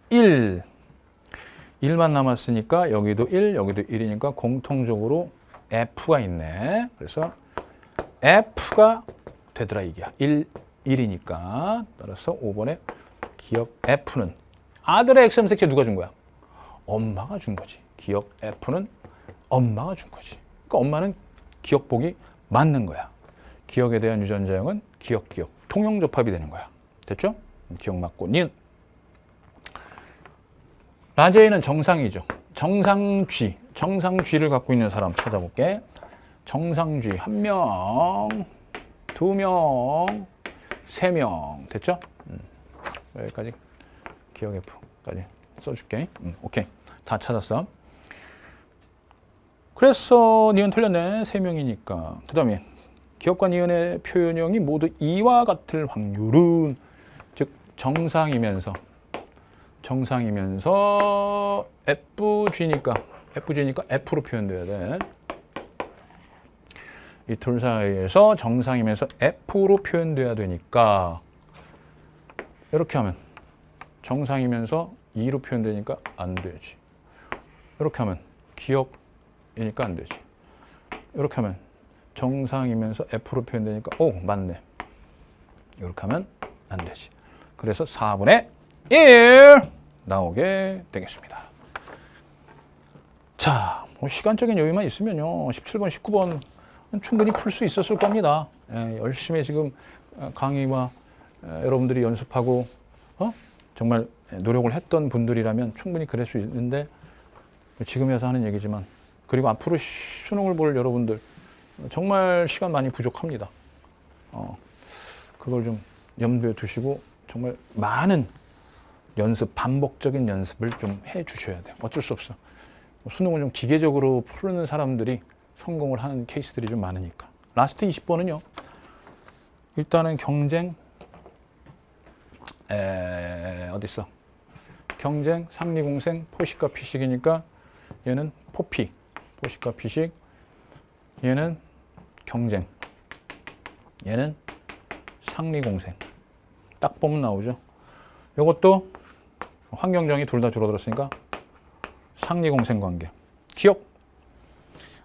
1만 남았으니까 여기도 1, 여기도 1이니까 공통적으로 F가 있네. 그래서 F가 되더라 이게. 1이니까. 따라서 5번에 기억 F는 아들의 엑스엠색체 누가 준 거야? 엄마가 준 거지. 기억 F는 엄마가 준 거지. 그러니까 엄마는 기억복이 맞는 거야. 기억에 대한 유전자형은 기억, 통용접합이 되는 거야. 됐죠? 기억 맞고 니은. 라제이는 정상이죠. 정상쥐. 정상쥐를 갖고 있는 사람 찾아볼게. 정상쥐 1명, 2명, 3명. 됐죠? 여기까지 기억 F까지 써줄게. 오케이. 다 찾았어. 그래서 니은 틀렸네. 3명이니까. 그 다음에 기억과 니은의 표현형이 모두 이와 같을 확률은 즉 정상이면서 FG니까 F로 표현돼야 돼. 이 둘 사이에서 정상이면서 F로 표현돼야 되니까 이렇게 하면 정상이면서 2로 표현되니까 안 되지. 이렇게 하면 기억이니까 안 되지. 이렇게 하면 정상이면서 F로 표현되니까 오 맞네. 이렇게 하면 안 되지. 그래서 4분의 1 나오게 되겠습니다. 자, 뭐 시간적인 여유만 있으면요 17번, 19번 충분히 풀 수 있었을 겁니다. 열심히 지금 강의와 여러분들이 연습하고 정말 노력을 했던 분들이라면 충분히 그럴 수 있는데 지금에서 하는 얘기지만 그리고 앞으로 수능을 볼 여러분들 정말 시간 많이 부족합니다. 그걸 좀 염두에 두시고 정말 많은 연습, 반복적인 연습을 좀 해 주셔야 돼요. 어쩔 수 없어. 수능을 좀 기계적으로 푸는 사람들이 성공을 하는 케이스들이 좀 많으니까. 라스트 20번은요. 일단은 경쟁, 어딨어? 경쟁, 상리공생, 포식과 피식이니까 얘는 포피, 포식과 피식. 얘는 경쟁, 얘는 상리공생. 딱 보면 나오죠. 이것도 환경정이 둘 다 줄어들었으니까 상리공생 관계. 기억.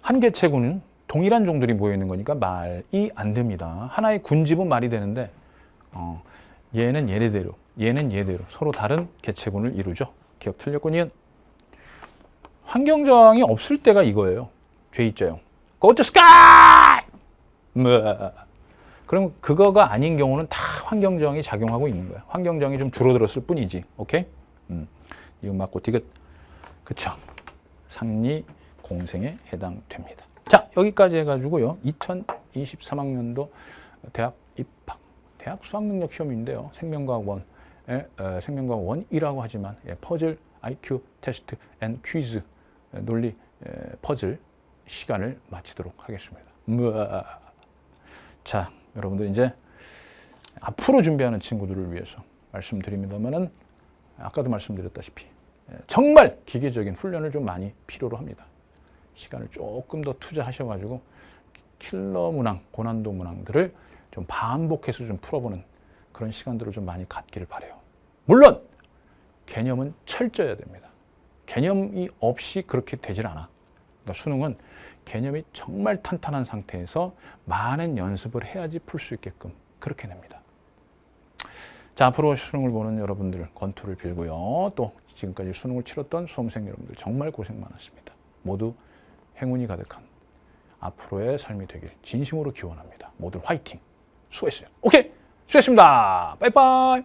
한 개체군은 동일한 종들이 모여있는 거니까 말이 안 됩니다. 하나의 군집은 말이 되는데 얘는 얘대로, 얘는 얘대로 서로 다른 개체군을 이루죠. 기억 틀렸군요. 환경정이 없을 때가 이거예요. J자형. Go to sky! 그럼 그거가 아닌 경우는 다 환경정이 작용하고 있는 거야. 환경정이 좀 줄어들었을 뿐이지. 오케이? 이거 맞고 디귿. 그쵸? 상리 공생에 해당됩니다. 자, 여기까지 해가지고요. 2023학년도 대학 입학, 대학 수학능력 시험인데요. 생명과학 1, 생명과학 1이라고 하지만 퍼즐, IQ, 테스트, 앤 퀴즈, 논리 퍼즐 시간을 마치도록 하겠습니다. 자, 여러분들 이제 앞으로 준비하는 친구들을 위해서 말씀드립니다만은 아까도 말씀드렸다시피 정말 기계적인 훈련을 좀 많이 필요로 합니다. 시간을 조금 더 투자하셔가지고 킬러 문항, 고난도 문항들을 좀 반복해서 좀 풀어보는 그런 시간들을 좀 많이 갖기를 바라요. 물론 개념은 철저해야 됩니다. 개념이 없이 그렇게 되질 않아. 그러니까 수능은 개념이 정말 탄탄한 상태에서 많은 연습을 해야지 풀 수 있게끔 그렇게 됩니다. 자, 앞으로 수능을 보는 여러분들 건투를 빌고요. 또 지금까지 수능을 치렀던 수험생 여러분들 정말 고생 많았습니다. 모두 행운이 가득한 앞으로의 삶이 되길 진심으로 기원합니다. 모두 화이팅! 수고했어요. 오케이! 수고했습니다. 빠이빠이!